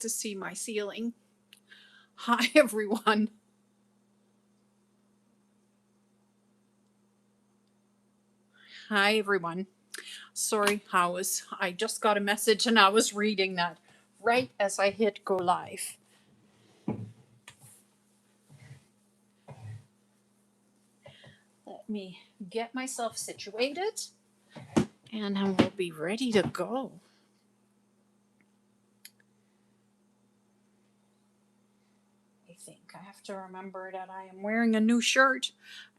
to see my ceiling. Hi, everyone. Hi, everyone. Sorry, I just got a message and I was reading that right as I hit go live. Let me get myself situated and I will be ready to go. I think I have to remember that I am wearing a new shirt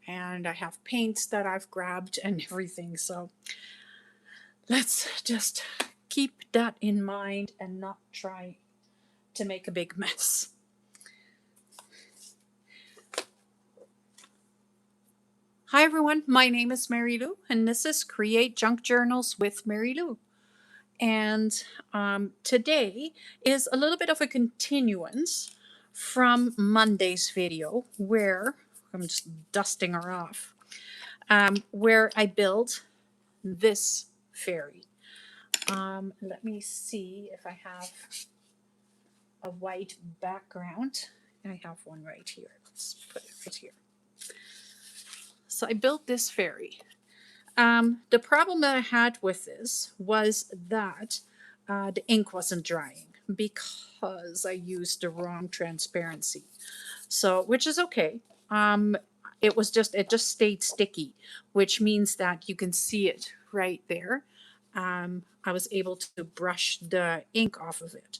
and I have paints that I've grabbed and everything. So let's just keep that in mind and not try to make a big mess. Hi everyone, my name is Mary Lou, and this is Create Junk Journals with Mary Lou. And today is a little bit of a continuance from Monday's video, where I'm just dusting her off, where I built this fairy. Let me see if I have a white background. I have one right here. Let's put it right here. So I built this fairy. The problem that I had with this was that the ink wasn't drying because I used the wrong transparency. So, which is okay. It just stayed sticky, which means that you can see it right there. I was able to brush the ink off of it.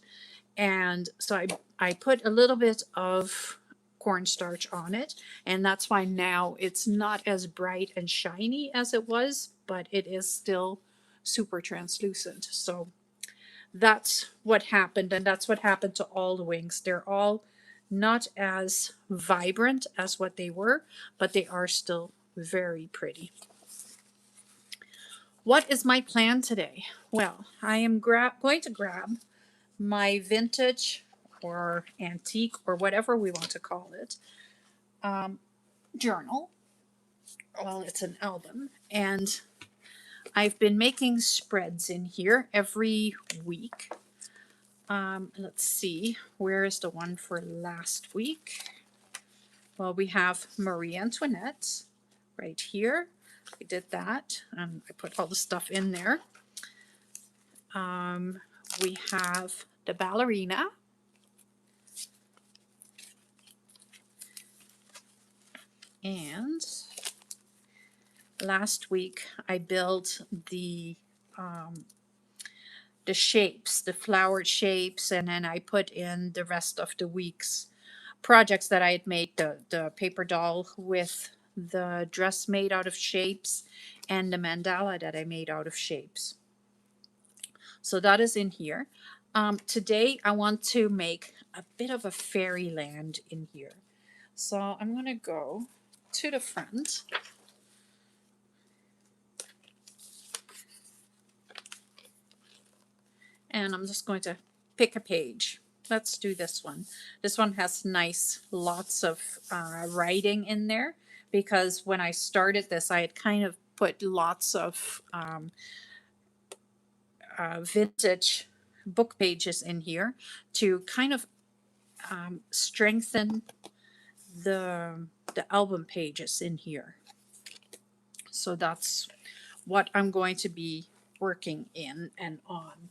And so I put a little bit of cornstarch on it, and that's why now it's not as bright and shiny as it was, but it is still super translucent. So that's what happened, and that's what happened to all the wings. They're all not as vibrant as what they were, but they are still very pretty. What is my plan today? Well, I am going to grab my vintage or antique or whatever we want to call it journal. Well, it's an album, and I've been making spreads in here every week. Let's see, where is the one for last week? Well, we have Marie Antoinette right here. I did that. I put all the stuff in there. We have the ballerina. And last week I built the shapes, the flowered shapes, and then I put in the rest of the week's projects that I had made, the paper doll with the dress made out of shapes and the mandala that I made out of shapes. So that is in here. Today I want to make a bit of a fairyland in here. So I'm going to go to the front. And I'm just going to pick a page. Let's do this one. This one has lots of writing in there, because when I started this, I had kind of put lots of vintage book pages in here to kind of strengthen the album pages in here. So that's what I'm going to be working in and on.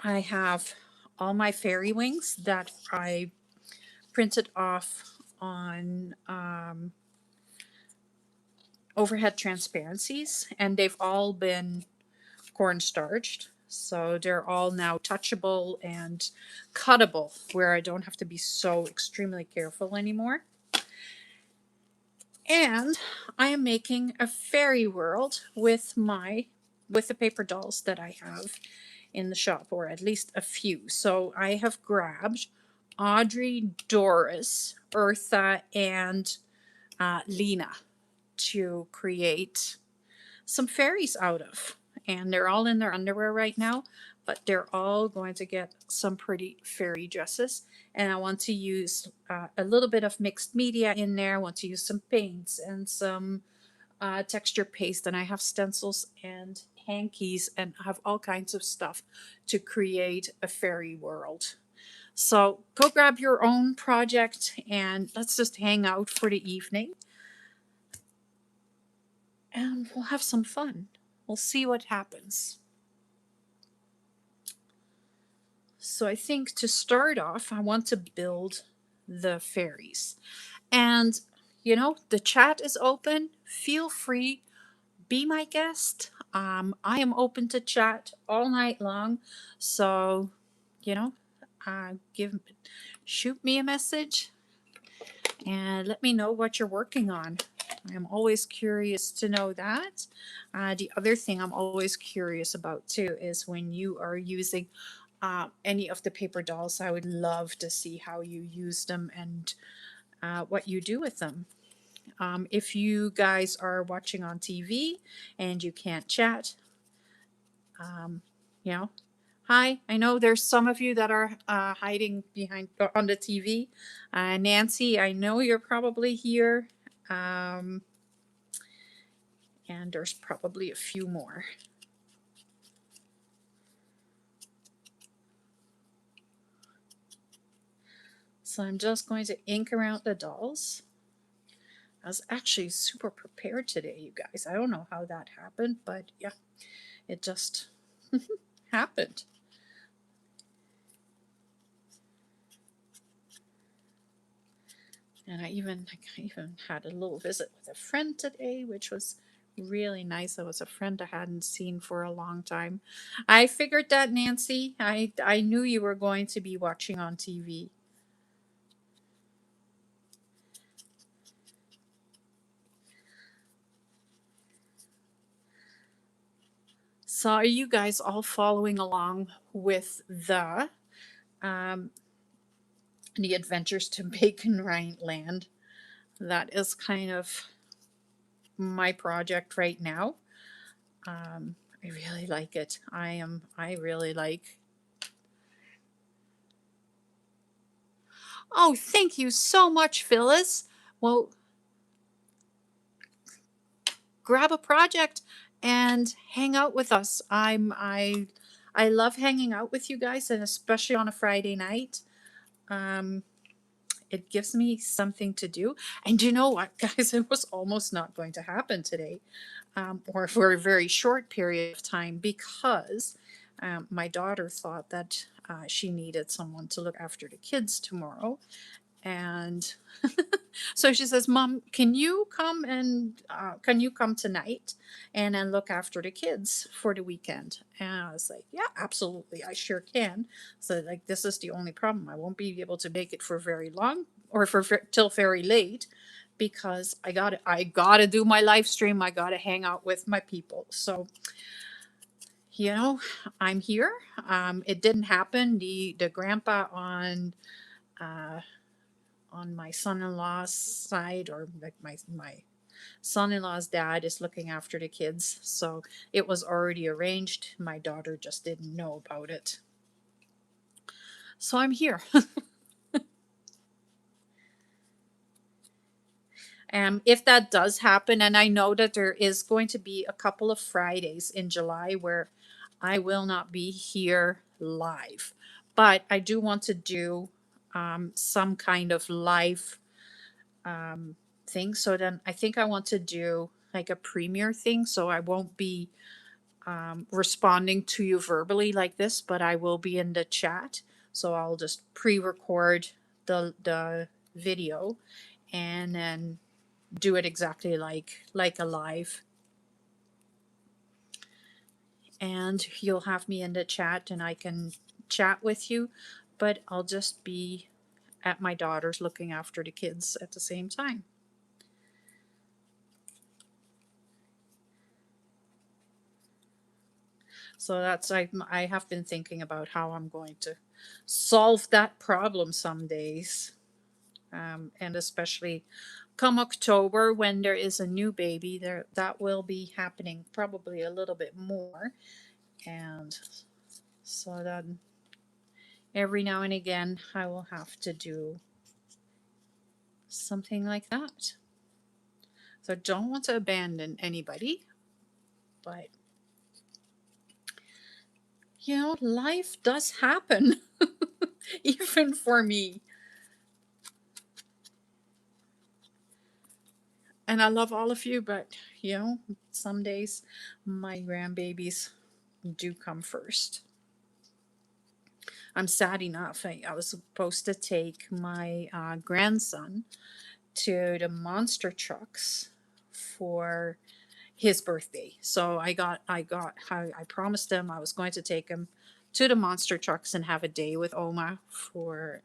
I have all my fairy wings that I printed off on overhead transparencies, and they've all been cornstarched. So they're all now touchable and cuttable, where I don't have to be so extremely careful anymore. And I am making a fairy world with the paper dolls that I have in the shop, or at least a few. So I have grabbed Audrey, Doris, Eartha, and Lena to create some fairies out of. And they're all in their underwear right now, but they're all going to get some pretty fairy dresses. And I want to use a little bit of mixed media in there. I want to use some paints and some texture paste, and I have stencils and hankies and have all kinds of stuff to create a fairy world. So go grab your own project and let's just hang out for the evening and we'll have some fun. We'll see what happens. So I think to start off, I want to build the fairies. And, the chat is open. Feel free, be my guest. I am open to chat all night long. So, you know, give shoot me a message and let me know what you're working on. I'm always curious to know that. The other thing I'm always curious about too is when you are using any of the paper dolls, I would love to see how you use them and what you do with them. If you guys are watching on TV and you can't chat, um, you know, hi. I know there's some of you that are hiding behind on the TV. Nancy, I know you're probably here. Um, and there's probably a few more. So I'm just going to ink around the dolls. I was actually super prepared today, you guys. I don't know how that happened, but yeah, it just happened. And I even had a little visit with a friend today, which was really nice. It was a friend I hadn't seen for a long time. I figured that, Nancy. I knew you were going to be watching on TV. So are you guys all following along with um, the Adventures to Bacon Rind Land? That is kind of my project right now. I really like it. I really like. Oh, thank you so much, Phyllis. Well, grab a project and hang out with us. I love hanging out with you guys, and especially on a Friday night. Um, it gives me something to do. And you know what, guys? It was almost not going to happen today, or for a very short period of time, because my daughter thought that she needed someone to look after the kids tomorrow. And so she says, "Mom, can you come tonight and then look after the kids for the weekend?" And I was like, "Yeah, absolutely, I sure can." So like, this is the only problem. I won't be able to make it for very long or till very late because I gotta do my live stream. I gotta hang out with my people. So you know, I'm here. It didn't happen. The grandpa uh, on my son-in-law's side, or like my son-in-law's dad is looking after the kids, so it was already arranged. My daughter just didn't know about it, so I'm here. If that does happen, and I know that there is going to be a couple of Fridays in July where I will not be here live, but I do want to do some kind of live um, thing. So then I think I want to do like a premiere thing. So I won't be responding to you verbally like this, but I will be in the chat. So I'll just pre-record the video and then do it exactly like a live. And you'll have me in the chat and I can chat with you, but I'll just be at my daughter's looking after the kids at the same time. So I have been thinking about how I'm going to solve that problem some days, and especially come October when there is a new baby, there that will be happening probably a little bit more, and so then every now and again I will have to do something like that. So I don't want to abandon anybody, but life does happen, even for me. And I love all of you, but some days my grandbabies do come first. I'm sad enough. I was supposed to take my grandson to the monster trucks for his birthday. So I promised him I was going to take him to the monster trucks and have a day with Oma for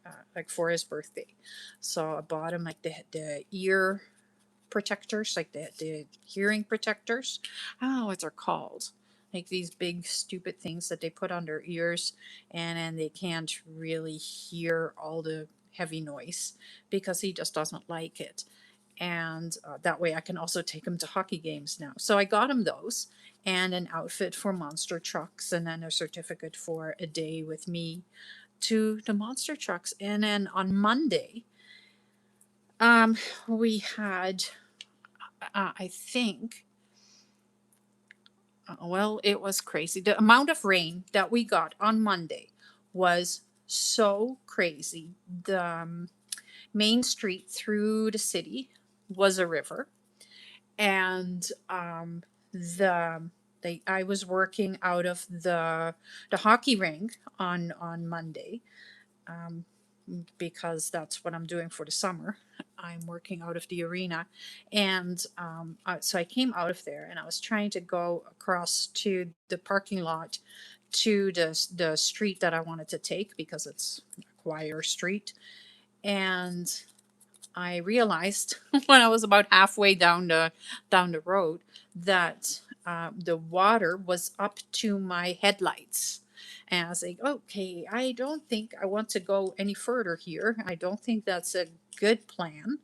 for his birthday. So I bought him like the ear protectors, like the hearing protectors. I don't know what they're called. Like these big stupid things that they put on their ears, and then they can't really hear all the heavy noise because he just doesn't like it. And that way I can also take him to hockey games now. So I got him those and an outfit for monster trucks and then a certificate for a day with me to the monster trucks. And then on Monday, we had I think, well, it was crazy. The amount of rain that we got on Monday was so crazy. The main street through the city was a river, and the I was working out of the hockey rink on Monday, um, because that's what I'm doing for the summer. I'm working out of the arena. And so I came out of there and I was trying to go across to the parking lot to the street that I wanted to take because it's a quieter street. And I realized when I was about halfway down the road that the water was up to my headlights. And I was like, okay, I don't think I want to go any further here. I don't think that's a good plan.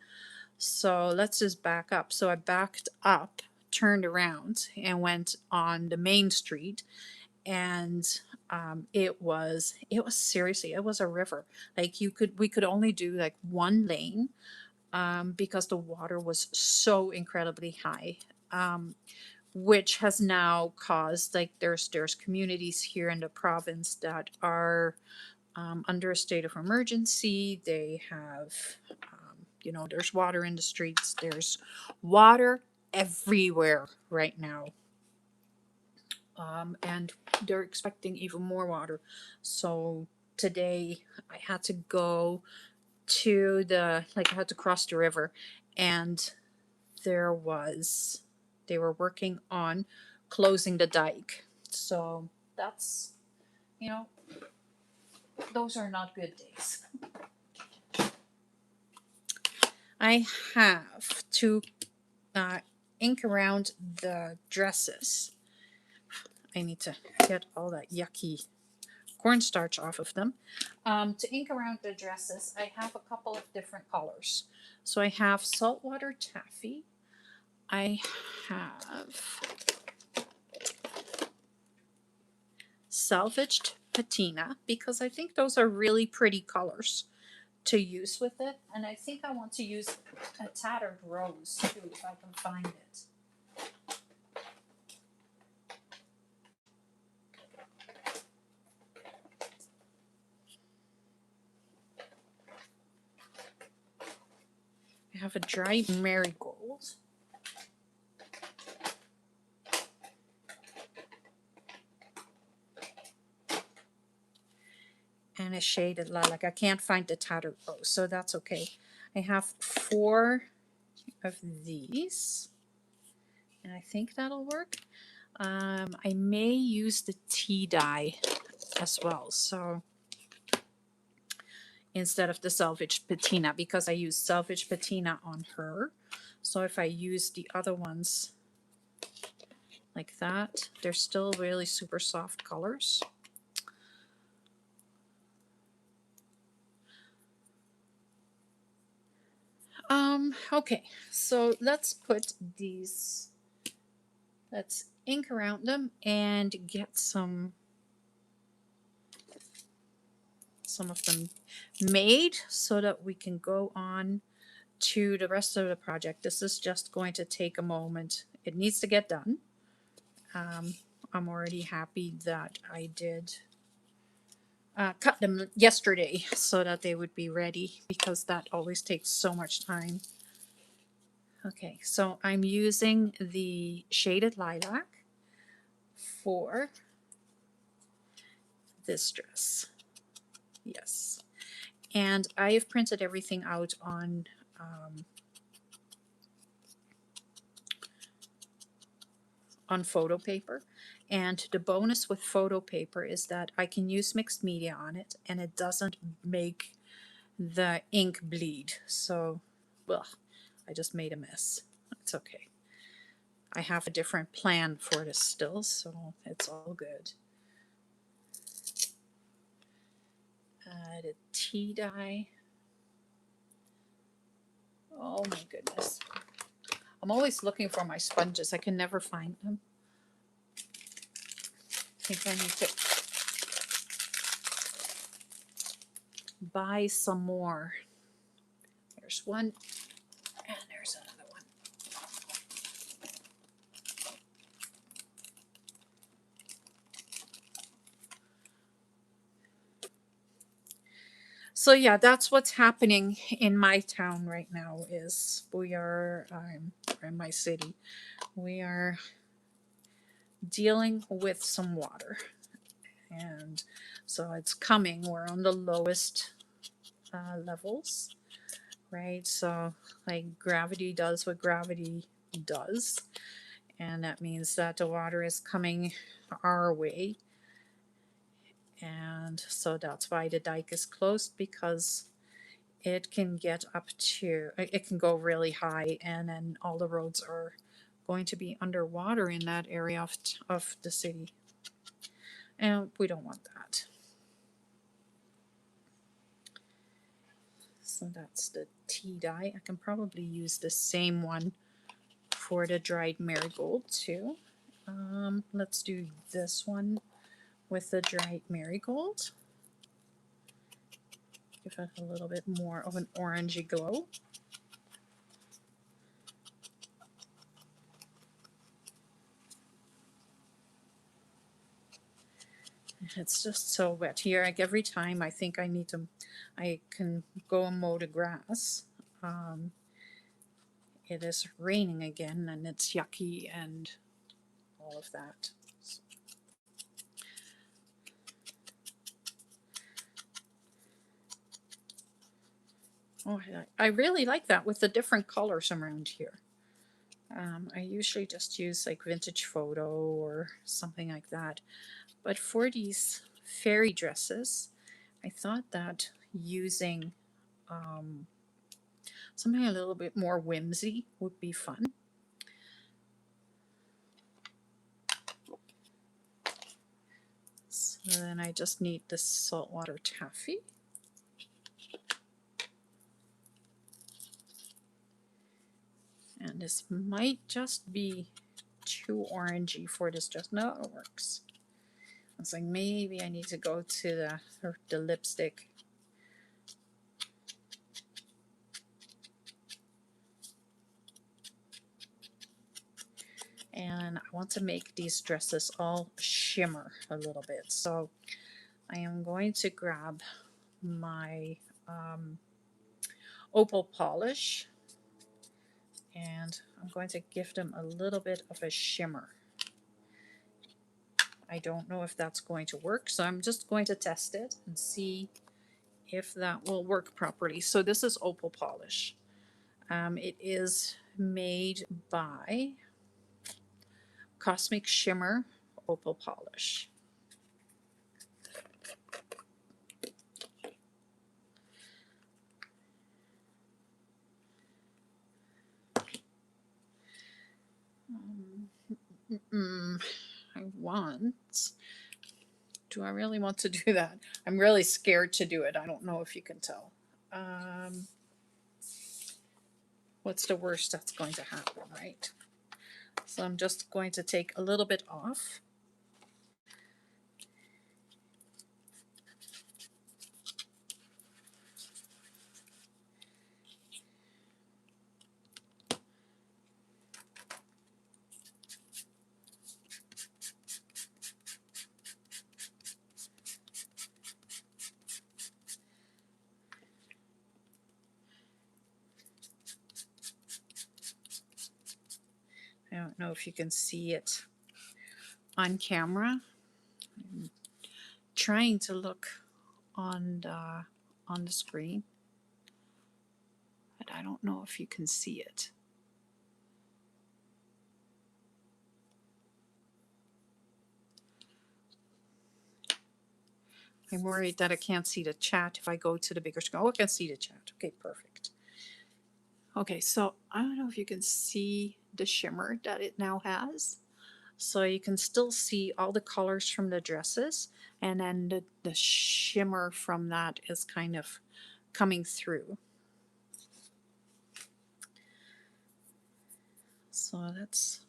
So let's just back up. So I backed up, turned around, and went on the main street. And it was seriously, it was a river. Like we could only do like one lane, because the water was so incredibly high, which has now caused, like, there's communities here in the province that are under a state of emergency. They have, there's water in the streets. There's water everywhere right now, and they're expecting even more water. So today I had to go to I had to cross the river, and there was they were working on closing the dike. So that's, you know those are not good days. I have to uh, ink around the dresses. I need to get all that yucky cornstarch off of them. To ink around the dresses, I have a couple of different colors. So I have saltwater taffy. I have salvaged patina because I think those are really pretty colors to use with it. And I think I want to use a tattered rose too, if I can find it. I have a dry marigold. And a shaded lilac. I can't find the tattered rose, so that's okay. I have 4 of these, and I think that'll work. I may use the tea dye as well, so instead of the salvage patina, because I use salvage patina on her. So if I use the other ones like that, they're still really super soft colors. Okay, so let's put these, let's ink around them and get some of them made so that we can go on to the rest of the project. This is just going to take a moment. It needs to get done. I'm already happy that I did cut them yesterday so that they would be ready, because that always takes so much time. Okay, so I'm using the shaded lilac for this dress. Yes. And I have printed everything out on photo paper. And the bonus with photo paper is that I can use mixed media on it and it doesn't make the ink bleed. So, well, I just made a mess. It's okay. I have a different plan for this still, so it's all good. Add a tea dye. Oh my goodness. I'm always looking for my sponges. I can never find them. I think I need to buy some more. There's one, and there's another one. So yeah, that's what's happening in my town right now. Is we are in my city. We are dealing with some water, and so it's coming. We're on the lowest levels, right? So like gravity does what gravity does, and that means that the water is coming our way. And so that's why the dike is closed, because it can get up to, it can go really high, and then all the roads are going to be underwater in that area of the city. And we don't want that. So that's the tea dye. I can probably use the same one for the dried marigold too. Let's do this one with the dried marigold. Give it a little bit more of an orangey glow. It's just so wet here. Like every time I think I can go and mow the grass. It is raining again, and it's yucky and all of that. So. Oh, I really like that with the different colors around here. I usually just use like vintage photo or something like that. But for these fairy dresses, I thought that using something a little bit more whimsy would be fun. So then I just need this saltwater taffy. And this might just be too orangey for this dress. No, it works. I was like, maybe I need to go to the lipstick. And I want to make these dresses all shimmer a little bit. So I am going to grab my opal polish, and I'm going to give them a little bit of a shimmer. I don't know if that's going to work, so I'm just going to test it and see if that will work properly. So this is opal polish. It is made by Cosmic Shimmer Opal Polish. Do I really want to do that? I'm really scared to do it. I don't know if you can tell. What's the worst that's going to happen, right? So I'm just going to take a little bit off. don't know if you can see it on camera. I'm trying to look on the screen, but I don't know if you can see it. I'm worried that I can't see the chat if I go to the bigger screen. Oh, I can see the chat. Okay, perfect. Okay, so I don't know if you can see the shimmer that it now has. So you can still see all the colors from the dresses, and then the shimmer from that is kind of coming through. So that's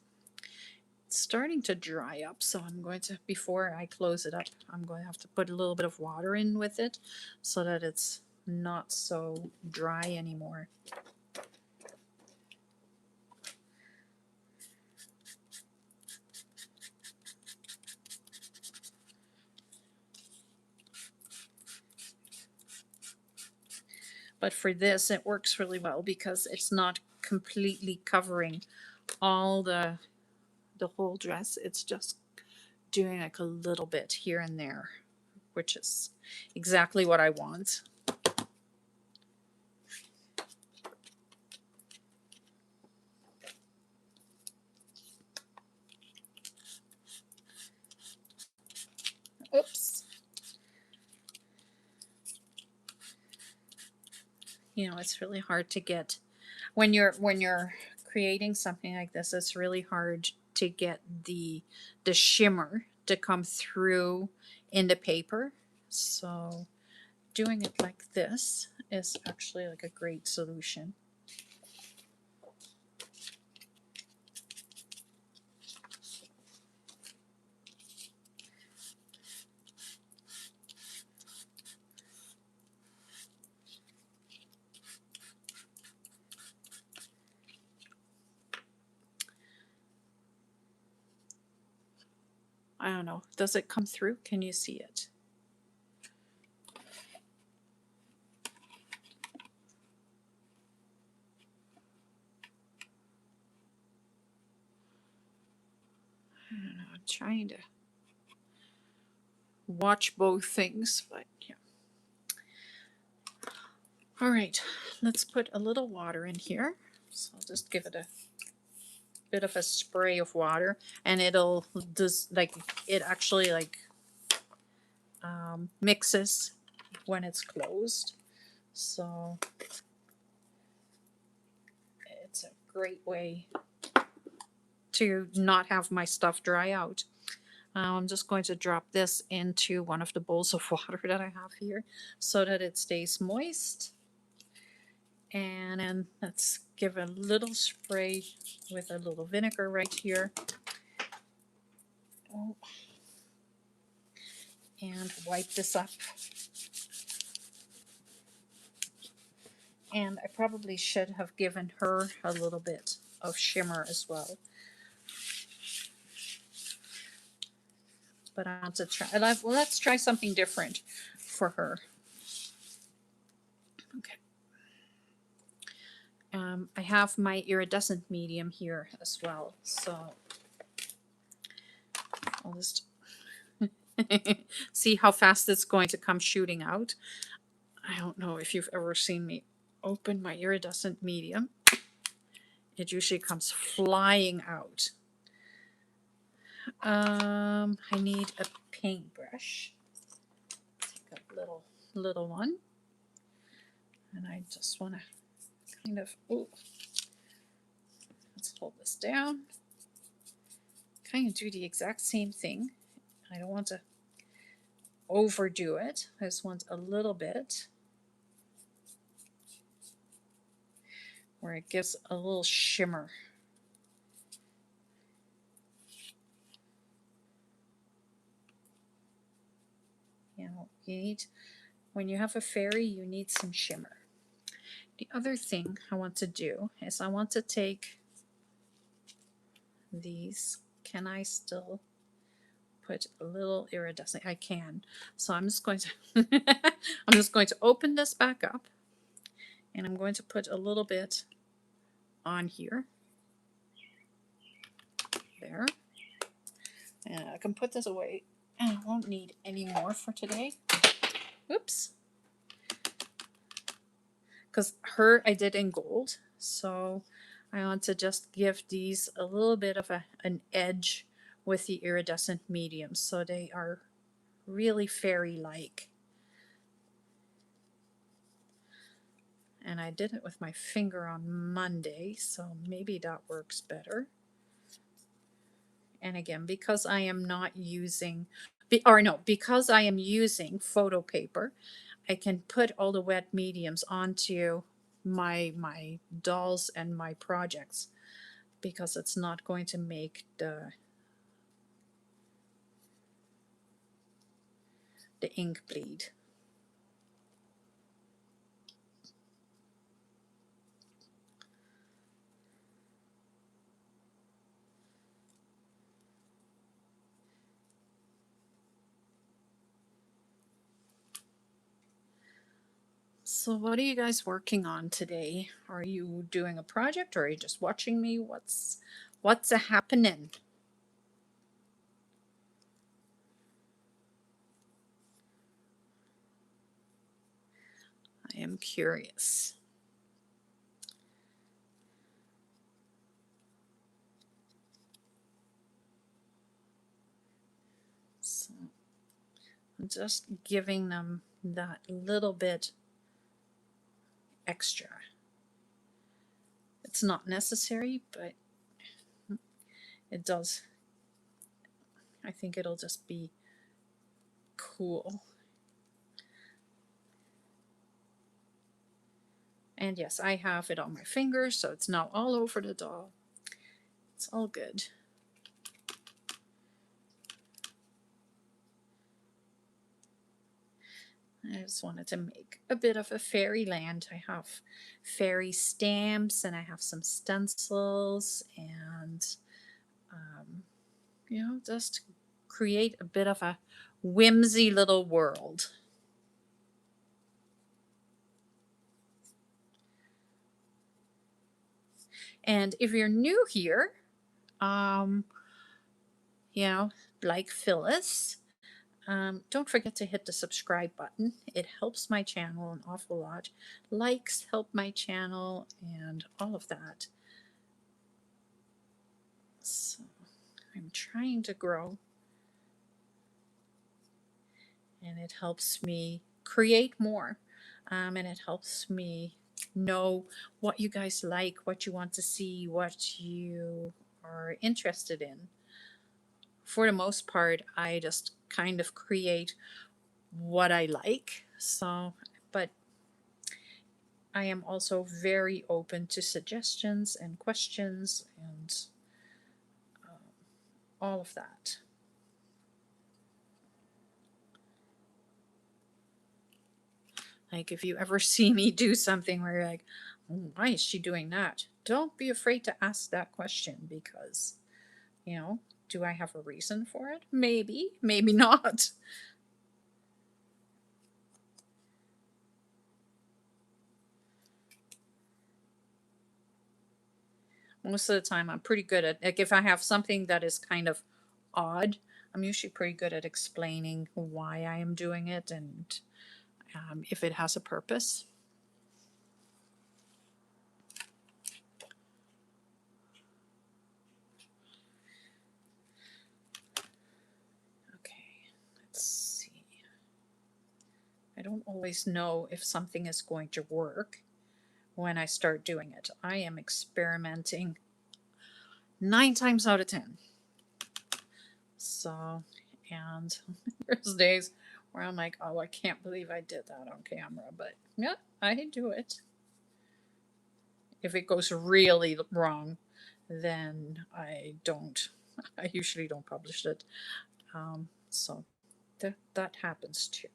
starting to dry up. So I'm going to, before I close it up, I'm going to have to put a little bit of water in with it so that it's not so dry anymore. But for this, it works really well because it's not completely covering all the whole dress. It's just doing like a little bit here and there, which is exactly what I want. Oops. You know, it's really hard to get when you're creating something like this. It's really hard to get the shimmer to come through in the paper. So doing it like this is actually like a great solution. I don't know. Does it come through? Can you see it? I don't know. I'm trying to watch both things, but yeah. All right, let's put a little water in here. So I'll just give it a bit of a spray of water, and it'll just like it actually like mixes when it's closed. So it's a great way to not have my stuff dry out. I'm just going to drop this into one of the bowls of water that I have here so that it stays moist. And then let's give a little spray with a little vinegar right here. Oh. And wipe this up. And I probably should have given her a little bit of shimmer as well. But I want to try, let's try something different for her. Okay. I have my iridescent medium here as well, so I'll just see how fast it's going to come shooting out. I don't know if you've ever seen me open my iridescent medium. It usually comes flying out. I need a paintbrush. Take a little one. And I just want to kind of, let's hold this down. Kind of do the exact same thing. I don't want to overdo it. I just want a little bit where it gives a little shimmer. You know, you need, when you have a fairy, you need some shimmer. The other thing I want to do is I want to take these. Can I still put a little iridescent? I can. So I'm just going to I'm just going to open this back up, and I'm going to put a little bit on here. There. And I can put this away. And I won't need any more for today. Oops. Because her I did in gold. So I want to just give these a little bit of an edge with the iridescent mediums. So they are really fairy-like. And I did it with my finger on Monday, so maybe that works better. And again, because I am not using, because I am using photo paper, I can put all the wet mediums onto my dolls and my projects because it's not going to make the ink bleed. So what are you guys working on today? Are you doing a project or are you just watching me? What's a happening? I am curious. So I'm just giving them that little bit extra. It's not necessary, but it does. I think it'll just be cool. And yes, I have it on my fingers, so it's now all over the doll. It's all good. I just wanted to make a bit of a fairyland. I have fairy stamps and I have some stencils and, just create a bit of a whimsy little world. And if you're new here, um, like Phyllis, don't forget to hit the subscribe button. It helps my channel an awful lot. Likes help my channel and all of that. So I'm trying to grow. And it helps me create more. And it helps me know what you guys like, what you want to see, what you are interested in. For the most part, I just kind of create what I like. So, but I am also very open to suggestions and questions and all of that. Like if you ever see me do something where you're like, why is she doing that? Don't be afraid to ask that question because, do I have a reason for it? Maybe, maybe not. Most of the time, I'm pretty good at, like, if I have something that is kind of odd, I'm usually pretty good at explaining why I am doing it and if it has a purpose. Okay, let's see. I don't always know if something is going to work when I start doing it. I am experimenting 9 times out of 10. So, and there's days where I'm like, oh, I can't believe I did that on camera. But yeah, I do it. If it goes really wrong, then I usually don't publish it. So that happens too.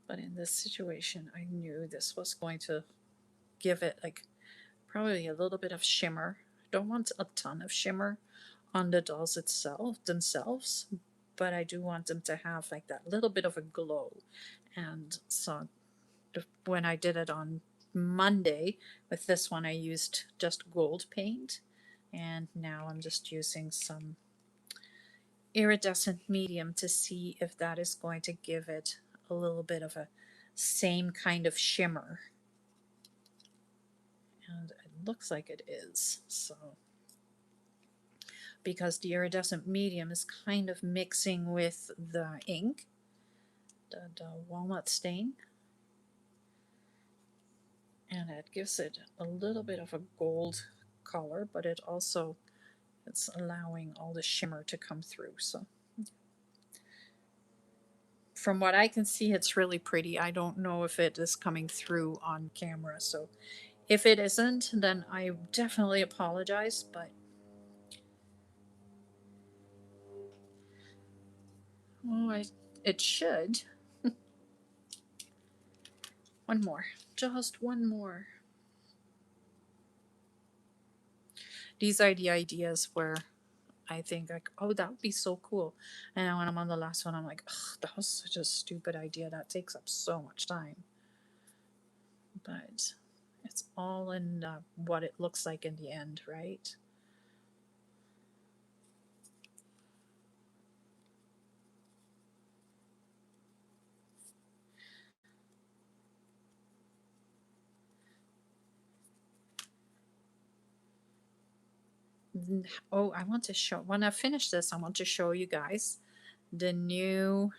But in this situation, I knew this was going to give it like probably a little bit of shimmer. I don't want a ton of shimmer on the dolls themselves, but I do want them to have like that little bit of a glow. And so when I did it on Monday with this one, I used just gold paint, and now I'm just using some iridescent medium to see if that is going to give it a little bit of a same kind of shimmer. And it looks like it is. So because the iridescent medium is kind of mixing with the ink, the walnut stain, and it gives it a little bit of a gold color, but it's allowing all the shimmer to come through. So from what I can see, it's really pretty. I don't know if it is coming through on camera, so if it isn't, then I definitely apologize, but it should. One more, just one more. These are the ideas where I think like, oh, that would be so cool. And then when I'm on the last one, I'm like, oh, that was such a stupid idea. That takes up so much time. But it's all in what it looks like in the end, right? Oh, I want to show, when I finish this, I want to show you guys the new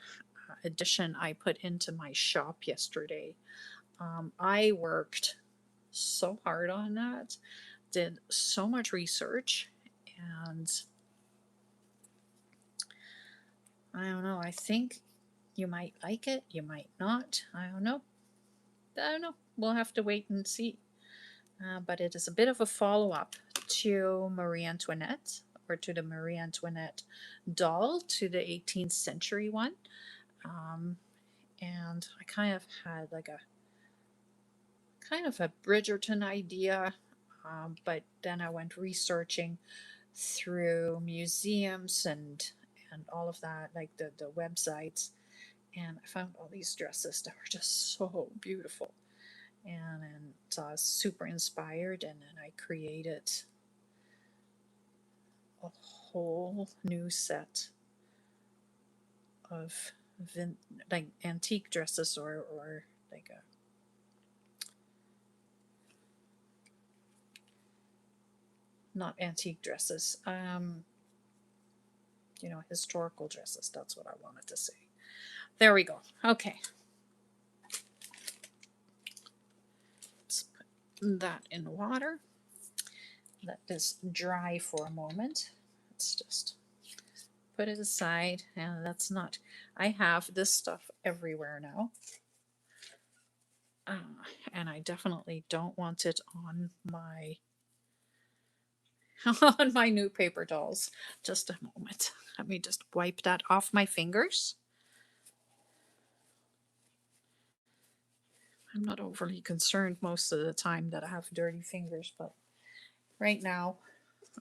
addition I put into my shop yesterday. I worked so hard on that, did so much research, and I don't know, I think you might like it, you might not, I don't know. We'll have to wait and see. But it is a bit of a follow up to Marie Antoinette, or to the Marie Antoinette doll, to the 18th century one. Um, and I kind of had like a Bridgerton idea, but then I went researching through museums and all of that, like the websites, and I found all these dresses that were just so beautiful, and so I was super inspired, and then I created a whole new set of like antique dresses, or like a not antique dresses, historical dresses. That's what I wanted to say. There we go. Okay. Let's put that in water. Let this dry for a moment. Let's just put it aside. And that's not, I have this stuff everywhere now. And I definitely don't want it on my on my new paper dolls. Just a moment. Let me just wipe that off my fingers. I'm not overly concerned most of the time that I have dirty fingers, but right now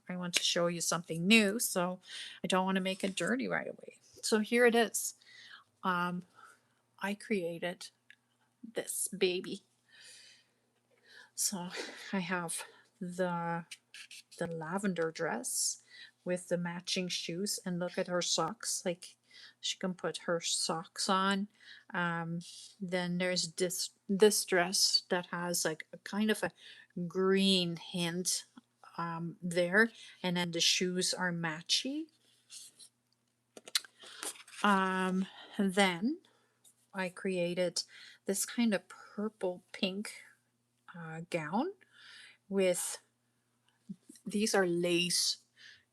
I want to show you something new, so I don't want to make it dirty right away. So here it is. I created this baby. So I have the lavender dress with the matching shoes, and look at her socks. Like, she can put her socks on. Then there's this dress that has like a kind of a green hint there, and then the shoes are matchy. Then I created this kind of purple pink gown with, these are lace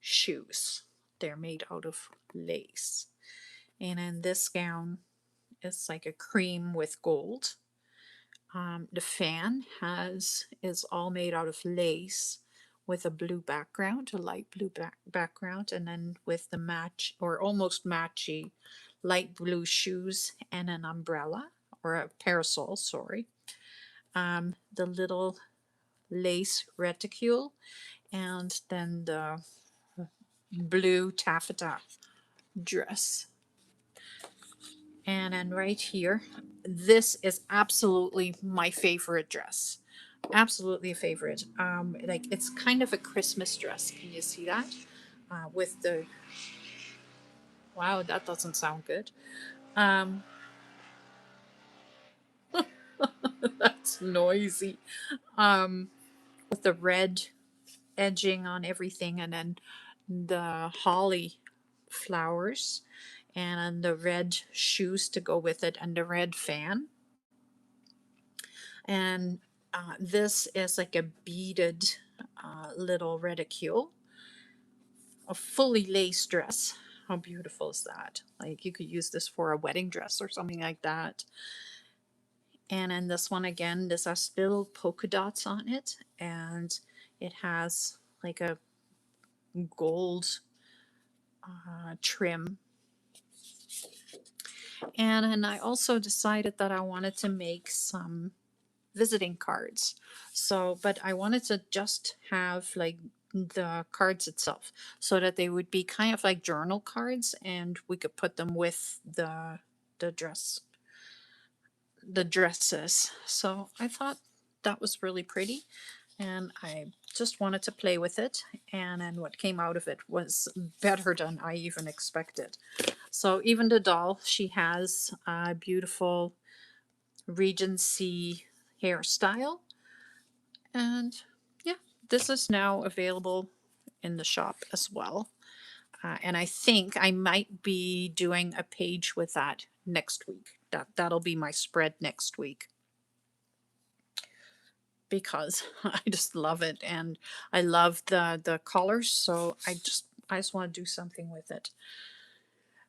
shoes. They're made out of lace. And then this gown is like a cream with gold. The fan is all made out of lace with a blue background, a light blue background, and then with the match or almost matchy light blue shoes and an umbrella, or a parasol, sorry. The little lace reticule, and then the blue taffeta dress. And then right here, this is absolutely my favorite dress. Absolutely a favorite. Like it's kind of a Christmas dress. Can you see that? With the, wow, that doesn't sound good. Um, that's noisy. Um, with the red edging on everything, and then the holly flowers, and the red shoes to go with it, and the red fan. And this is like a beaded little reticule, a fully laced dress. How beautiful is that? Like you could use this for a wedding dress or something like that. And then this one again, this has little polka dots on it, and it has like a gold trim. And I also decided that I wanted to make some visiting cards. So, but I wanted to just have like the cards itself so that they would be kind of like journal cards, and we could put them with the dress, the dresses. So I thought that was really pretty, and I just wanted to play with it, and then what came out of it was better than I even expected. So even the doll, she has a beautiful Regency hairstyle. And yeah, this is now available in the shop as well. And I think I might be doing a page with that next week. That'll be my spread next week, because I just love it, and I love the colors. So I just want to do something with it.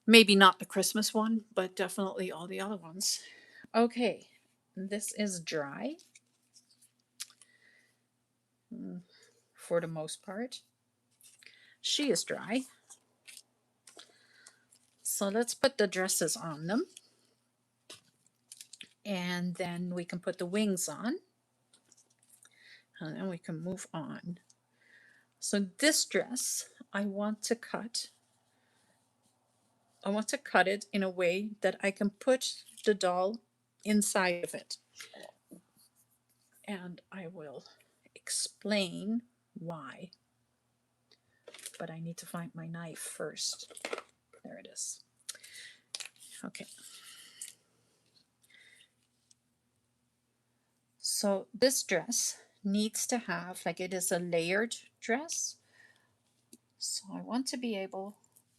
Maybe not the Christmas one, but definitely all the other ones. Okay, this is dry for the most part. She is dry. So let's put the dresses on them. And then we can put the wings on. And then we can move on. So this dress, I want to cut it in a way that I can put the doll inside of it. And I will explain why. But I need to find my knife first. There it is. Okay. So this dress needs to have, like, it is a layered dress. So I want to be able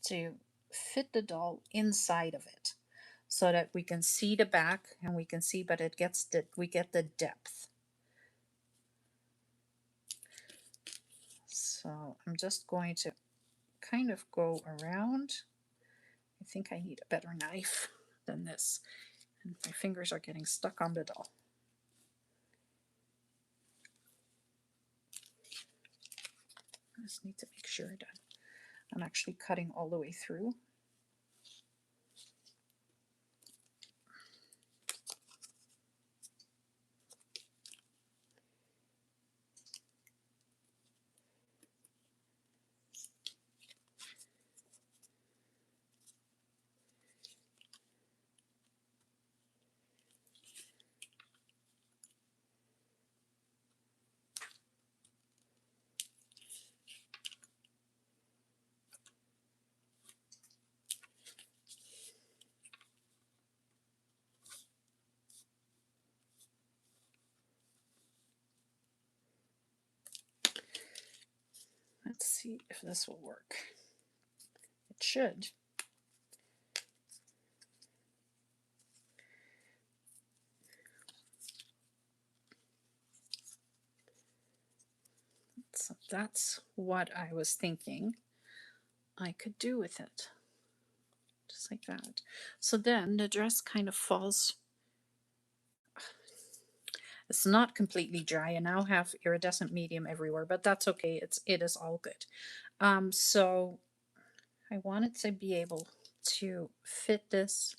to fit the doll inside of it so that we can see the back, and we can see, but we get the depth. So I'm just going to kind of go around. I think I need a better knife than this, and my fingers are getting stuck on the doll. I just need to make sure that I'm actually cutting all the way through. Let's see if this will work. It should. So that's what I was thinking I could do with it. Just like that. So then the dress kind of falls. It's not completely dry. I now have iridescent medium everywhere, but that's okay. It is all good. So I wanted to be able to fit this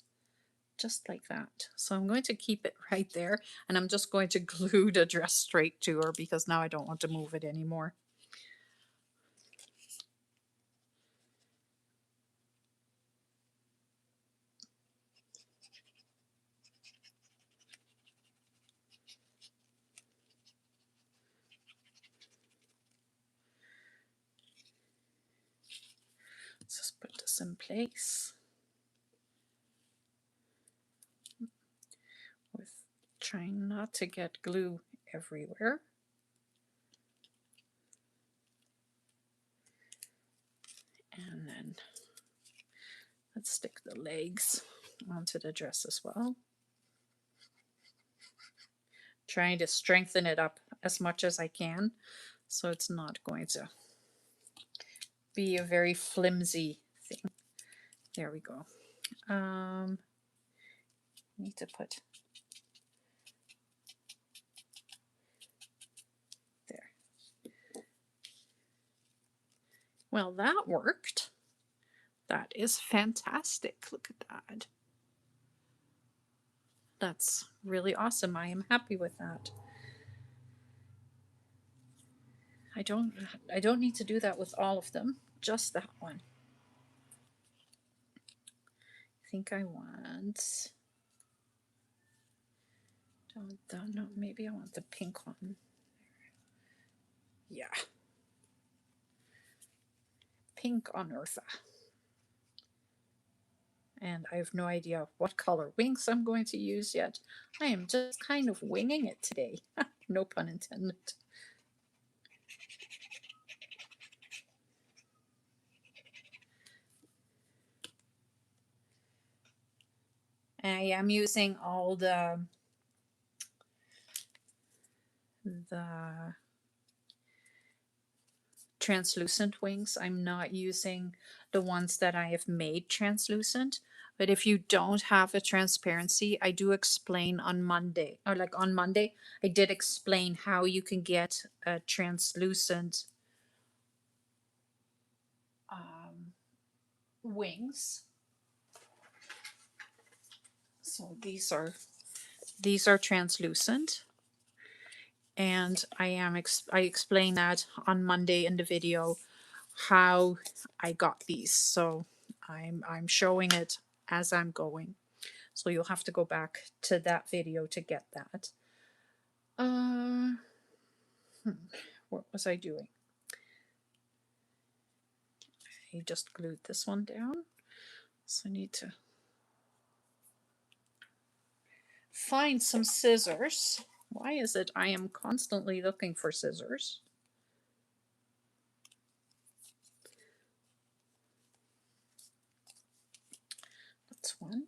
just like that. So I'm going to keep it right there, and I'm just going to glue the dress straight to her because now I don't want to move it anymore. this in place with trying not to get glue everywhere. And then let's stick the legs onto the dress as well. Trying to strengthen it up as much as I can so it's not going to be a very flimsy thing. There we go. Need to put there. Well, that worked. That is fantastic. Look at that. That's really awesome. I am happy with that. I don't need to do that with all of them, just that one. I think I want, don't know, maybe I want the pink one. Yeah. Pink on Eartha. And I have no idea what color wings I'm going to use yet. I am just kind of winging it today. No pun intended. I am using all the translucent wings. I'm not using the ones that I have made translucent. But if you don't have a transparency, I do explain on Monday, or like on Monday, I did explain how you can get a translucent wings. So these are translucent, and I explain that on Monday in the video how I got these. So I'm showing it as I'm going. So you'll have to go back to that video to get that. What was I doing? I just glued this one down. So I need to find some scissors. Why is it I am constantly looking for scissors? That's one.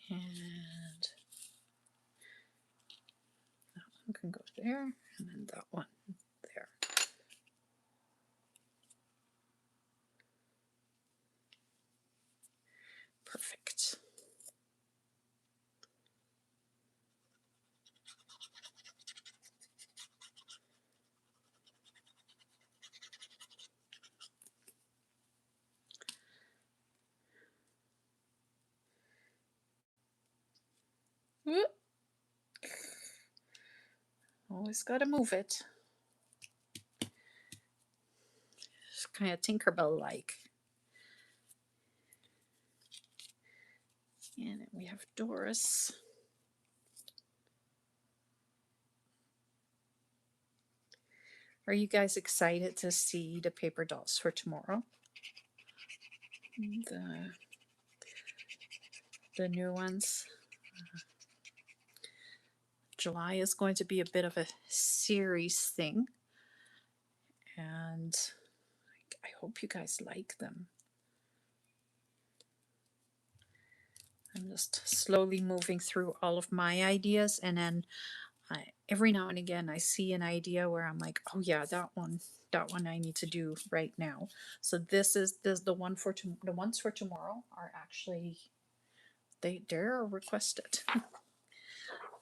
And that one can go there, and then that one there. Perfect. Whoop. Always got to move it. It's kind of Tinkerbell-like. And then we have Doris. Are you guys excited to see the paper dolls for tomorrow? The new ones. July is going to be a bit of a series thing, and I hope you guys like them. I'm just slowly moving through all of my ideas, and then every now and again I see an idea where I'm like, oh yeah, that one I need to do right now. So this is the one for the ones for tomorrow are actually they're requested.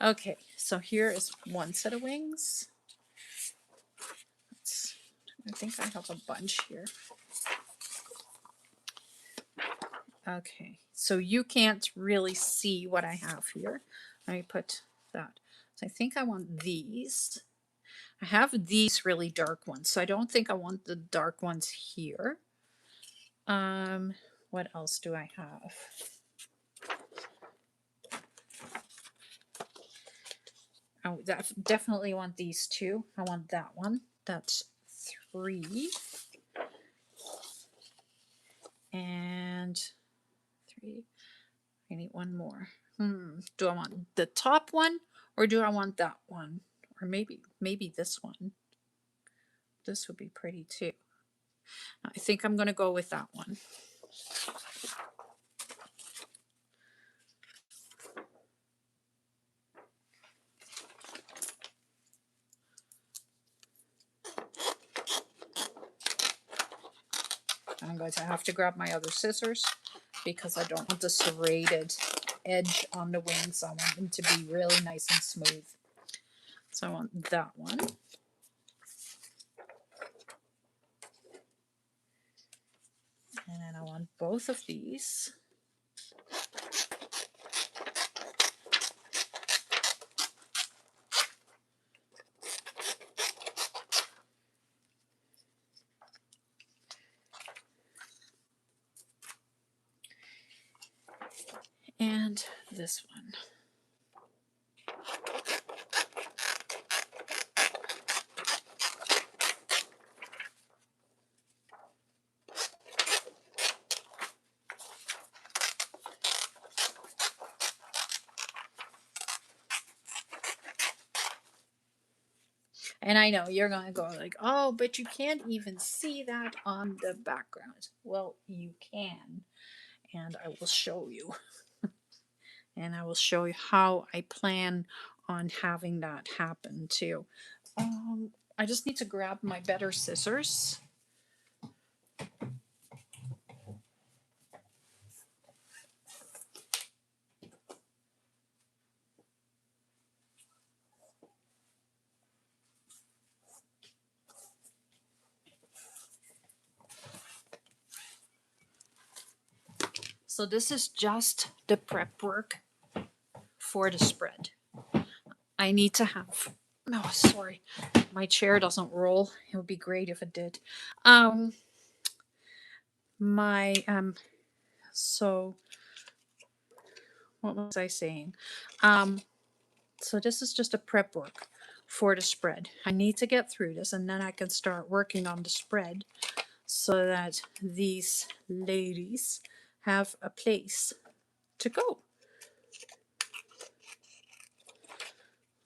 Okay, so here is one set of wings. I think I have a bunch here. Okay, so you can't really see what I have here. Let me put that. So I think I want these. I have these really dark ones, so I don't think I want the dark ones here. What else do I have? I definitely want these two. I want that one. That's 3. one more. Do I want the top one or do I want that one? Or maybe this one. This would be pretty too. I think I'm going to go with that one. I'm going to have to grab my other scissors because I don't want the serrated edge on the wings. I want them to be really nice and smooth. So I want that one. And then I want both of these. And this one. And I know you're going to go like, oh, but you can't even see that on the background. Well, you can. And I will show you. And I will show you how I plan on having that happen too. I just need to grab my better scissors. So this is just the prep work for the spread. I need to have, oh, sorry, my chair doesn't roll. It would be great if it did. My, so what was I saying? So this is just a prep work for the spread. I need to get through this and then I can start working on the spread so that these ladies have a place to go.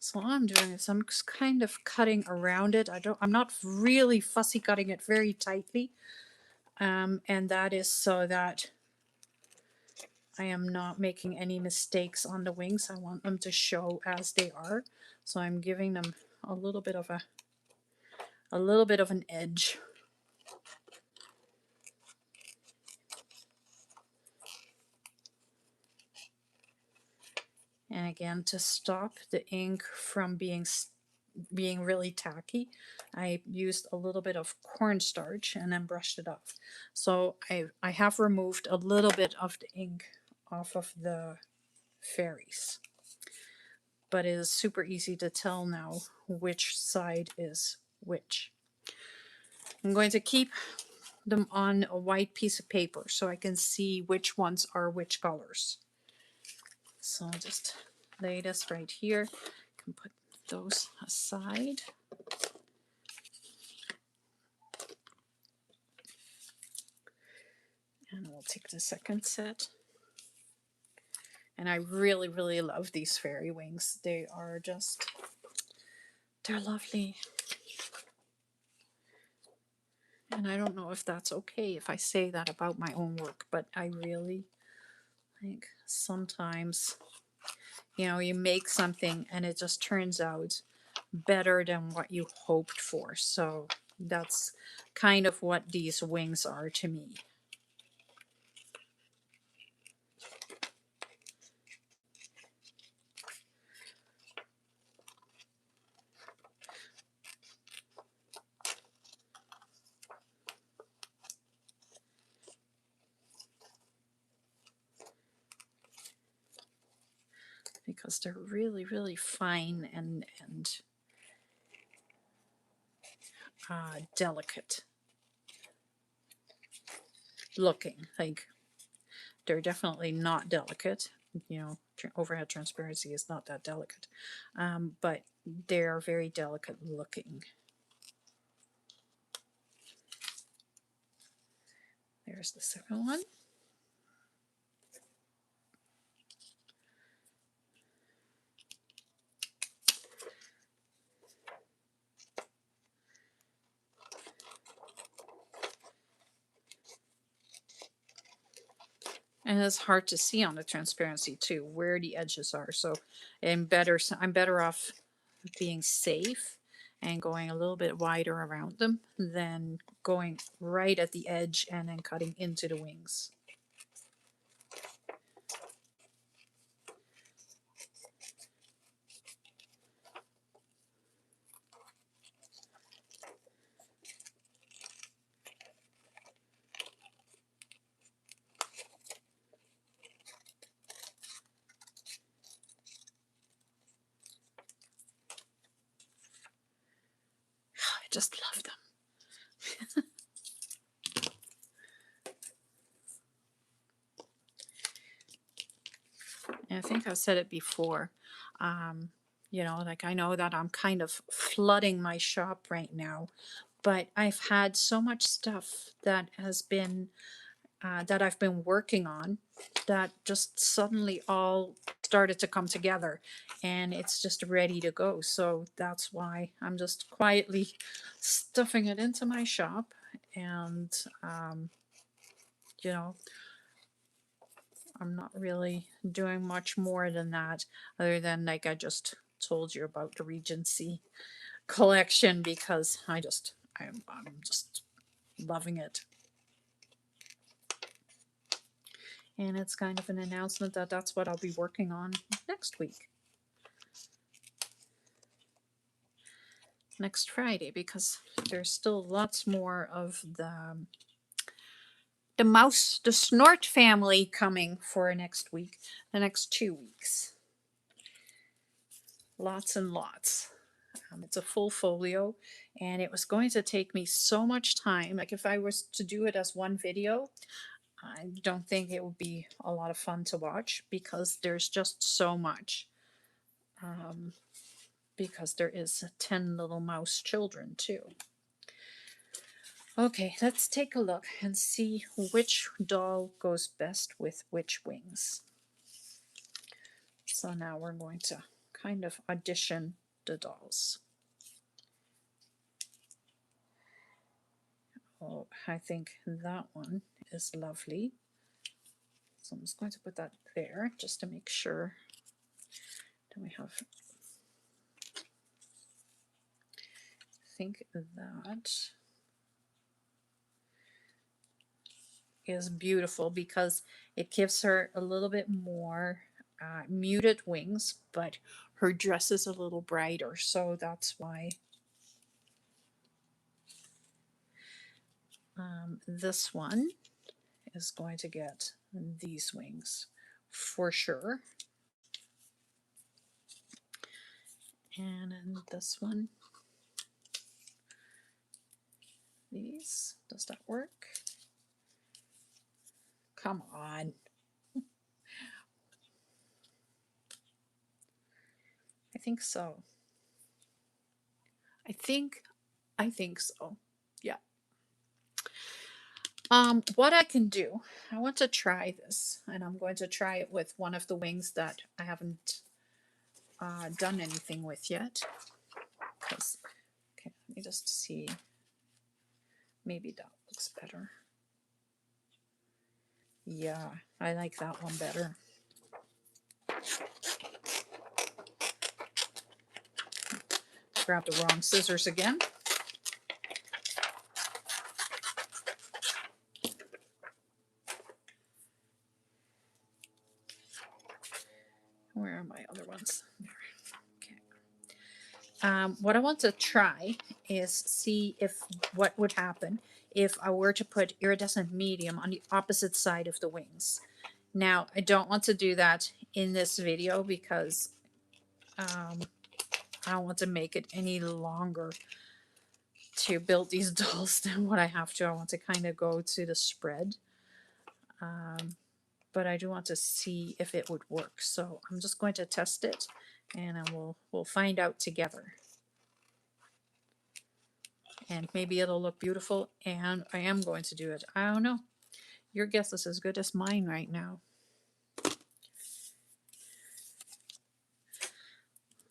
So all I'm doing is I'm just kind of cutting around it. I'm not really fussy cutting it very tightly. And that is so that I am not making any mistakes on the wings. I want them to show as they are. So I'm giving them a little bit of an edge. And again, to stop the ink from being really tacky, I used a little bit of cornstarch and then brushed it off. So I have removed a little bit of the ink off of the fairies. But it is super easy to tell now which side is which. I'm going to keep them on a white piece of paper so I can see which ones are which colors. So I'll just lay this right here. I can put those aside. And we'll take the second set. And I really, really love these fairy wings. They are just, they're lovely. And I don't know if that's okay if I say that about my own work, but I really think sometimes, you make something and it just turns out better than what you hoped for. So that's kind of what these wings are to me. Because they're really, really fine and delicate looking. Like, they're definitely not delicate. Overhead transparency is not that delicate, but they're very delicate looking. There's the second one. And it's hard to see on the transparency too, where the edges are. So I'm better off being safe and going a little bit wider around them than going right at the edge and then cutting into the wings. I just love them. And I think I've said it before. You know, like I know that I'm kind of flooding my shop right now, but I've had so much stuff that has been that I've been working on that just suddenly all started to come together and it's just ready to go. So that's why I'm just quietly stuffing it into my shop. And, you know, I'm not really doing much more than that, other than like I just told you about the Regency collection because I'm just loving it. And it's kind of an announcement that that's what I'll be working on next week. Next Friday, because there's still lots more of the snort family coming for next week, the next 2 weeks. Lots and lots. It's a full folio, and it was going to take me so much time. Like if I was to do it as one video, I don't think it would be a lot of fun to watch because there's just so much. Because there is 10 little mouse children too. Okay, let's take a look and see which doll goes best with which wings. So now we're going to kind of audition the dolls. Oh, I think that one is lovely. So I'm just going to put that there just to make sure that we have. I think that is beautiful because it gives her a little bit more muted wings, but her dress is a little brighter, so that's why. This one is going to get these wings for sure. And then this one, these, does that work? Come on. I think so. I think so. Yeah. What I can do, I want to try this, and I'm going to try it with one of the wings that I haven't done anything with yet. Because, okay, let me just see. Maybe that looks better. Yeah, I like that one better. Grab the wrong scissors again. Where are my other ones? There. Okay. What I want to try is see if what would happen if I were to put iridescent medium on the opposite side of the wings. Now, I don't want to do that in this video because I don't want to make it any longer to build these dolls than what I have to. I want to kind of go to the spread. But I do want to see if it would work. So I'm just going to test it and we'll find out together. And maybe it'll look beautiful and I am going to do it. I don't know. Your guess is as good as mine right now.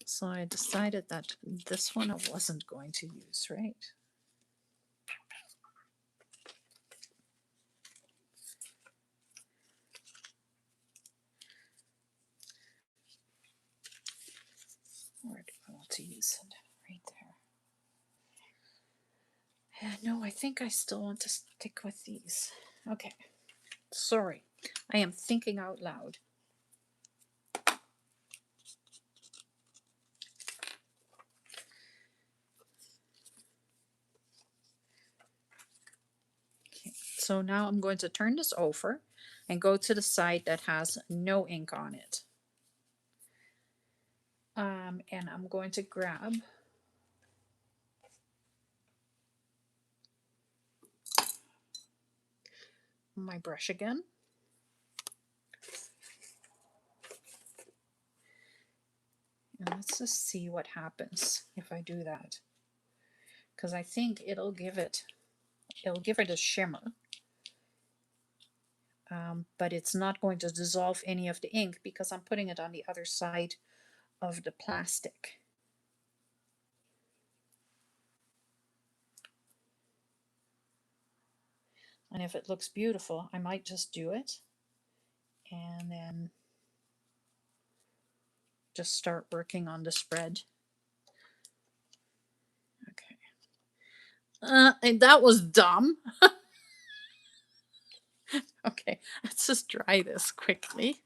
So I decided that this one I wasn't going to use, right? to use it right there. No, I think I still want to stick with these. Okay. Sorry. I am thinking out loud. Okay. So now I'm going to turn this over and go to the side that has no ink on it. And I'm going to grab my brush again. And let's just see what happens if I do that. Because I think it'll give it a shimmer. But it's not going to dissolve any of the ink because I'm putting it on the other side of the plastic. And if it looks beautiful, I might just do it and then just start working on the spread. Okay. And that was dumb. Okay, let's just dry this quickly.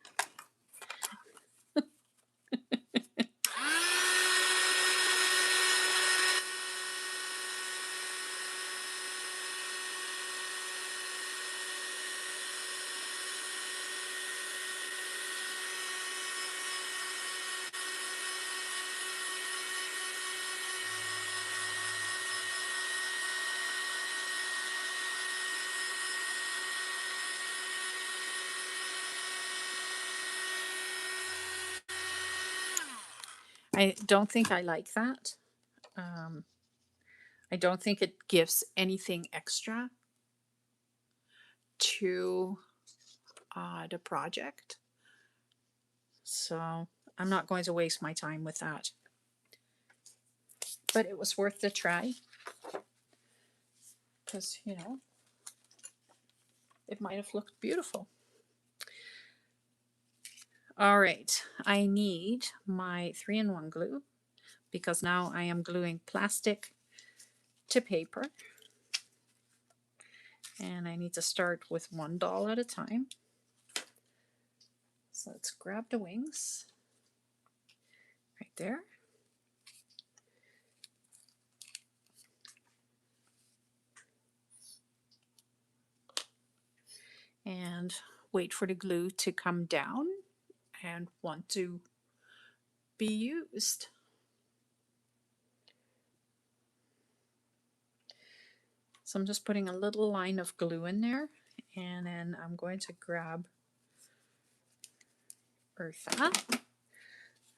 I don't think I like that. I don't think it gives anything extra to the project. So I'm not going to waste my time with that. But it was worth the try. Because, you know, it might have looked beautiful. All right, I need my 3-in-1 glue because now I am gluing plastic to paper. And I need to start with one doll at a time. So let's grab the wings right there. And wait for the glue to come down and want to be used. So I'm just putting a little line of glue in there, and then I'm going to grab Eartha,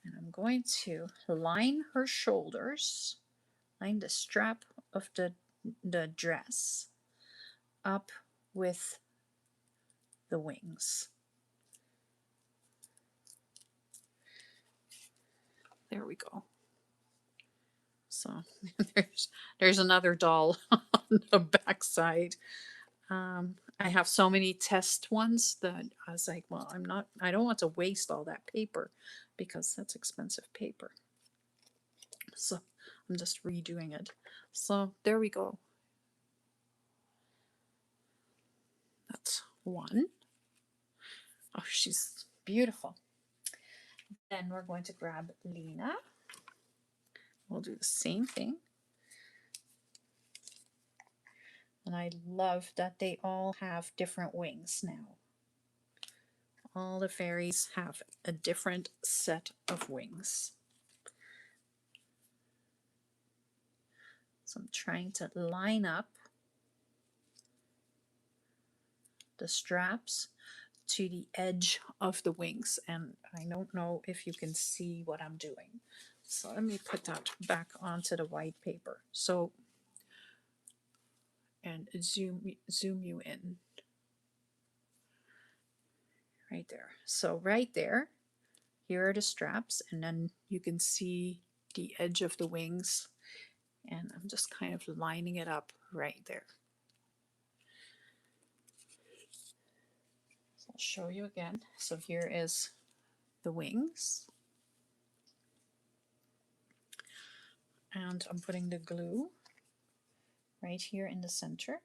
and I'm going to line her shoulders, line the strap of the dress up with the wings. There we go. So there's another doll on the back side. I have so many test ones that I was like, well, I don't want to waste all that paper because that's expensive paper. So I'm just redoing it. So there we go. That's one. Oh, she's beautiful. Then we're going to grab Lena. We'll do the same thing. And I love that they all have different wings now. All the fairies have a different set of wings. So I'm trying to line up the straps to the edge of the wings, and I don't know if you can see what I'm doing. So let me put that back onto the white paper. So, and zoom you in right there. So right there, here are the straps, and then you can see the edge of the wings, and I'm just kind of lining it up right there. So I'll show you again. So here is the wings. And I'm putting the glue right here in the center.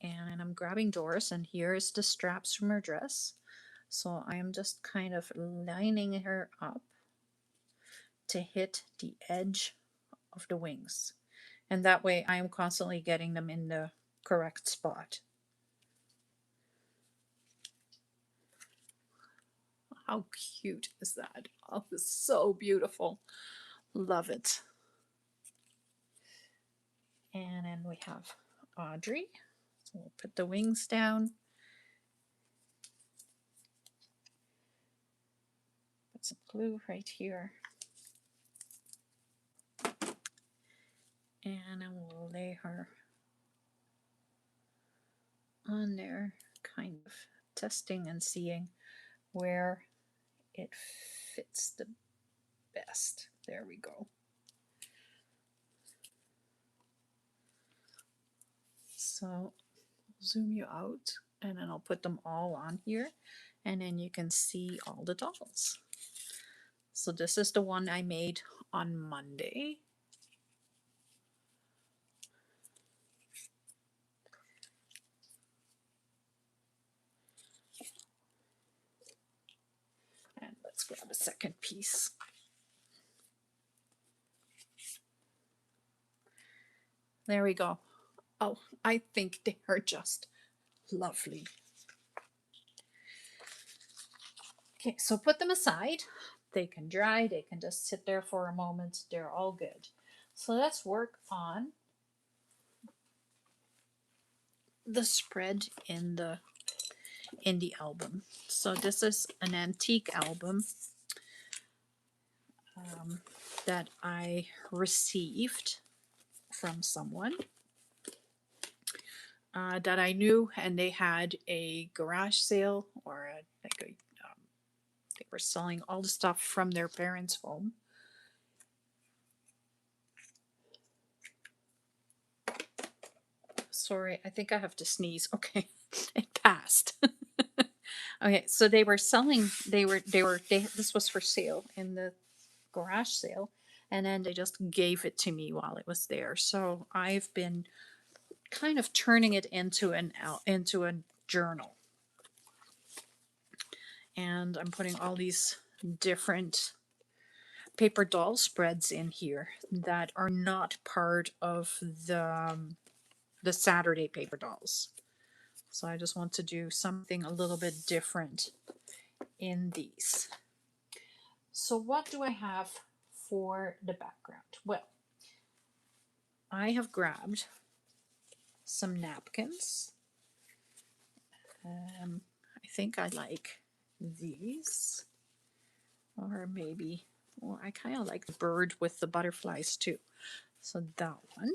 And I'm grabbing Doris, and here is the straps from her dress. So I am just kind of lining her up to hit the edge of the wings. And that way I am constantly getting them in the correct spot. How cute is that? Oh, it's so beautiful. Love it. And then we have Audrey. So we'll put the wings down. Put some glue right here. And then we'll lay her on there, kind of testing and seeing where it fits the best. There we go. So I'll zoom you out, and then I'll put them all on here, and then you can see all the dolls. So this is the one I made on Monday. And let's grab a second piece. There we go. Oh, I think they are just lovely. Okay, so put them aside. They can dry, they can just sit there for a moment. They're all good. So let's work on the spread in the album. So this is an antique album that I received from someone that I knew, and they had a garage sale, or they were selling all the stuff from their parents' home. Sorry, I think I have to sneeze. Okay, it passed. Okay, so they were selling. This was for sale in the garage sale, and then they just gave it to me while it was there. So I've been kind of turning it into a journal, and I'm putting all these different paper doll spreads in here that are not part of the Saturday paper dolls. So I just want to do something a little bit different in these. So what do I have for the background? Well, I have grabbed some napkins. I think I like these, or maybe, well, I kind of like the bird with the butterflies too. So that one.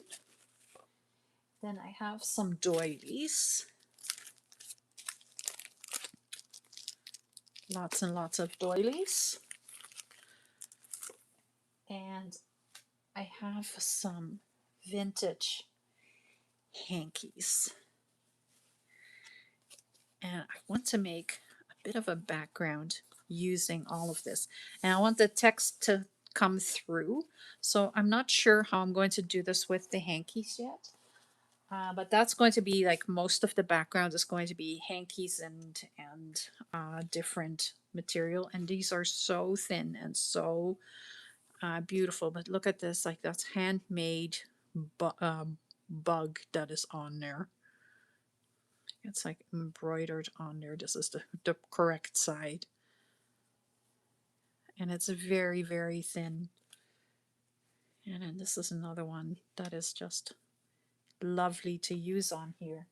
Then I have some doilies. Lots and lots of doilies. And I have some vintage hankies. And I want to make a bit of a background using all of this. And I want the text to come through. So I'm not sure how I'm going to do this with the hankies yet. But that's going to be like most of the background is going to be hankies and different material. And these are so thin and so beautiful. But look at this, like that's handmade bug that is on there. It's like embroidered on there. This is the correct side. And it's very, very thin. And then this is another one that is just lovely to use on here.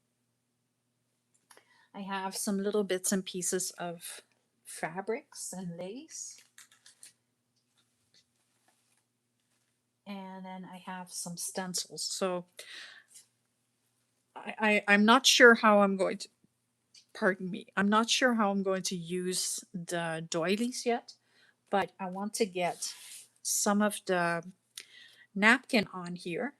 I have some little bits and pieces of fabrics and lace. And then I have some stencils. So I'm not sure how I'm going to, pardon me, I'm not sure how I'm going to use the doilies yet, but I want to get some of the napkin on here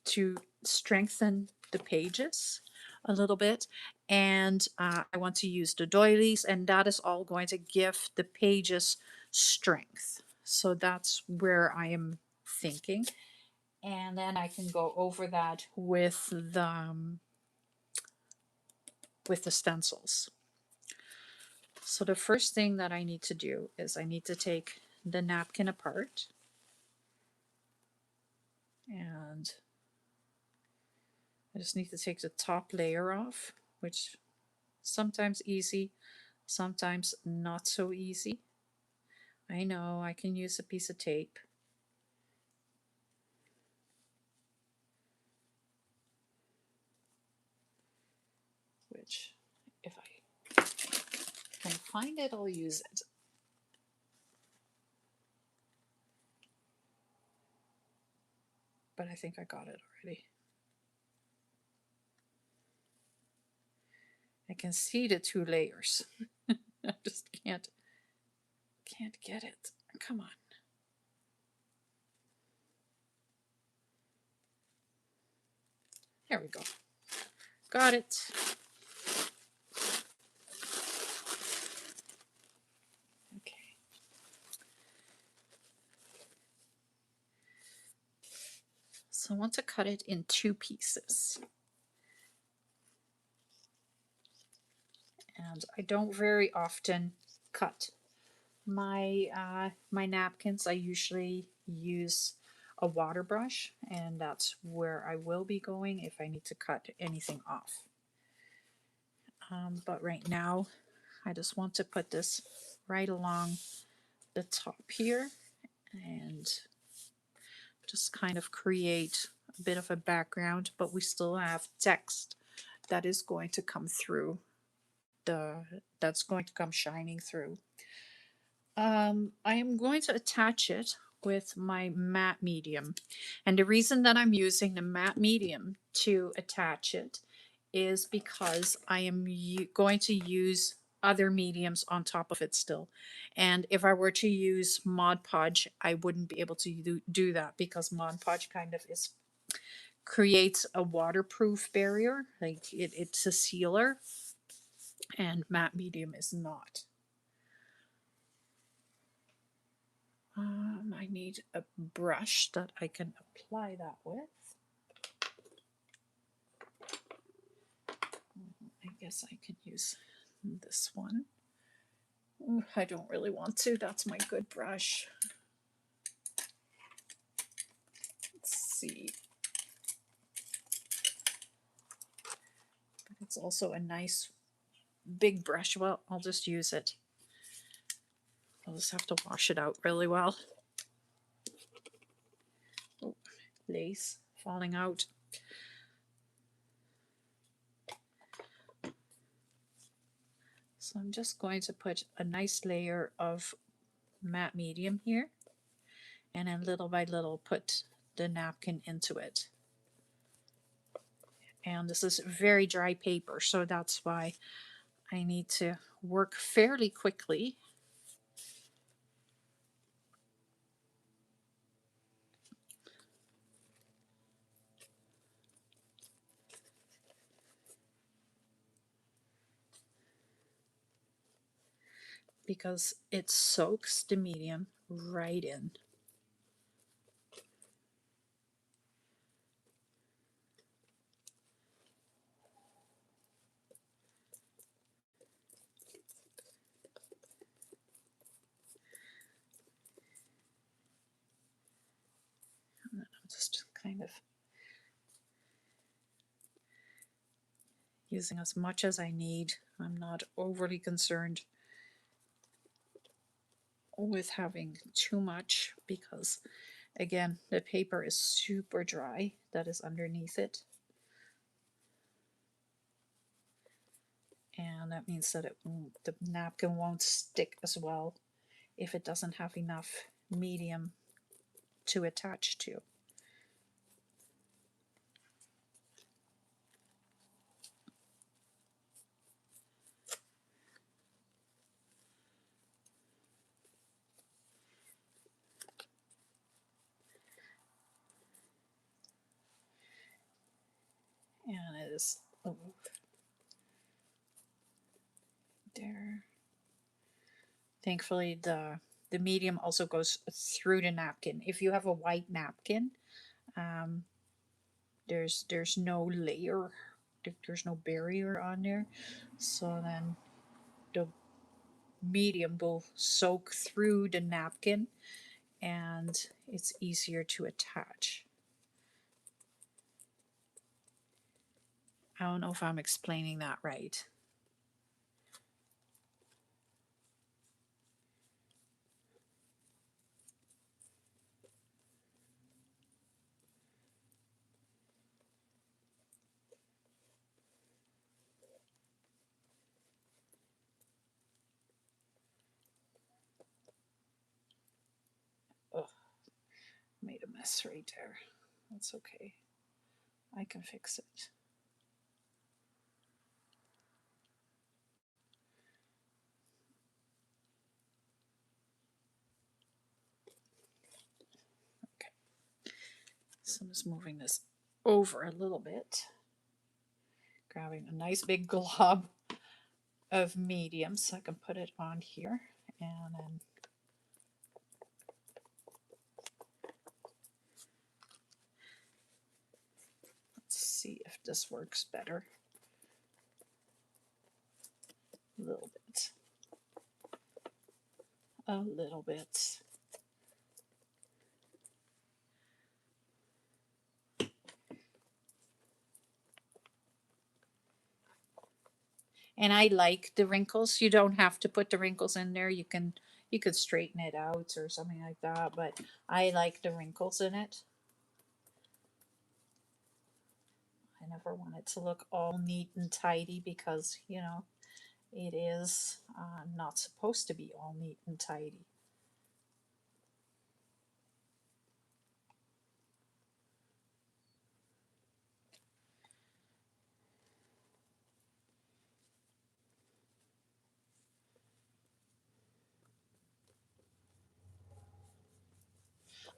to strengthen the pages, a little bit, and I want to use the doilies, and that is all going to give the pages strength. So that's where I am thinking. And then I can go over that with the stencils. So the first thing that I need to do is I need to take the napkin apart, and I just need to take the top layer off, which sometimes easy, sometimes not so easy. I know I can use a piece of tape. Which, if I can find it, I'll use it. But I think I got it already. I can see the two layers. I just can't get it. Come on. There we go. Got it. Okay. So I want to cut it in two pieces. And I don't very often cut my napkins. I usually use a water brush, and that's where I will be going if I need to cut anything off. But right now I just want to put this right along the top here and just kind of create a bit of a background, but we still have text that is going to come through that's going to come shining through. I am going to attach it with my matte medium, and the reason that I'm using the matte medium to attach it is because I am going to use other mediums on top of it still. And if I were to use Mod Podge, I wouldn't be able to do that because Mod Podge kind of creates a waterproof barrier. Like it's a sealer, and matte medium is not. I need a brush that I can apply that with. I guess I can use this one. Ooh, I don't really want to. That's my good brush. Let's see. But it's also a nice big brush. Well, I'll just use it. I'll just have to wash it out really well. Oh, lace falling out. So I'm just going to put a nice layer of matte medium here, and then little by little put the napkin into it. And this is very dry paper, so that's why I need to work fairly quickly. Because it soaks the medium right in. And then I'm just kind of using as much as I need. I'm not overly concerned with having too much because, again, the paper is super dry that is underneath it. And that means that the napkin won't stick as well if it doesn't have enough medium to attach to. And it is Oh, there. Thankfully, the medium also goes through the napkin. If you have a white napkin, um, there's no layer, there's no barrier on there, so then the medium will soak through the napkin, and it's easier to attach. I don't know if I'm explaining that right. Oh, made a mess right there. That's okay. I can fix it. Okay. So I'm just moving this over a little bit, grabbing a nice big glob of medium so I can put it on here, and then let's see if this works better. A little bit. A little bit. And I like the wrinkles. You don't have to put the wrinkles in there. You could straighten it out or something like that, but I like the wrinkles in it. I never want it to look all neat and tidy because, you know, it is not supposed to be all neat and tidy.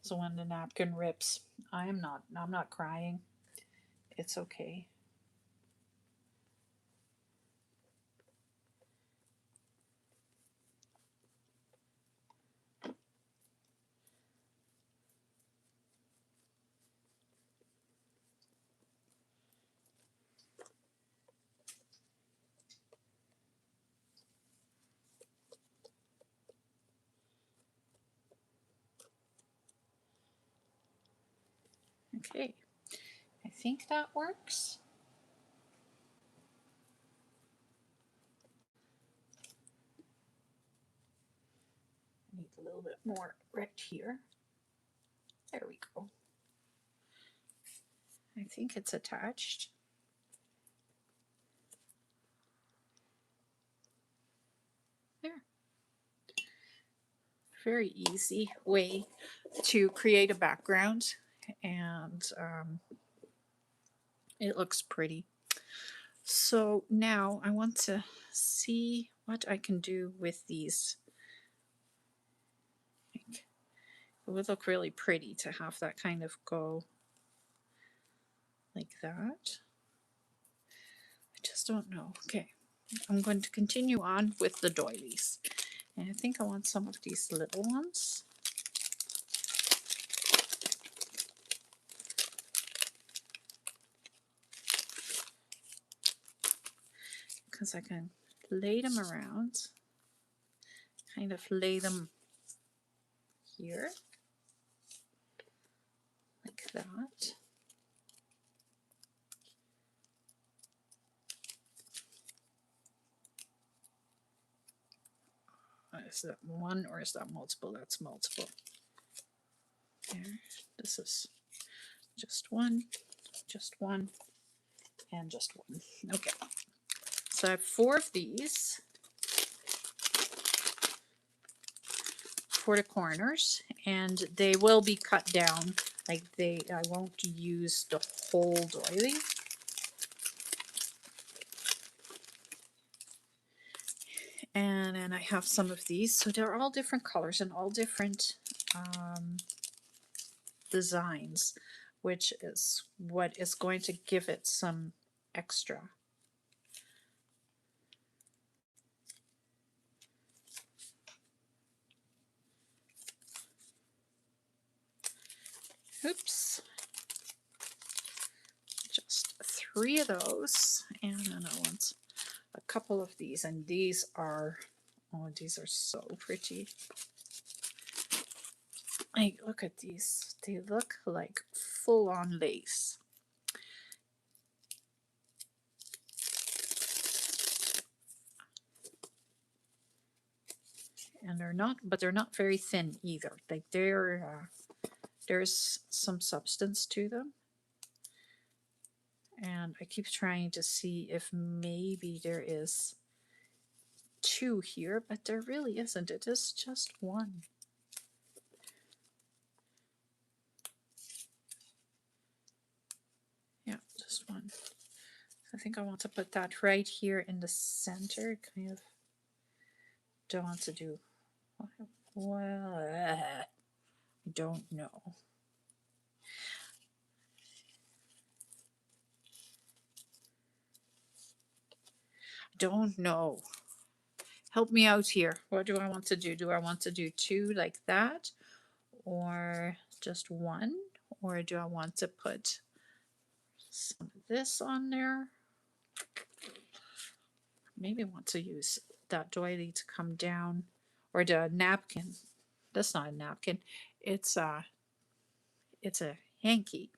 So when the napkin rips, I'm not crying. It's okay. Okay. I think that works. I need a little bit more right here. There we go. I think it's attached. There. Very easy way to create a background, and it looks pretty. So now I want to see what I can do with these. It would look really pretty to have that kind of go like that. I just don't know. Okay, I'm going to continue on with the doilies. And I think I want some of these little ones. Because I can lay them around, kind of lay them here, like that. Is that one or is that multiple? That's multiple. There. This is just one, and just one. Okay. So I have 4 of these for the corners, and they will be cut down. Like I won't use the whole doily. And then I have some of these. So they're all different colors and all different designs, which is what is going to give it some extra. Oops. Just 3 of those, and then I want a couple of these, and these are, oh, these are so pretty. Like, look at these. They look like full-on lace. And they're not very thin either. Like there's some substance to them. And I keep trying to see if maybe there is 2 here, but there really isn't. It is just 1. Yeah, just 1. I think I want to put that right here in the center. Kind of don't want to do, well, I don't know. Don't know. Help me out here. What do I want to do? Do I want to do 2 like that? Or just 1? Or do I want to put some of this on there? Maybe I want to use that doily to come down. Or the napkin. That's not a napkin. It's a hanky.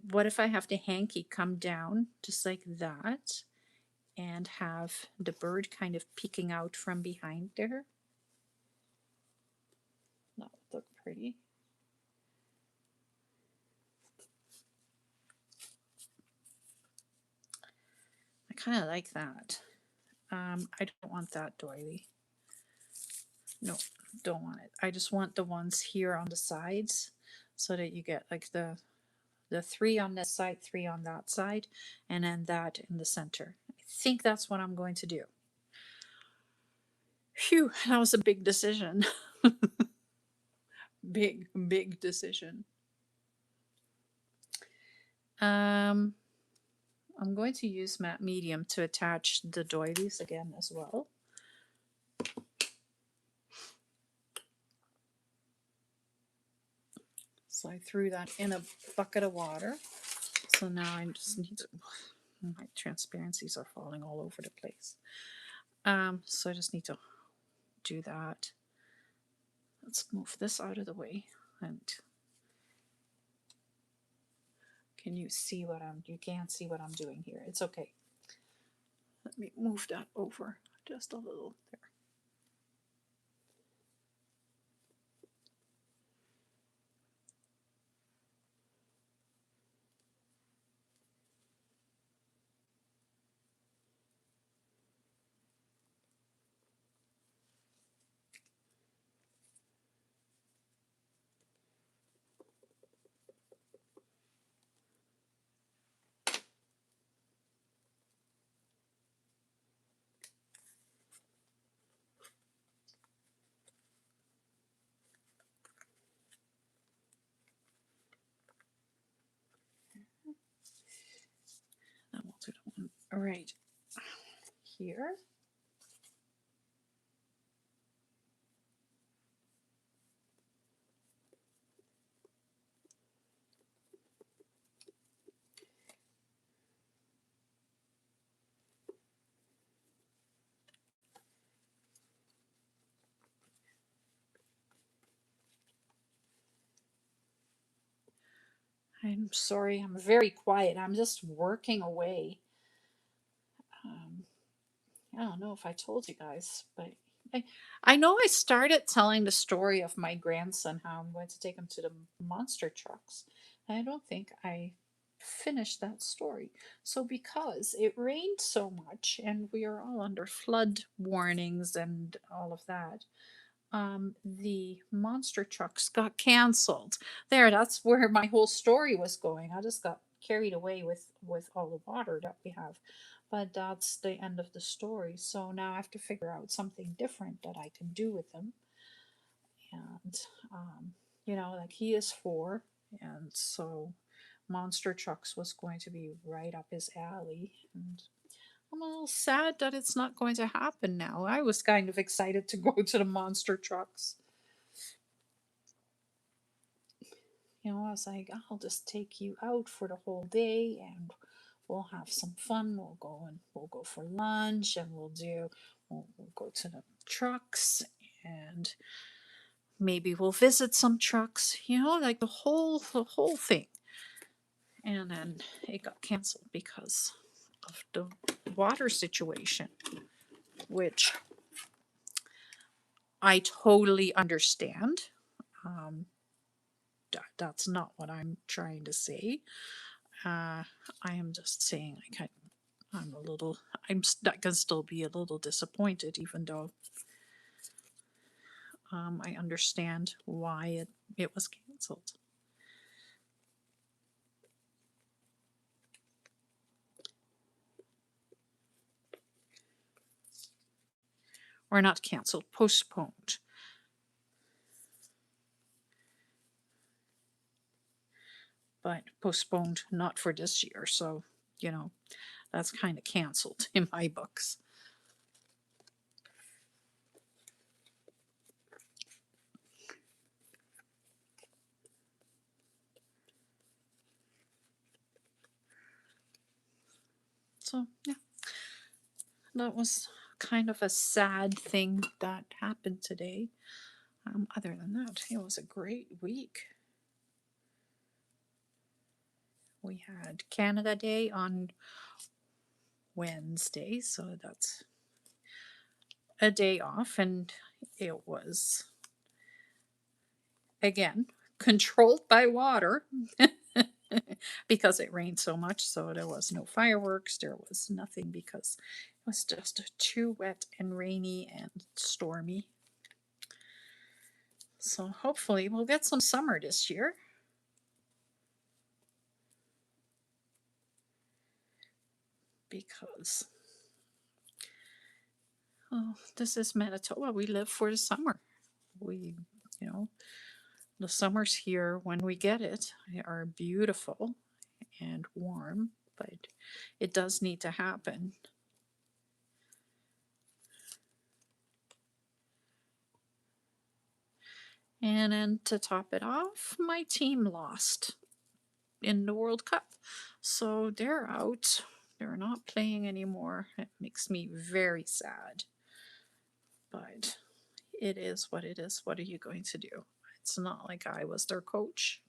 What if I have the hanky come down just like that and have the bird kind of peeking out from behind there? That would look pretty. I kind of like that. I don't want that doily. No, don't want it. I just want the ones here on the sides so that you get like the 3 on this side, 3 on that side, and then that in the center. I think that's what I'm going to do. Phew, that was a big decision. Big decision. I'm going to use matte medium to attach the doilies again as well. So I threw that in a bucket of water. So now I just need to, my transparencies are falling all over the place. So I just need to do that. Let's move this out of the way. And can you see what you can't see what I'm doing here. It's okay. Let me move that over just a little there. Then we'll do the one right here. I'm sorry, I'm very quiet. I'm just working away. Um, I don't know if I told you guys, but I, I know I started telling the story of my grandson, how I'm going to take him to the monster trucks. I don't think I finished that story. So, because it rained so much and we are all under flood warnings and all of that, the monster trucks got canceled. There, that's where my whole story was going. I just got carried away with all the water that we have. But that's the end of the story. So now I have to figure out something different that I can do with him. And like he is 4, and so monster trucks was going to be right up his alley. And I'm a little sad that it's not going to happen now. I was kind of excited to go to the monster trucks. You know, I was like, I'll just take you out for the whole day and we'll have some fun. We'll go for lunch and we'll go to the trucks and maybe we'll visit some trucks, you know, like the whole thing. And then it got canceled because of the water situation, which I totally understand. Um, that's not what I'm trying to say. I am just saying I'm a little, I can still be a little disappointed, even though I understand why it was canceled. Or not canceled, postponed. But postponed not for this year. So, you know, that's kind of canceled in my books. So, yeah, that was kind of a sad thing that happened today. Other than that, it was a great week. We had Canada Day on Wednesday, so that's a day off, and it was again controlled by water because it rained so much. So there was no fireworks, there was nothing because it was just too wet and rainy and stormy. So hopefully we'll get some summer this year. Because oh, this is Manitoba. We live for the summer. We, you know, the summers here when we get it are beautiful and warm, but it does need to happen. And then to top it off, my team lost in the World Cup. So they're out. They're not playing anymore. It makes me very sad. But it is what it is. What are you going to do? It's not like I was their coach.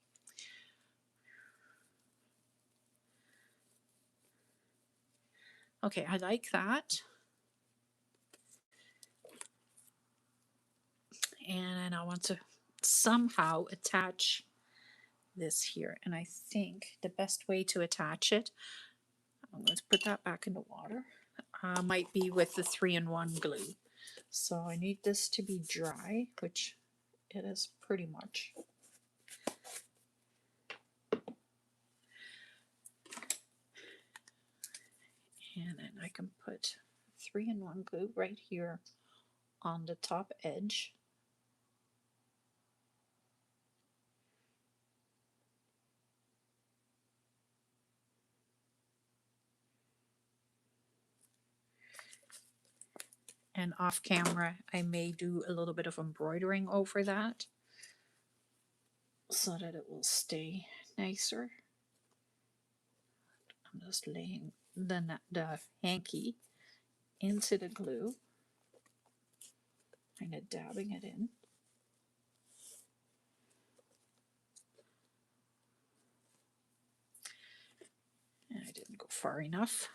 Okay, I like that. And I want to somehow attach this here. And I think the best way to attach it, I'm going to put that back in the water, might be with the 3-in-1 glue. So I need this to be dry, which it is pretty much. And then I can put 3-in-1 glue right here on the top edge. And off camera, I may do a little bit of embroidering over that so that it will stay nicer. I'm just laying the hanky into the glue, kind of dabbing it in. And I didn't go far enough.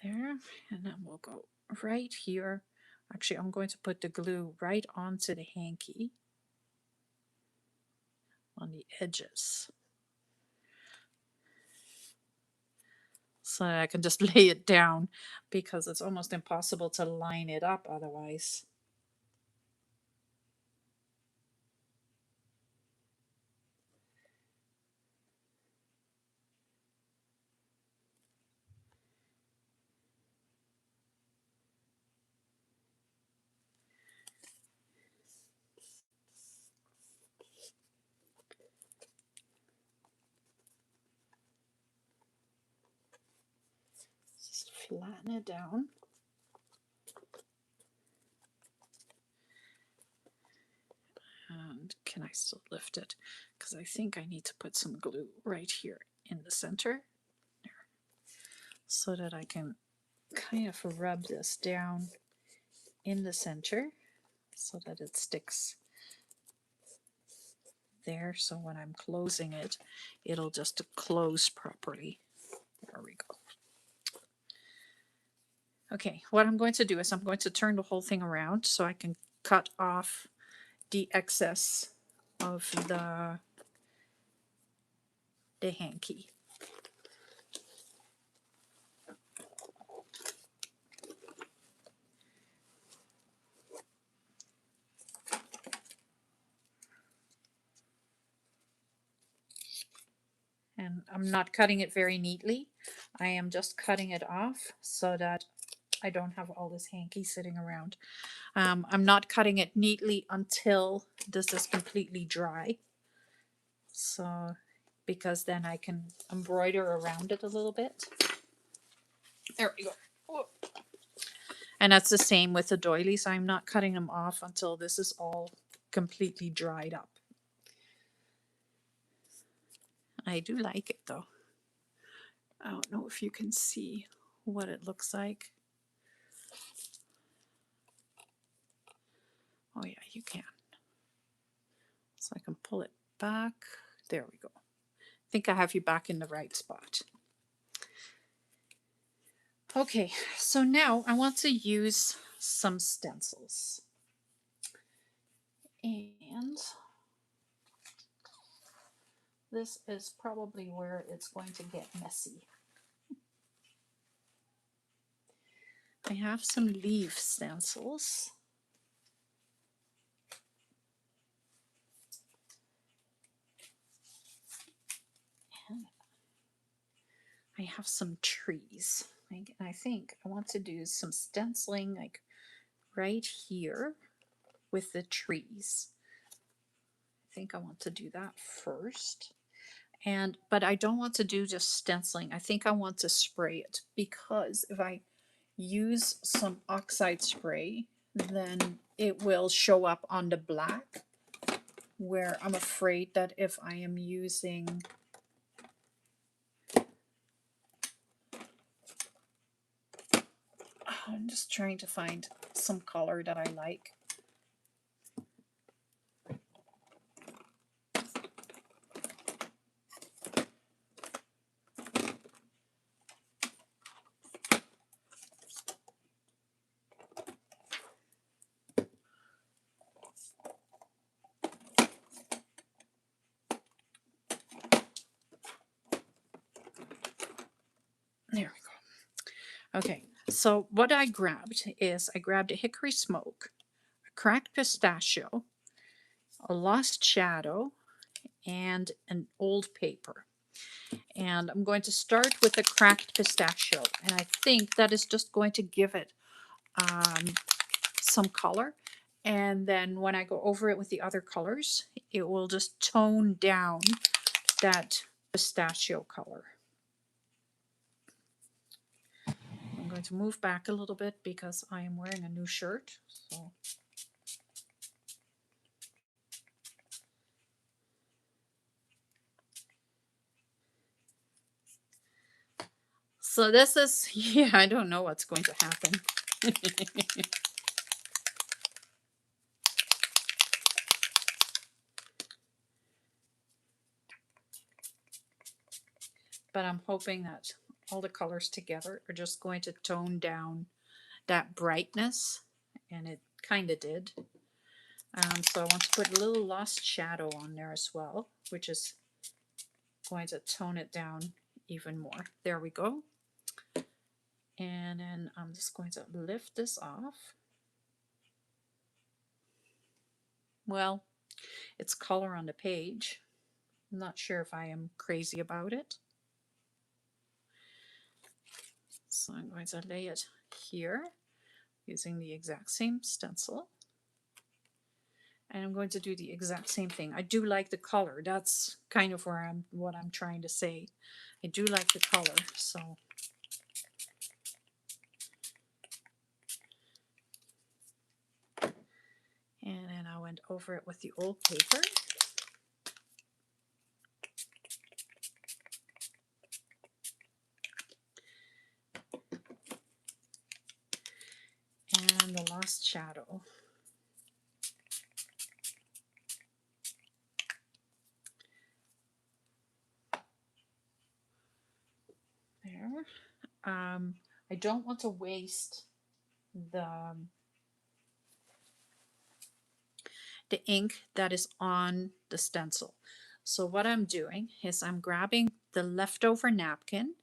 There, and then we'll go right here. Actually, I'm going to put the glue right onto the hanky on the edges. So I can just lay it down because it's almost impossible to line it up otherwise. flatten it down. And can I still lift it? Because I think I need to put some glue right here in the center. There. So that I can kind of rub this down in the center so that it sticks there. So when I'm closing it, it'll just close properly. There we go. Okay, what I'm going to do is I'm going to turn the whole thing around so I can cut off the excess of the hanky. And I'm not cutting it very neatly. I am just cutting it off so that I don't have all this hanky sitting around. I'm not cutting it neatly until this is completely dry. So, because then I can embroider around it a little bit. There we go. Whoa. And that's the same with the doilies. I'm not cutting them off until this is all completely dried up. I do like it though. I don't know if you can see what it looks like. Oh yeah, you can. So I can pull it back. There we go. I think I have you back in the right spot. Okay, so now I want to use some stencils. And this is probably where it's going to get messy. I have some leaf stencils. And I have some trees. I think I want to do some stenciling like right here with the trees. I think I want to do that first. But I don't want to do just stenciling. I think I want to spray it, because if I use some oxide spray, then it will show up on the black, where I'm afraid that if I am using I'm just trying to find some color that I like. There we go. Okay, so what I grabbed is I grabbed a hickory smoke, a cracked pistachio, a lost shadow, and an old paper. And I'm going to start with a cracked pistachio, and I think that is just going to give it some color. And then when I go over it with the other colors, it will just tone down that pistachio color. I'm going to move back a little bit because I am wearing a new shirt. So this is, yeah, I don't know what's going to happen. But I'm hoping that all the colors together are just going to tone down that brightness, and it kind of did. So I want to put a little lost shadow on there as well, which is going to tone it down even more. There we go. And then I'm just going to lift this off. Well, it's color on the page. I'm not sure if I am crazy about it. So I'm going to lay it here using the exact same stencil. And I'm going to do the exact same thing. I do like the color. That's kind of what I'm trying to say. I do like the color, so And then I went over it with the old paper. And the last shadow. There. I don't want to waste the ink that is on the stencil. So what I'm doing is I'm grabbing the leftover napkin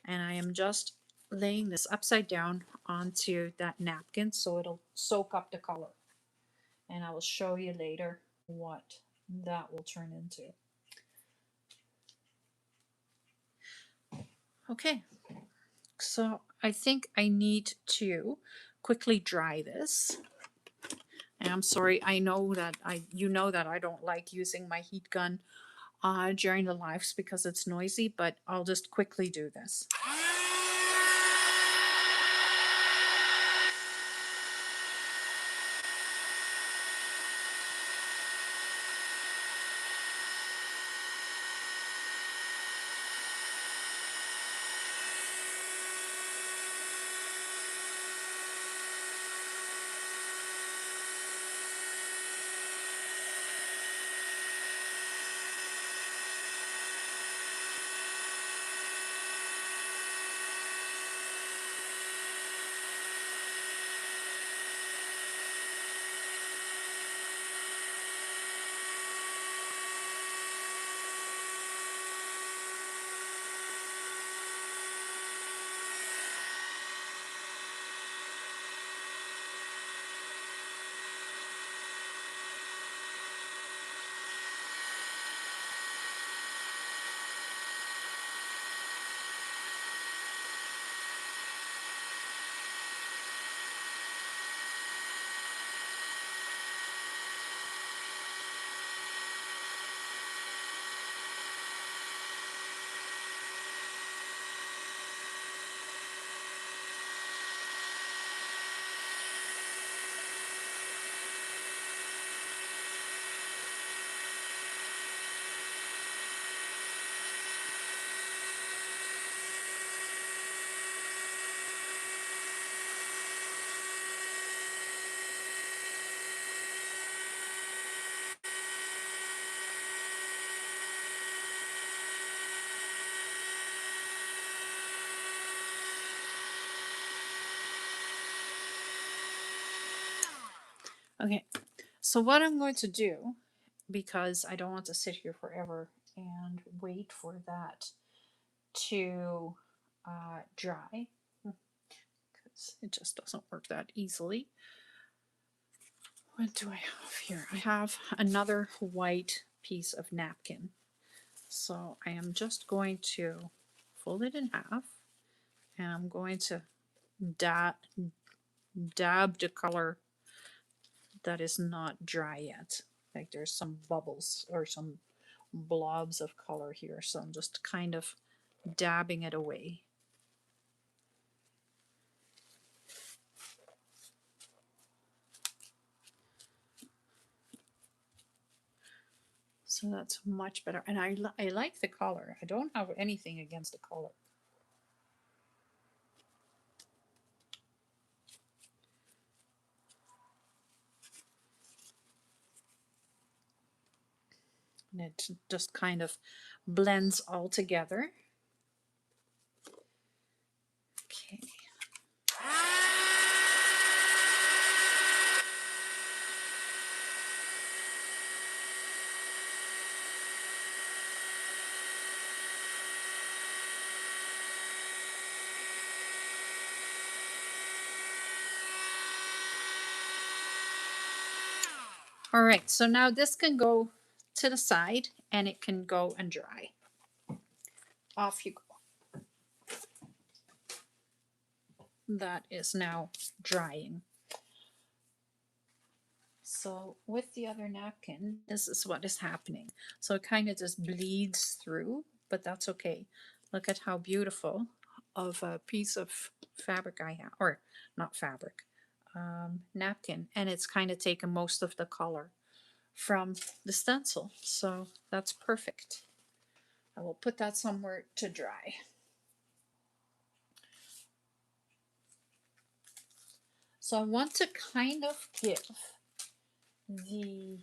and I am just laying this upside down onto that napkin so it'll soak up the color. And I will show you later what that will turn into. Okay, so I think I need to quickly dry this. And I'm sorry, I know that you know that I don't like using my heat gun during the lives because it's noisy, but I'll just quickly do this. Okay, so what I'm going to do, because I don't want to sit here forever and wait for that to dry, because it just doesn't work that easily. What do I have here? I have another white piece of napkin. So I am just going to fold it in half and I'm going to dab the color that is not dry yet. Like there's some bubbles or some blobs of color here. So I'm just kind of dabbing it away. So that's much better. And I like the color. I don't have anything against the color. And it just kind of blends all together. Okay. All right, so now this can go to the side and it can go and dry. Off you go. That is now drying. So with the other napkin, this is what is happening. So it kind of just bleeds through, but that's okay. Look at how beautiful of a piece of fabric I have, or not fabric, napkin, and it's kind of taken most of the color from the stencil. So that's perfect. I will put that somewhere to dry. So I want to kind of give the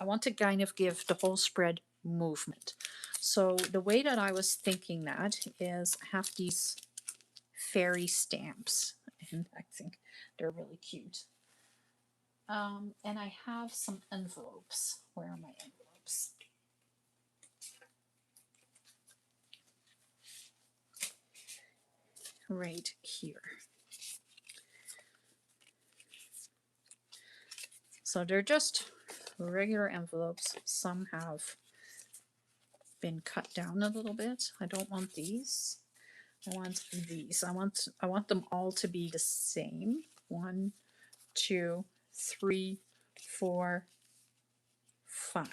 I want to kind of give the whole spread movement. So the way that I was thinking that is I have these fairy stamps, and I think they're really cute. And I have some envelopes. Where are my envelopes? Right here. So they're just regular envelopes. Some have been cut down a little bit. I don't want these. I want these. I want them all to be the same. 1, 2, 3, 4, 5.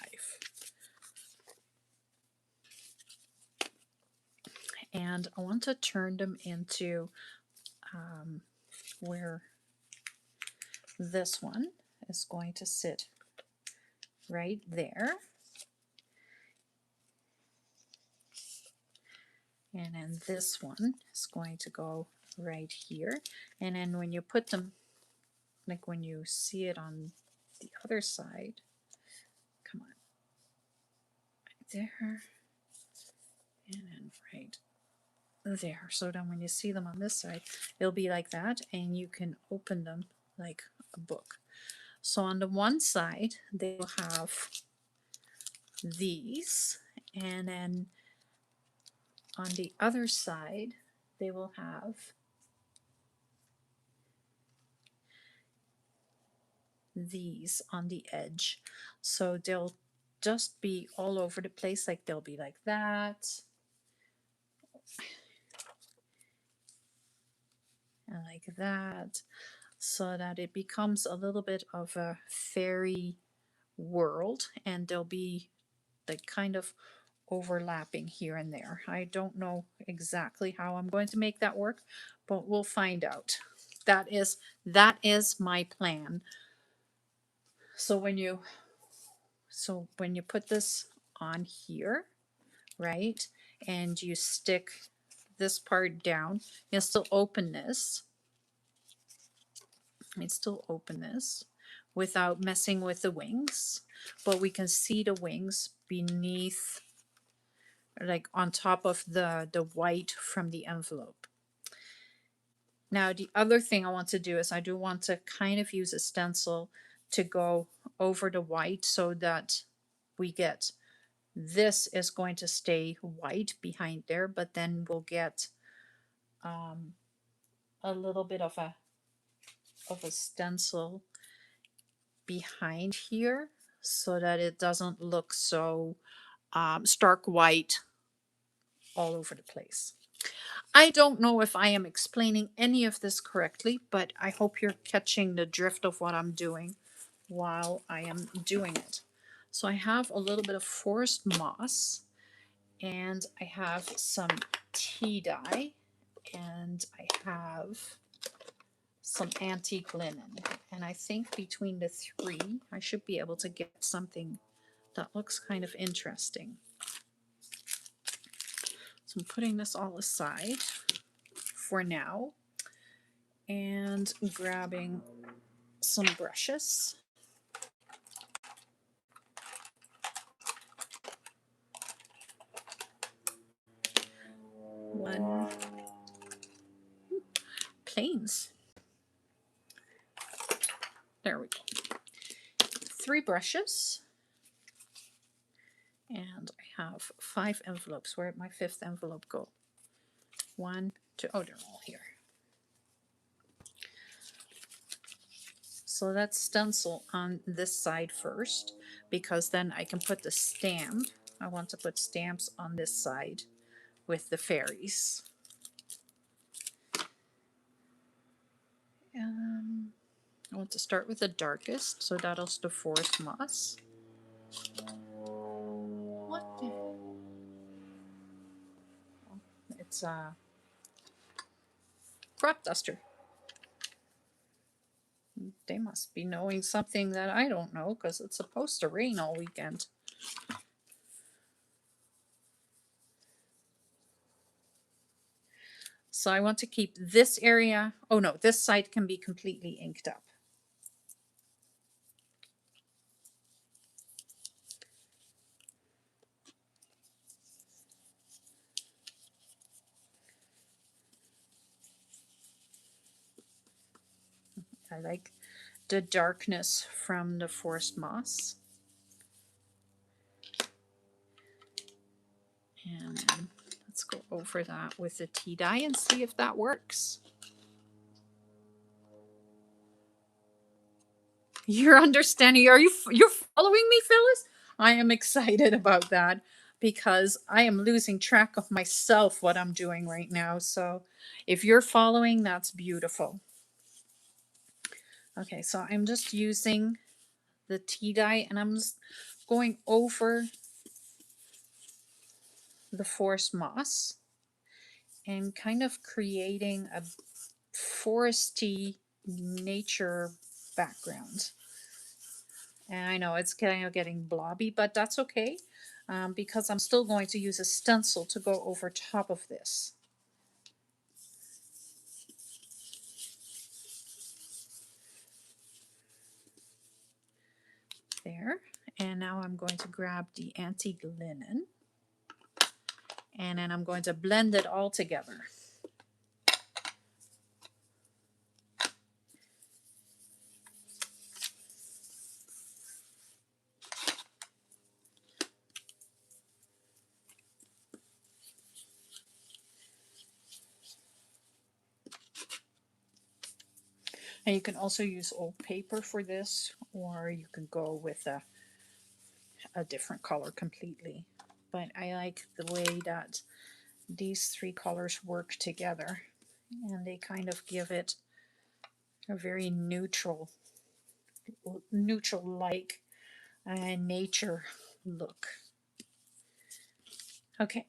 And I want to turn them into where this one is going to sit right there. And then this one is going to go right here. And then when you put them, like when you see it on the other side, come on, right there, and then right there. So then when you see them on this side, it'll be like that, and you can open them like a book. So on the one side, they will have these, and then on the other side, they will have these on the edge. So they'll just be all over the place, like they'll be like that, and like that, so that it becomes a little bit of a fairy world, and they'll be like kind of overlapping here and there. I don't know exactly how I'm going to make that work, but we'll find out. That is my plan. So when you put this on here, right, and you stick this part down, you'll still open this. I'd still open this without messing with the wings, but we can see the wings beneath, like on top of the white from the envelope. Now the other thing I want to do is I do want to kind of use a stencil to go over the white so that we get, this is going to stay white behind there, but then we'll get a little bit of a stencil behind here so that it doesn't look so stark white all over the place. I don't know if I am explaining any of this correctly, but I hope you're catching the drift of what I'm doing while I am doing it. So I have a little bit of forest moss, and I have some tea dye, and I have some antique linen. And I think between the three, I should be able to get something that looks kind of interesting. So I'm putting this all aside for now and grabbing some brushes. One, planes. There we go. 3 brushes. And I have 5 envelopes. Where did my 5th envelope go? 1, 2, oh, they're all here. So let's stencil on this side first, because then I can put the stamp. I want to put stamps on this side with the fairies. I want to start with the darkest, so that'll the forest moss. What the? It's a crop duster. They must be knowing something that I don't know because it's supposed to rain all weekend. So I want to keep this area, oh no, this side can be completely inked up. I like the darkness from the forest moss. And then let's go over that with the tea dye and see if that works. You're understanding. You're following me, Phyllis? I am excited about that because I am losing track of myself what I'm doing right now. So if you're following, that's beautiful. Okay, so I'm just using the tea dye and I'm just going over the forest moss and kind of creating a foresty nature background. And I know it's kind of getting blobby, but that's okay because I'm still going to use a stencil to go over top of this. There. And now I'm going to grab the antique linen and then I'm going to blend it all together. And you can also use old paper for this, or you can go with a different color completely. But I like the way that these three colors work together and they kind of give it a very neutral like nature look. Okay,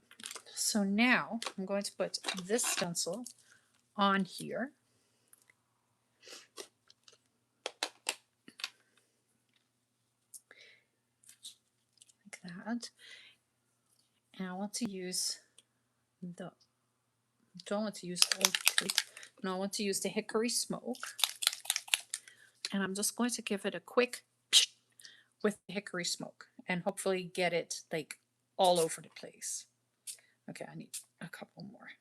so now I'm going to put this stencil on here. Like that. And I want to use don't want to use old tree. No, I want to use the hickory smoke. And I'm just going to give it a quick psh with the hickory smoke and hopefully get it like all over the place. Okay, I need a couple more.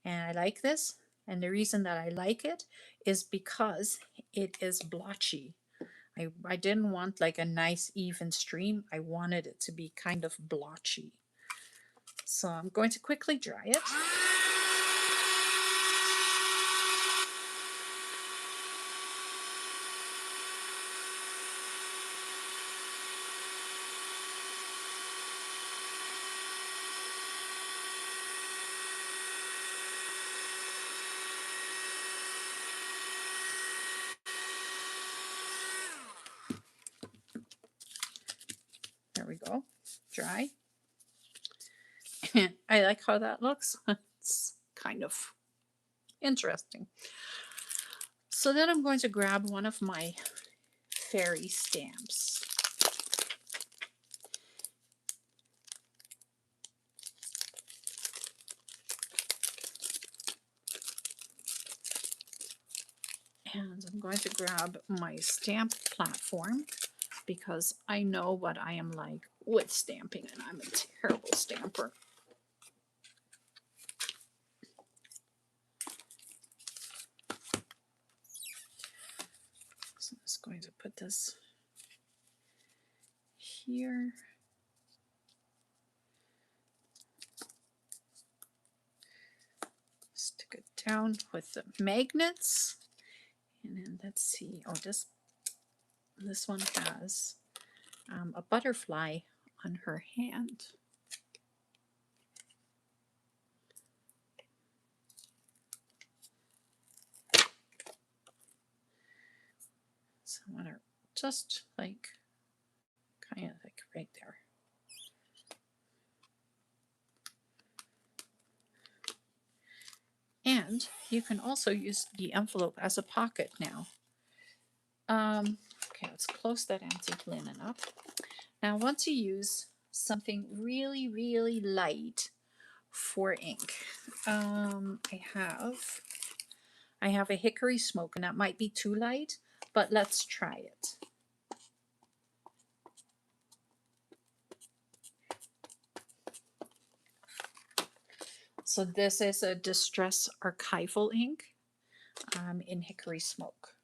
And I like this. And the reason that I like it is because it is blotchy. I didn't want like a nice even stream. I wanted it to be kind of blotchy. So I'm going to quickly dry it. There we go. Dry. And I like how that looks. It's kind of interesting. So then I'm going to grab one of my fairy stamps. And I'm going to grab my stamp platform because I know what I am like with stamping and I'm a terrible stamper. So I'm just going to put this here. Stick it down with the magnets. And then let's see. Oh, this one has a butterfly on her hand. So I want to just like kind of like right there. And you can also use the envelope as a pocket now. Okay, let's close that antique linen up. Now I want to use something really, really light for ink. I have a hickory smoke, and that might be too light, but let's try it. So this is a Distress Archival ink in hickory smoke.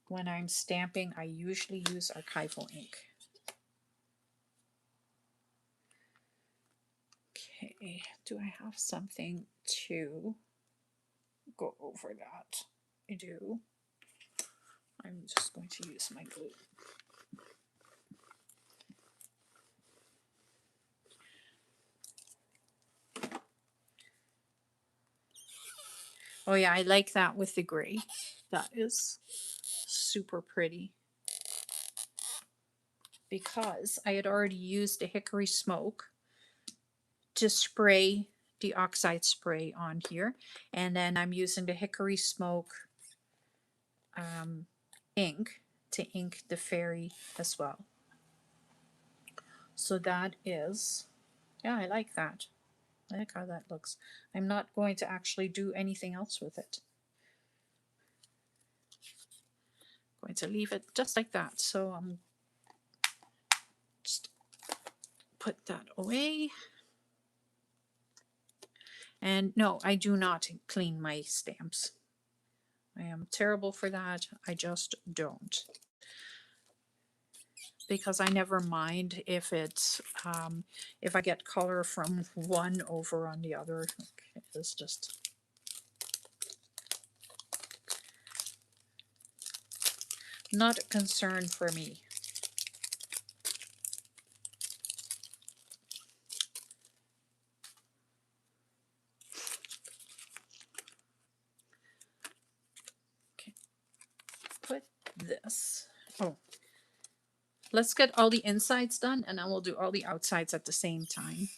When I'm stamping, I usually use archival ink. Okay, do I have something to go over that? I do. I'm just going to use my glue. Oh yeah, I like that with the gray. That is super pretty. Because I had already used a hickory smoke to spray the oxide spray on here. And then I'm using the hickory smoke ink to ink the fairy as well. So that is, yeah, I like that. I like how that looks. I'm not going to actually do anything else with it. I'm going to leave it just like that. So I'm just put that away. And no, I do not clean my stamps. I am terrible for that. I just don't. Because I never mind if it's if I get color from one over on the other. Okay, it's just not a concern for me. Okay, put this. Oh, let's get all the insides done, and then we'll do all the outsides at the same time.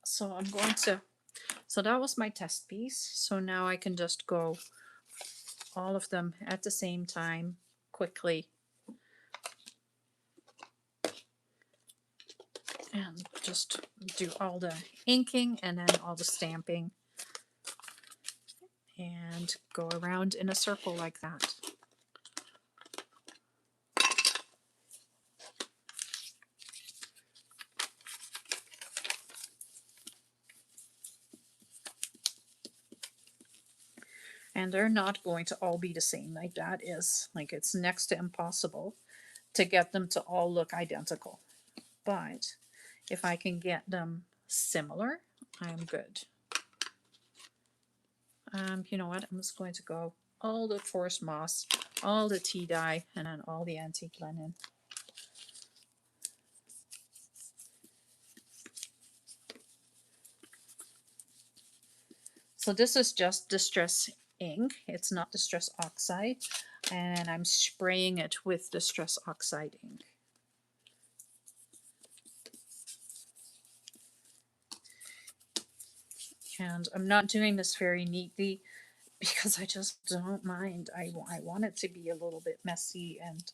So I'm going to, so that was my test piece. So now I can just go all of them at the same time quickly. And just do all the inking and then all the stamping. And go around in a circle like that. And they're not going to all be the same. Like that is, like it's next to impossible to get them to all look identical. But if I can get them similar, I'm good. You know what? I'm just going to go all the forest moss, all the tea dye, and then all the antique linen. So this is just Distress ink. It's not Distress oxide. And I'm spraying it with Distress oxide ink. And I'm not doing this very neatly because I just don't mind. I want it to be a little bit messy and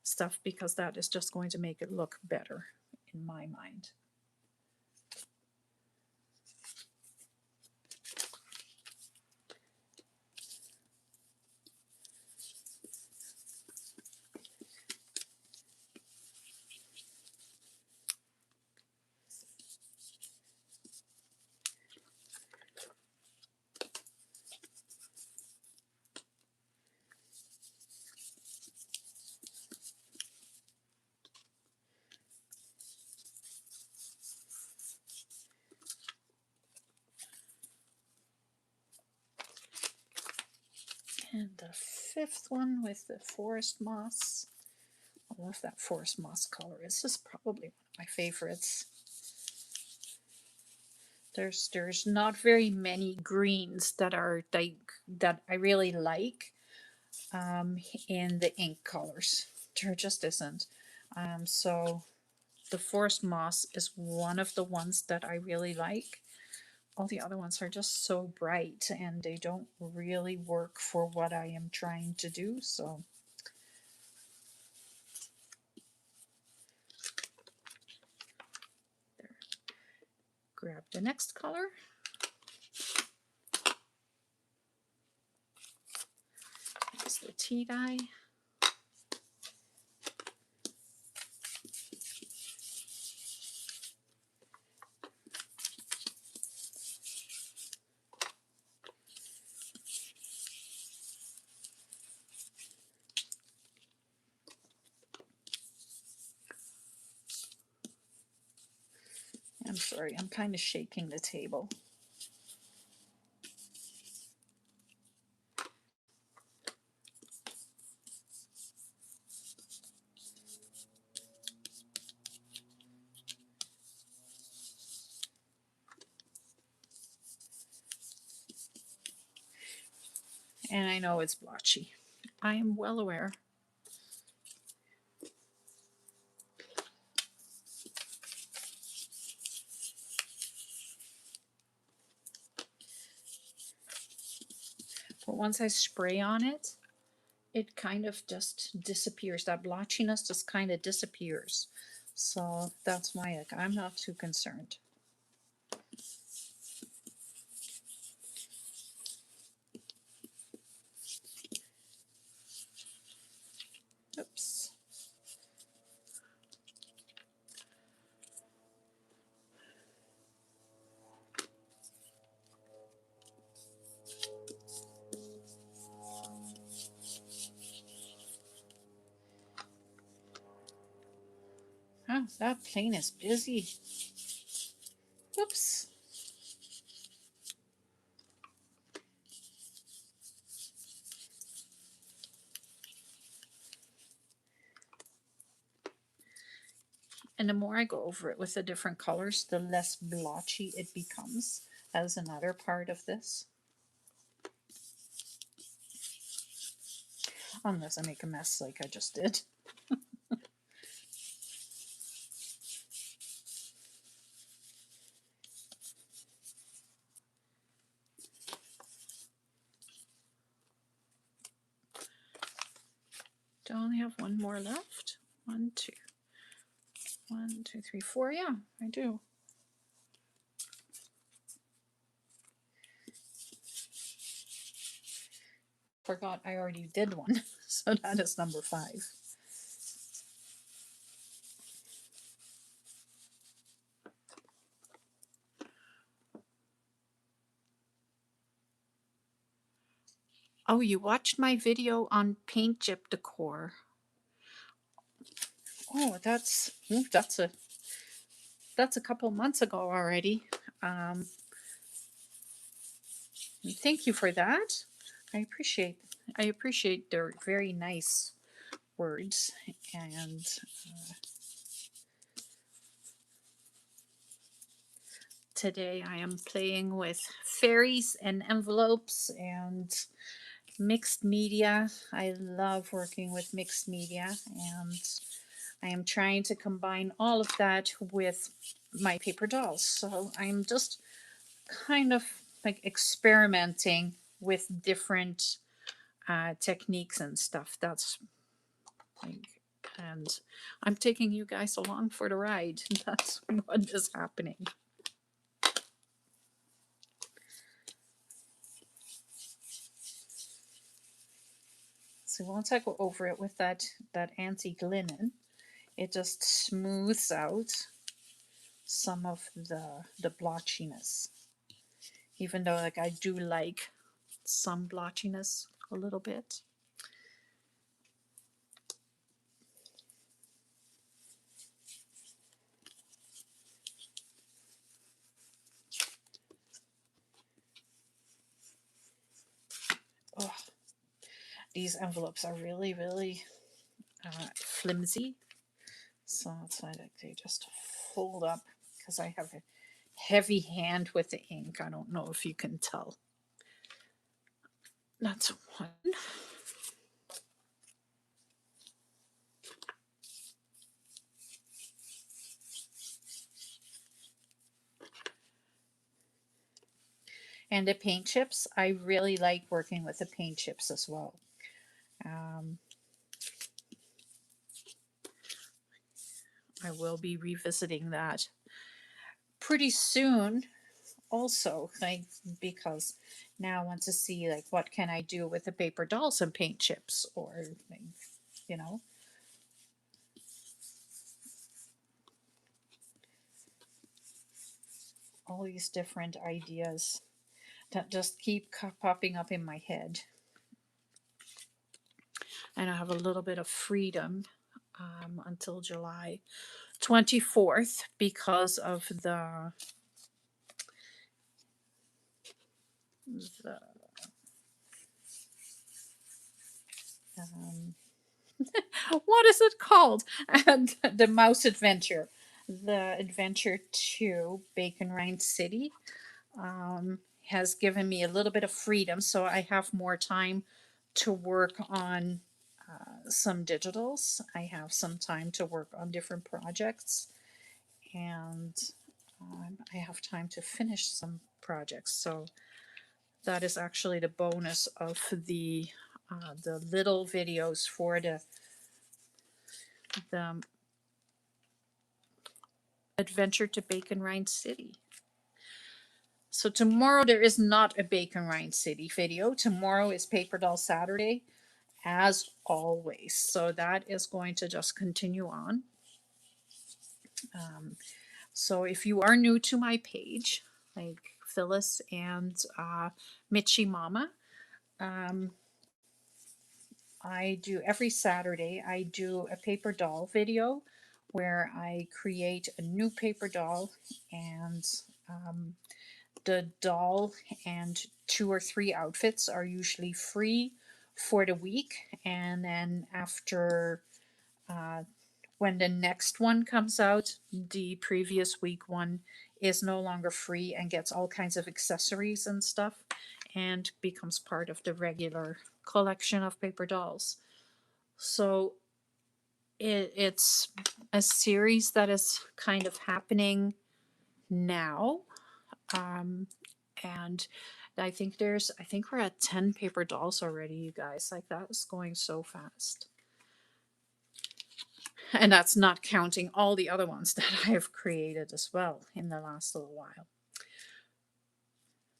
stuff because that is just going to make it look better in my mind. And the fifth one with the forest moss. I love that forest moss color. This is probably one of my favorites. There's not very many greens that are like that I really like in the ink colors. There just isn't. So the forest moss is one of the ones that I really like. all the other ones are just so bright and they don't really work for what I am trying to do. So there. Grab the next color. It's the tea dye. I'm sorry, I'm kind of shaking the table. And I know it's blotchy. I am well aware. But once I spray on it, it kind of just disappears. That blotchiness just kind of disappears. So that's why I'm not too concerned. Oops. Oh, that plane is busy. Oops. And the more I go over it with the different colors, the less blotchy it becomes as another part of this. Unless I make a mess like I just did. Do I only have one more left? 1, 2. 1, 2, 3, 4. Yeah, I do. Forgot I already did one. So that is number 5. Oh, you watched my video on paint chip decor. Oh, that's a couple months ago already. Um, thank you for that. I appreciate their very nice words. And today I am playing with fairies and envelopes and mixed media. I love working with mixed media, and I am trying to combine all of that with my paper dolls. So I'm just kind of like experimenting with different techniques and stuff. That's like, and I'm taking you guys along for the ride. That's what is happening. So once I go over it with that antique linen, it just smooths out some of the blotchiness. Even though like I do like some blotchiness a little bit. Oh, these envelopes are really, really flimsy. So it's like they just fold up because I have a heavy hand with the ink. I don't know if you can tell. That's one. And the paint chips, I really like working with the paint chips as well. Um, I will be revisiting that pretty soon also, like, because now I want to see like what can I do with the paper dolls and paint chips, or like, you know, all these different ideas that just keep popping up in my head. And I have a little bit of freedom until July 24th because of the um, what is it called? And the Mouse Adventure, the adventure to Bacon Rind City, has given me a little bit of freedom, so I have more time to work on some digitals. I have some time to work on different projects, and I have time to finish some projects. So that is actually the bonus of the little videos for the adventure to Bacon Rind City. So tomorrow there is not a Bacon Rind City video. Tomorrow is Paper Doll Saturday, as always. So that is going to just continue on. So if you are new to my page, like Phyllis and Mitchie Mama, I do every Saturday, I do a paper doll video where I create a new paper doll, and the doll and 2 or 3 outfits are usually free for the week. And then after, when the next one comes out, the previous week one is no longer free and gets all kinds of accessories and stuff and becomes part of the regular collection of paper dolls. So it's a series that is kind of happening now. And I think we're at 10 paper dolls already, you guys. Like, that is going so fast. And that's not counting all the other ones that I have created as well in the last little while.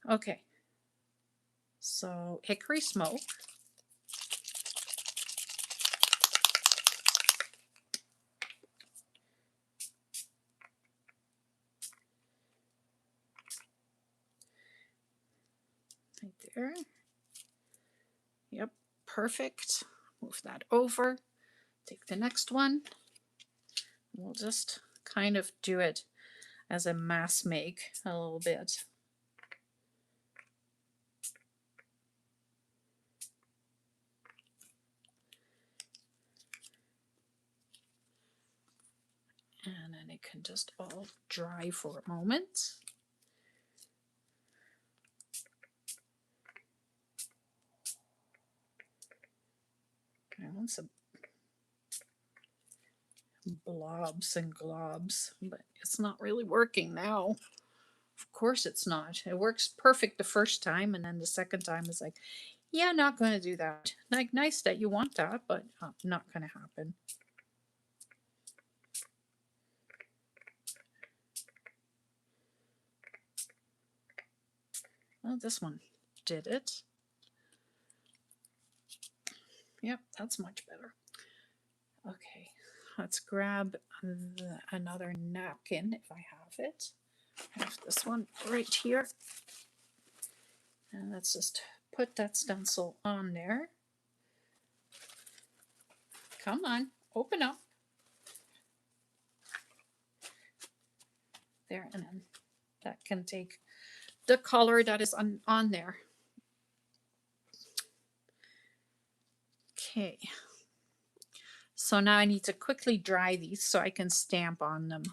Okay. So, hickory smoke. Right there. Yep, perfect. Move that over. Take the next one. We'll just kind of do it as a mass make a little bit. And then it can just all dry for a moment. I want some blobs and globs, but it's not really working now. Of course it's not. It works perfect the first time, and then the second time is like, yeah, not going to do that. Like, nice that you want that, but not going to happen. Well, this one did it. Yep, that's much better. Okay, let's grab another napkin if I have it. I have this one right here. And let's just put that stencil on there. Come on, open up. There, and then that can take the color that is on there. Okay. So now I need to quickly dry these so I can stamp on them.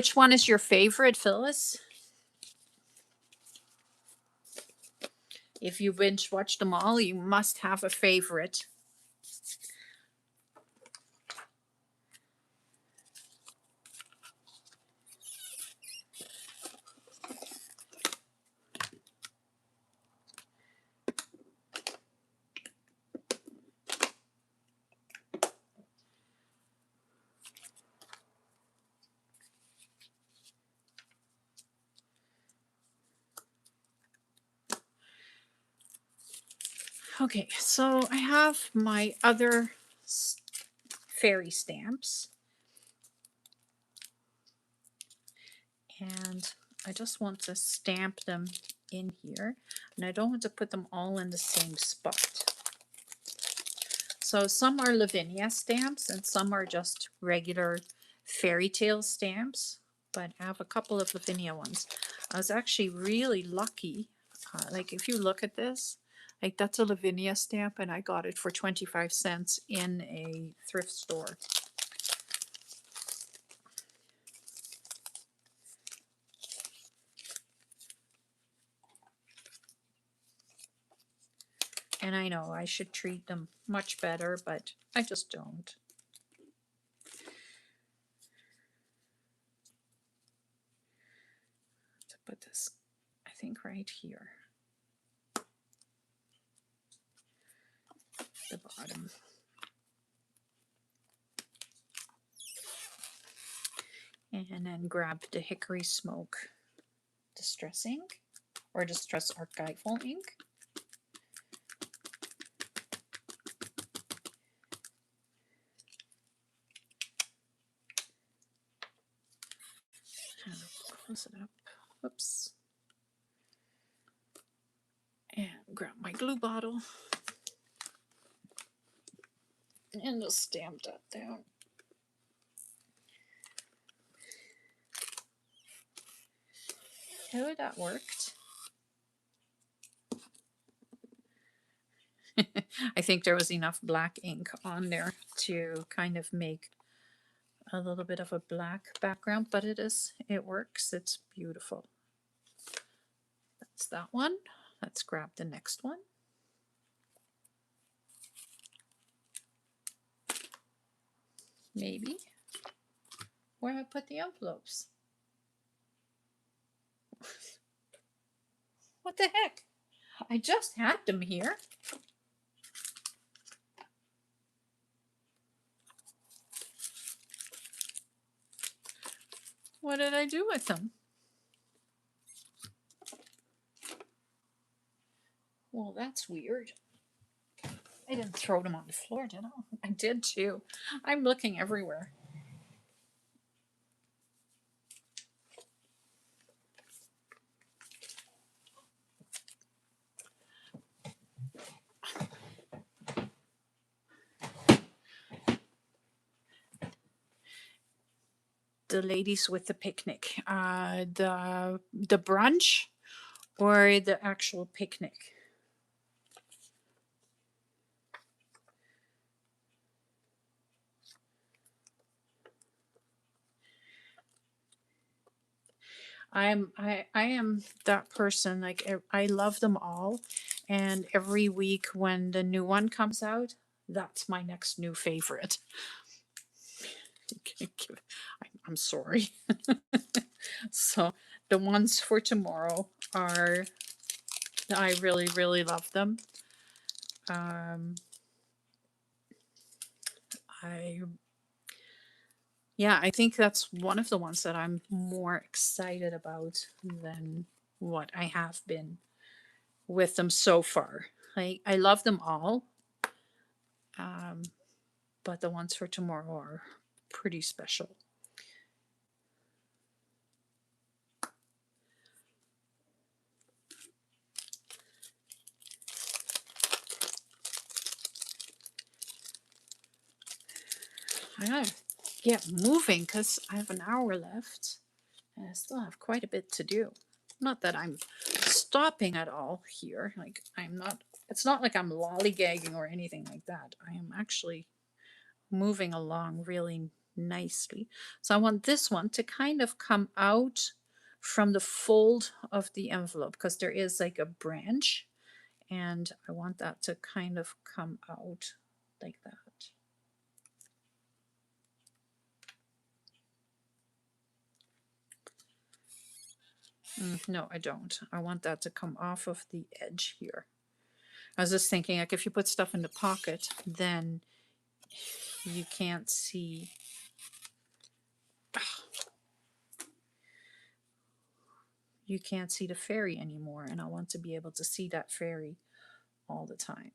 Which one is your favorite, Phyllis? If you binge watched them all, you must have a favorite. Okay, so I have my other fairy stamps. And I just want to stamp them in here. And I don't want to put them all in the same spot. So some are Lavinia stamps and some are just regular fairy tale stamps. But I have a couple of Lavinia ones. I was actually really lucky. Like if you look at this, like that's a Lavinia stamp and I got it for 25 cents in a thrift store. And I know I should treat them much better, but I just don't. To put this, I think, right here. The bottom. And then grab the Hickory Smoke Distress ink or Distress Archival ink. And close it up. Oops. And grab my glue bottle and just stamp that down. Oh, that worked. I think there was enough black ink on there to kind of make a little bit of a black background, but it works. It's beautiful. That's that one. Let's grab the next one. Maybe. Where did I put the envelopes? What the heck? I just had them here. What did I do with them? Well, that's weird. I didn't throw them on the floor, did I? I did too. I'm looking everywhere. The ladies with the picnic, the brunch, or the actual picnic. I am that person. Like I love them all, and every week when the new one comes out, that's my next new favorite. I'm sorry. So the ones for tomorrow are, I really, really love them. Um, I, yeah, I think that's one of the ones that I'm more excited about than what I have been with them so far. I love them all, but the ones for tomorrow are pretty special. I gotta get moving because I have an hour left and I still have quite a bit to do. Not that I'm stopping at all here. Like, I'm not, it's not like I'm lollygagging or anything like that. I am actually moving along really nicely. So I want this one to kind of come out from the fold of the envelope because there is like a branch, and I want that to kind of come out like that. No, I don't. I want that to come off of the edge here. I was just thinking, like, if you put stuff in the pocket, then you can't see. You can't see the fairy anymore, and I want to be able to see that fairy all the time.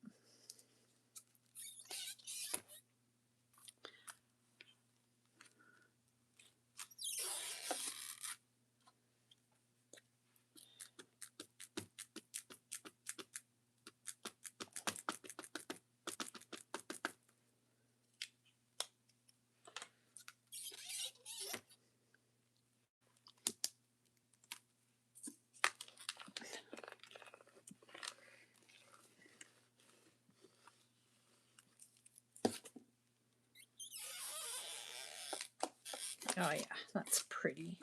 Oh yeah, that's pretty.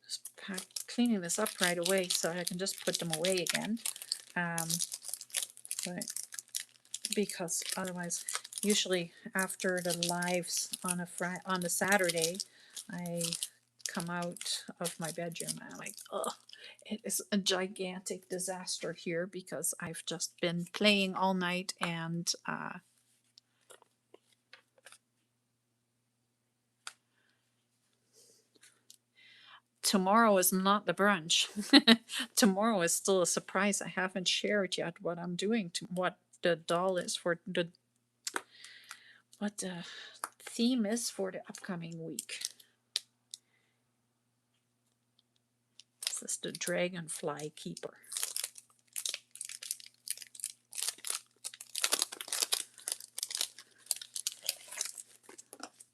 Just cleaning this up right away so I can just put them away again. But because otherwise, usually after the lives on a Saturday, I come out of my bedroom and I'm like, oh, it is a gigantic disaster here because I've just been playing all night, and tomorrow is not the brunch. Tomorrow is still a surprise. I haven't shared yet what I'm doing, what the doll is for the, what the theme is for the upcoming week. This is the dragonfly keeper.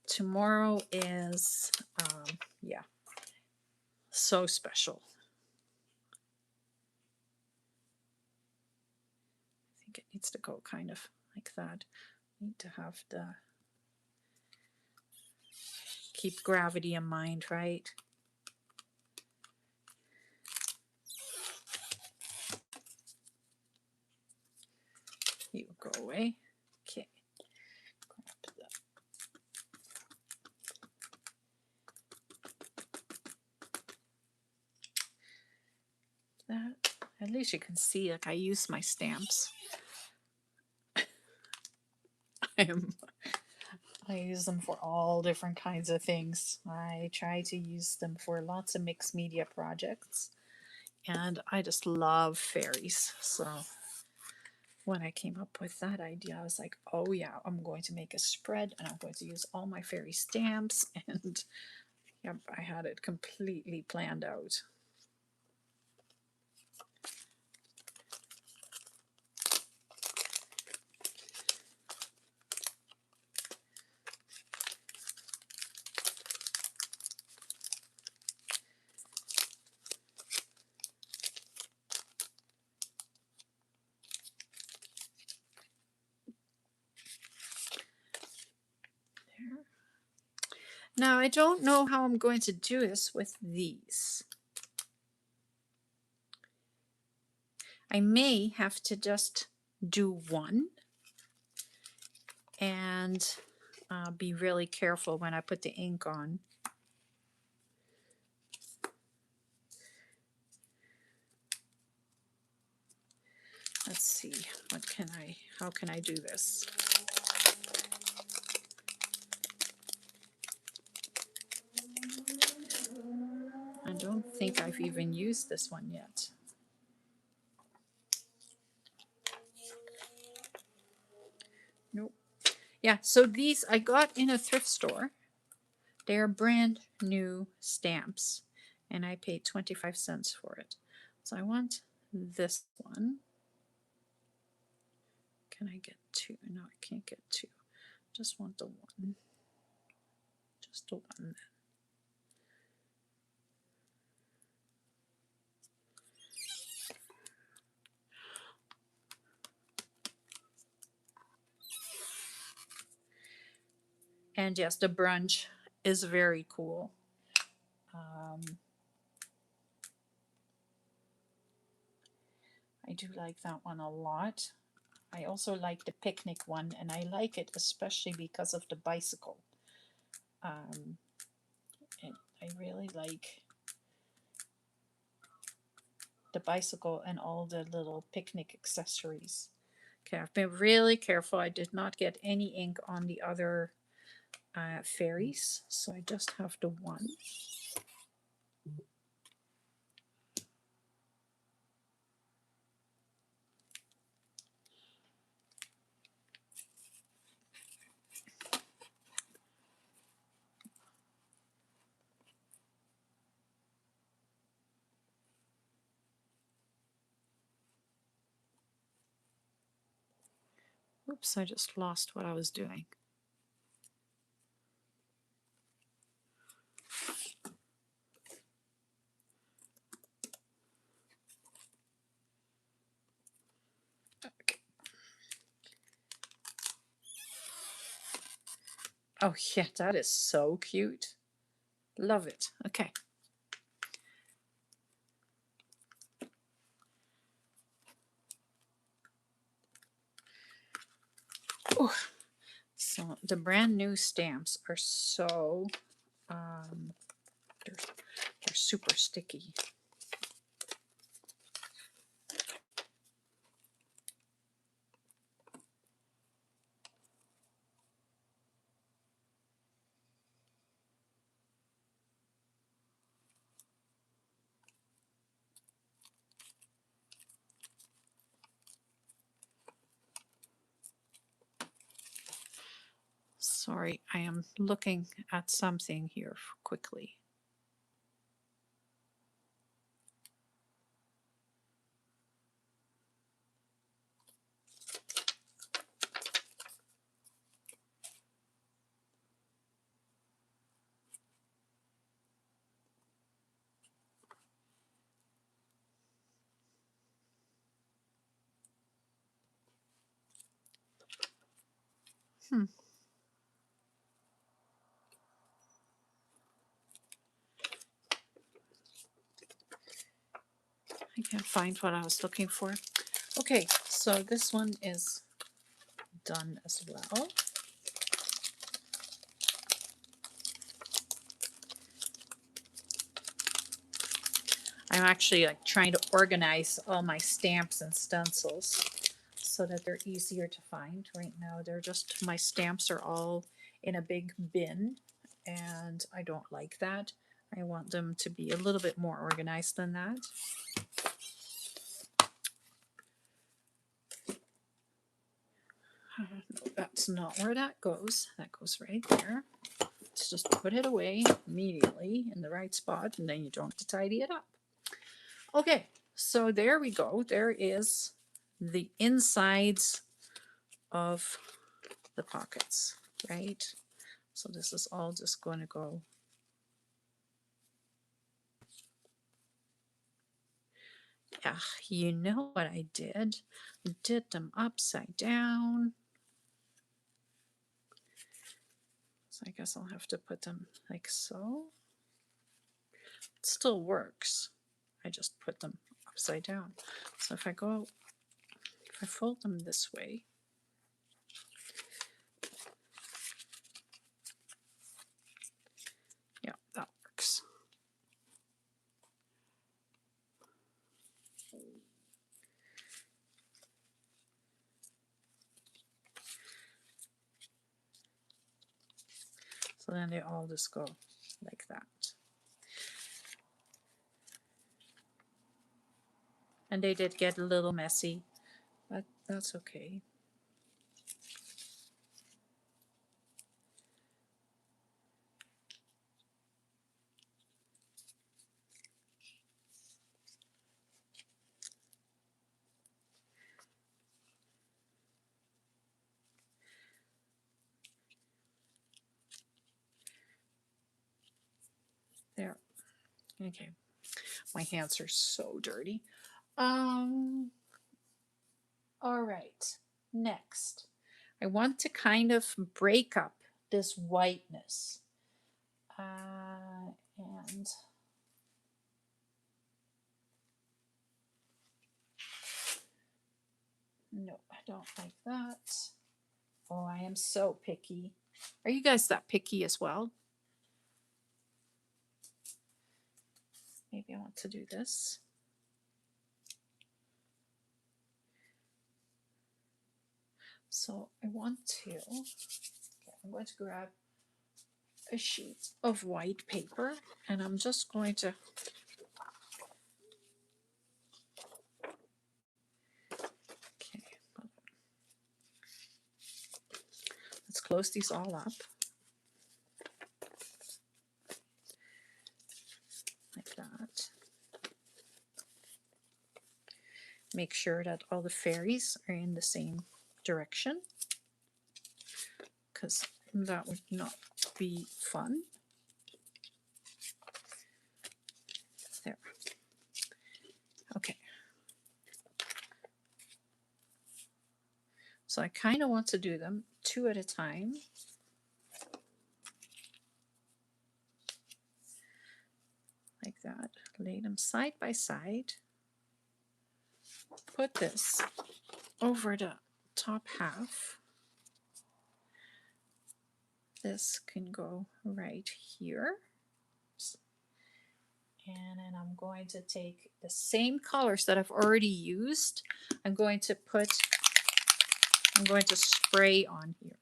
Tomorrow is, yeah, so special. I think it needs to go kind of like that. Need to have the, keep gravity in mind, right? You go away. Okay. That. At least you can see, like, I use my stamps. I use them for all different kinds of things. I try to use them for lots of mixed media projects, and I just love fairies. So when I came up with that idea, I was like, oh yeah, I'm going to make a spread and I'm going to use all my fairy stamps. And yep, I had it completely planned out. Now, I don't know how I'm going to do this with these. I may have to just do one and be really careful when I put the ink on. Let's see, how can I do this? I don't think I've even used this one yet. Nope. Yeah, so these I got in a thrift store. They're brand new stamps. and I paid 25 cents for it. So I want this one. Can I get two? No, I can't get two. Just want the one. Just the one. And yes, the brunch is very cool. I do like that one a lot. I also like the picnic one, and I like it especially because of the bicycle. Um, I really like the bicycle and all the little picnic accessories. Okay, I've been really careful. I did not get any ink on the other fairies, so I just have the one. Oops, I just lost what I was doing. Okay. Oh yeah, that is so cute. Love it. Okay. Oh, so the brand new stamps are so they're, they're super sticky. Sorry, I am looking at something here quickly. Hmm. I can't find what I was looking for. Okay, so this one is done as well. I'm actually like trying to organize all my stamps and stencils so that they're easier to find. Right now they're just, my stamps are all in a big bin, and I don't like that. I want them to be a little bit more organized than that. No, that's not where that goes. That goes right there. Let's just put it away immediately in the right spot, and then you don't have to tidy it up. Okay, so there we go. There is the insides of the pockets, right? So this is all just going to go. Yeah, you know what I did? Did them upside down. So I guess I'll have to put them like so. It still works. I just put them upside down. So if I fold them this way, yeah, that works. So then they all just go like that. And they did get a little messy, but that's okay. Okay, my hands are so dirty. Um, all right, next. I want to kind of break up this whiteness. And no, I don't like that. Oh, I am so picky. Are you guys that picky as well? Maybe I want to do this. So I want to, okay, I'm going to grab a sheet of white paper and I'm just going to okay, let's close these all up like that. Make sure that all the fairies are in the same direction because that would not be fun. There. Okay. So I kind of want to do them two at a time. Like that. Lay them side by side. Put this over the top half. This can go right here. And then I'm going to take the same colors that I've already used. I'm going to spray on here.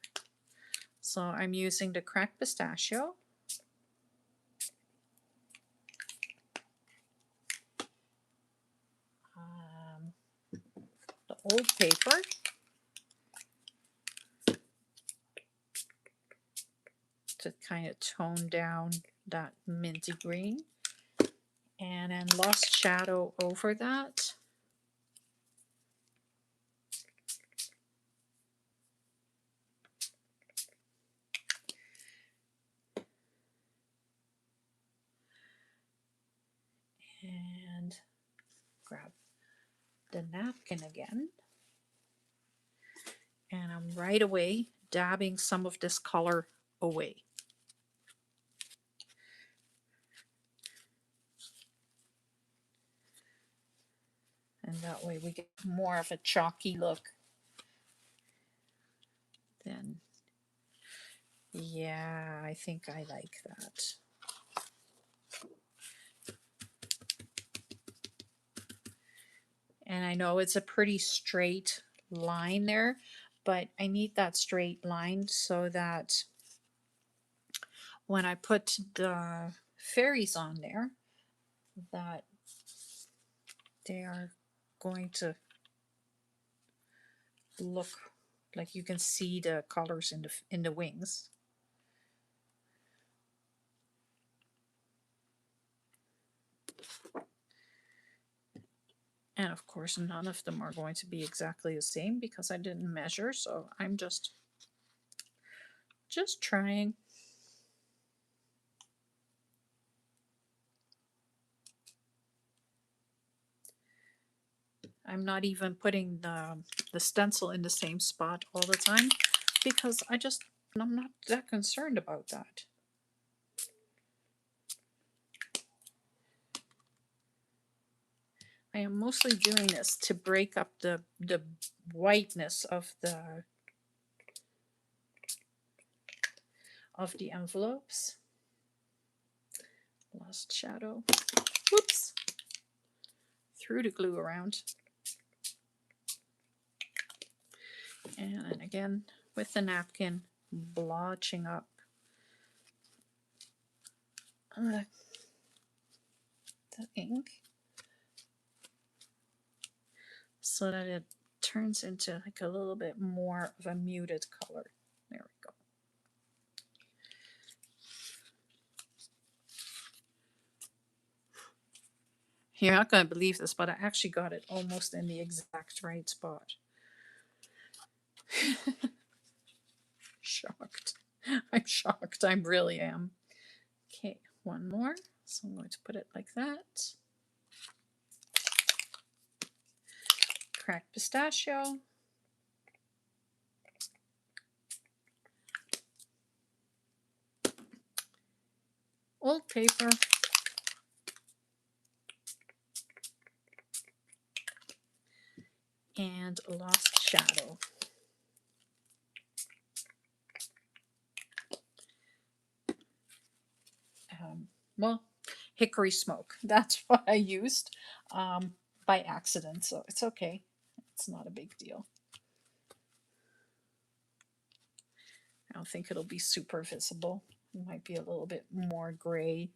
So I'm using the cracked pistachio. The old paper. To kind of tone down that minty green. And then Lost Shadow over that. And grab the napkin again. And I'm right away dabbing some of this color away. And that way we get more of a chalky look. Then, yeah, I think I like that. And I know it's a pretty straight line there, but I need that straight line so that when I put the fairies on there, that they are going to look like you can see the colors in the wings. And of course, none of them are going to be exactly the same because I didn't measure, so I'm just trying. I'm not even putting the stencil in the same spot all the time because I'm not that concerned about that. I am mostly doing this to break up the whiteness of the envelopes. Lost Shadow. Whoops. Threw the glue around. And then again with the napkin, blotching up the ink so that it turns into like a little bit more of a muted color. There we go. You're not going to believe this, but I actually got it almost in the exact right spot. Shocked. I'm shocked. I really am. Okay, one more. So I'm going to put it like that. Cracked pistachio. Old paper. And lost shadow. Well, hickory smoke. That's what I used by accident, so it's okay. It's not a big deal. I don't think it'll be super visible. It might be a little bit more gray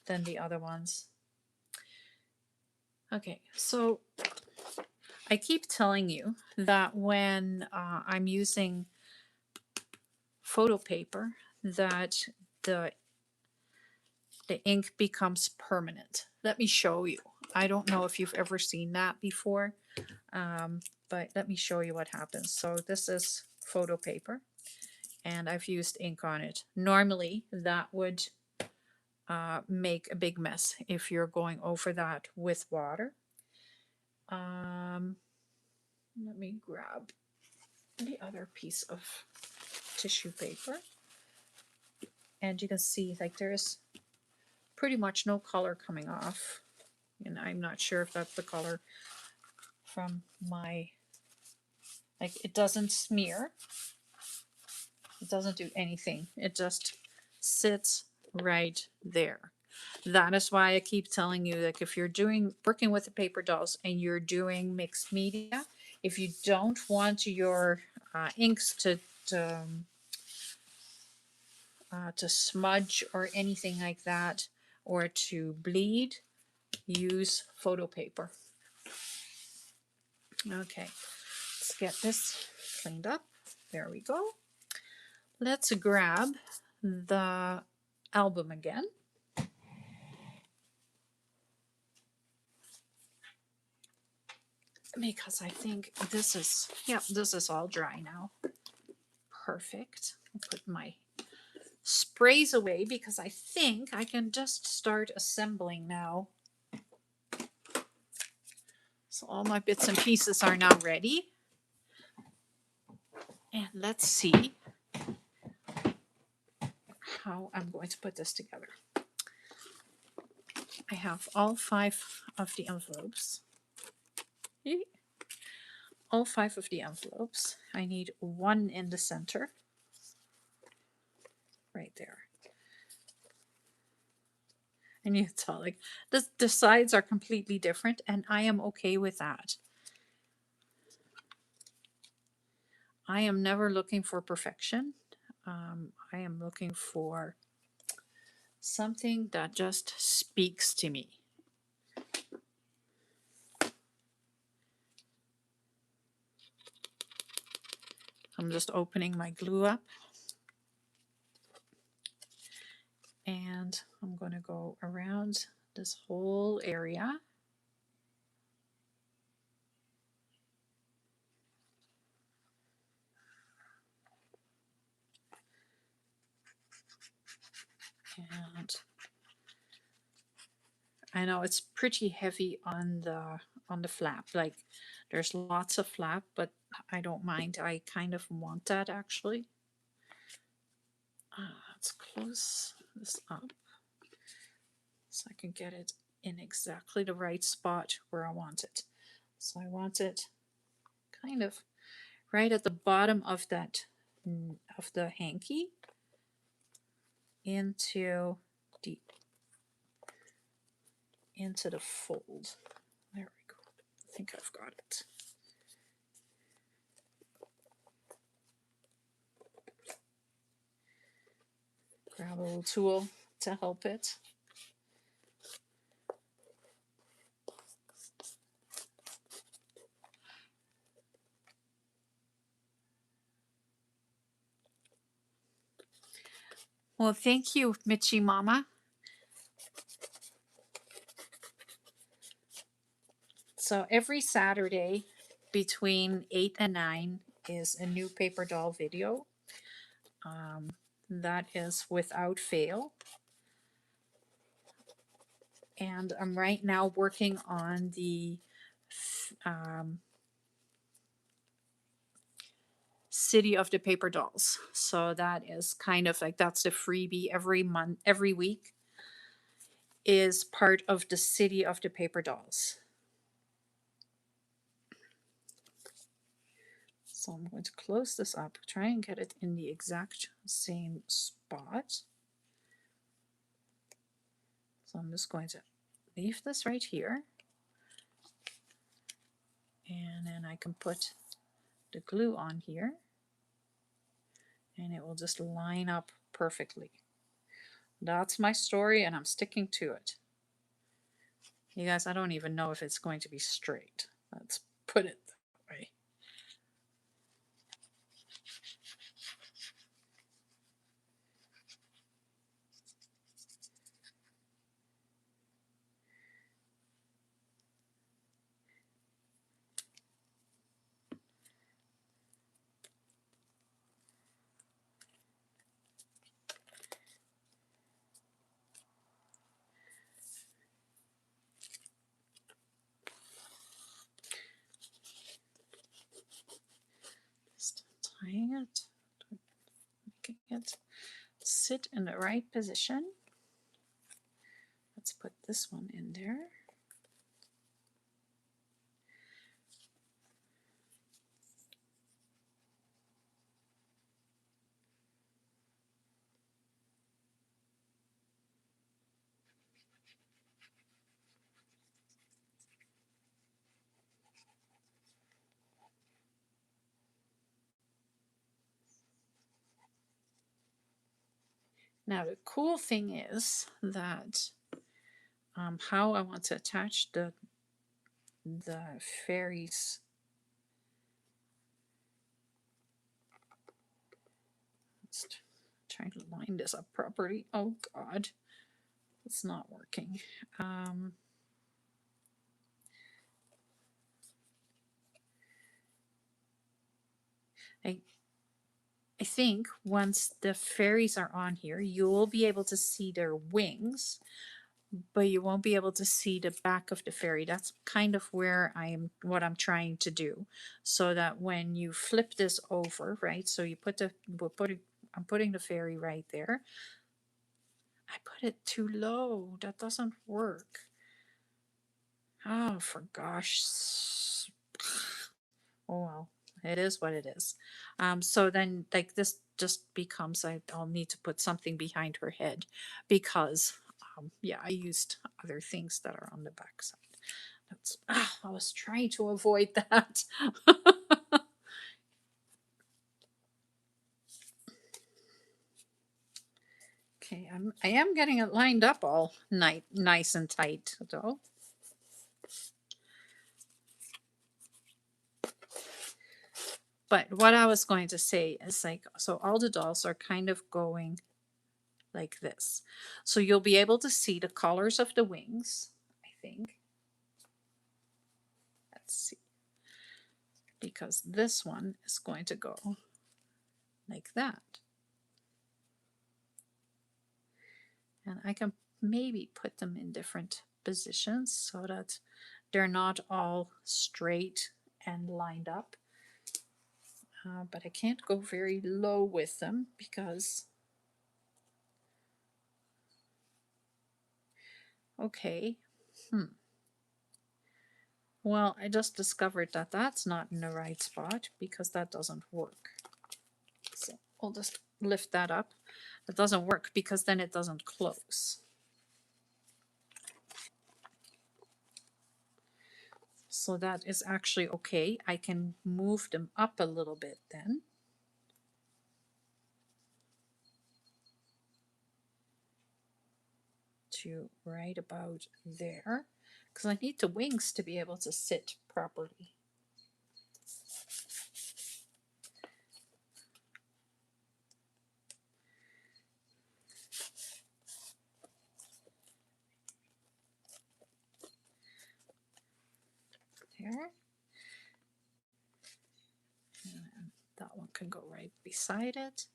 than the other ones. Okay, so I keep telling you that when I'm using photo paper, that the ink becomes permanent. Let me show you. I don't know if you've ever seen that before, but let me show you what happens. So this is photo paper, and I've used ink on it. Normally, that would make a big mess if you're going over that with water. Let me grab the other piece of tissue paper, and you can see like there's pretty much no color coming off, and I'm not sure if that's the color from my, like, it doesn't smear, it doesn't do anything, it just sits right there. That is why I keep telling you, like, if you're working with the paper dolls and you're doing mixed media, if you don't want your inks to smudge or anything like that, or to bleed, use photo paper. Okay, let's get this cleaned up. There we go. Let's grab the album again. Because I think this is, yeah, this is all dry now. Perfect. I'll put my sprays away because I think I can just start assembling now. So all my bits and pieces are now ready. And let's see how I'm going to put this together. I have all 5 of the envelopes. All 5 of the envelopes. I need 1 in the center. Right there. And you tell, like, the sides are completely different, and I am okay with that. I am never looking for perfection. I am looking for something that just speaks to me. I'm just opening my glue up, and I'm going to go around this whole area. And I know it's pretty heavy on the flap. Like, there's lots of flap, but I don't mind. I kind of want that, actually. Let's close this up so I can get it in exactly the right spot where I want it. So I want it kind of right at the bottom of that, of the hanky, into the fold. There we go. I think I've got it. Grab a little tool to help it. Well, thank you, Michi Mama. So every Saturday between 8 and 9 is a new paper doll video. That is without fail. And I'm right now working on the City of the Paper Dolls. So that is kind of like, that's the freebie every month, every week is part of the City of the Paper Dolls. So I'm going to close this up, try and get it in the exact same spot. So I'm just going to leave this right here. And then I can put the glue on here and it will just line up perfectly. That's my story and I'm sticking to it. You guys, I don't even know if it's going to be straight. Let's put it that way. Just tying it, making it sit in the right position. Let's put this one in there. Now the cool thing is that how I want to attach the fairies. Let's try to line this up properly. Oh God, it's not working. I think once the fairies are on here, you will be able to see their wings, but you won't be able to see the back of the fairy. That's kind of where what I'm trying to do, so that when you flip this over, right? So you put I'm putting the fairy right there. I put it too low. That doesn't work. Oh, for gosh. Oh well, it is what it is. So then like this just becomes, I'll need to put something behind her head because yeah, I used other things that are on the back side. That's I was trying to avoid that. Okay, I am getting it lined up all nice and tight though. But what I was going to say is like, so all the dolls are kind of going like this. So you'll be able to see the colors of the wings, I think. Let's see. Because this one is going to go like that. And I can maybe put them in different positions so that they're not all straight and lined up. But I can't go very low with them because, okay, well, I just discovered that that's not in the right spot because that doesn't work. So we'll just lift that up. It doesn't work because then it doesn't close. So that is actually okay. I can move them up a little bit then. To right about there, because I need the wings to be able to sit properly. There. And that one can go right beside it.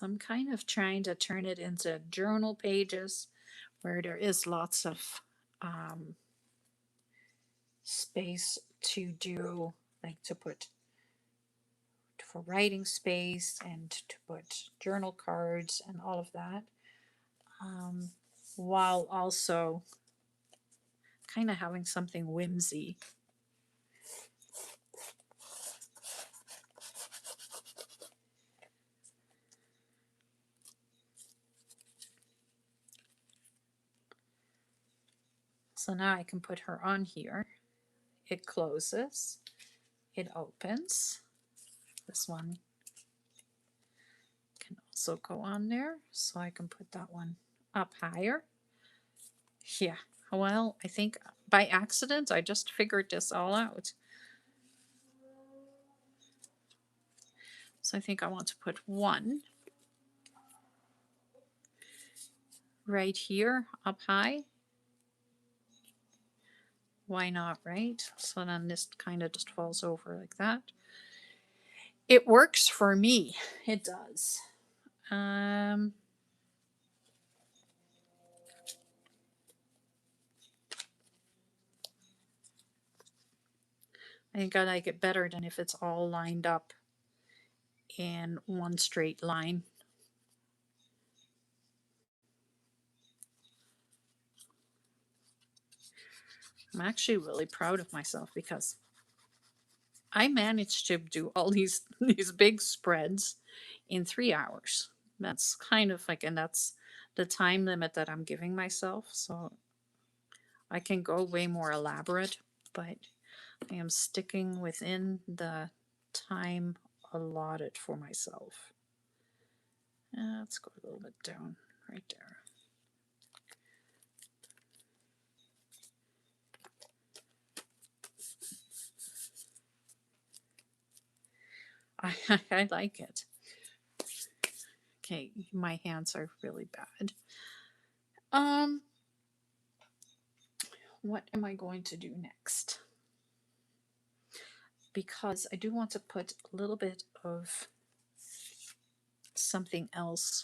So I'm kind of trying to turn it into journal pages where there is lots of um, space to do, like to put for writing space and to put journal cards and all of that, um, while also kind of having something whimsy. So now I can put her on here. It closes, it opens. This one can also go on there, so I can put that one up higher. Yeah, well, I think by accident I just figured this all out. So I think I want to put one right here up high. Why not, right? So then this kind of just falls over like that. It works for me. It does. I think I like it better than if it's all lined up in one straight line. I'm actually really proud of myself because I managed to do all these big spreads in 3 hours. That's kind of like, and that's the time limit that I'm giving myself. So I can go way more elaborate, but I am sticking within the time allotted for myself. Let's go a little bit down right there. I like it. Okay, my hands are really bad. What am I going to do next? Because I do want to put a little bit of something else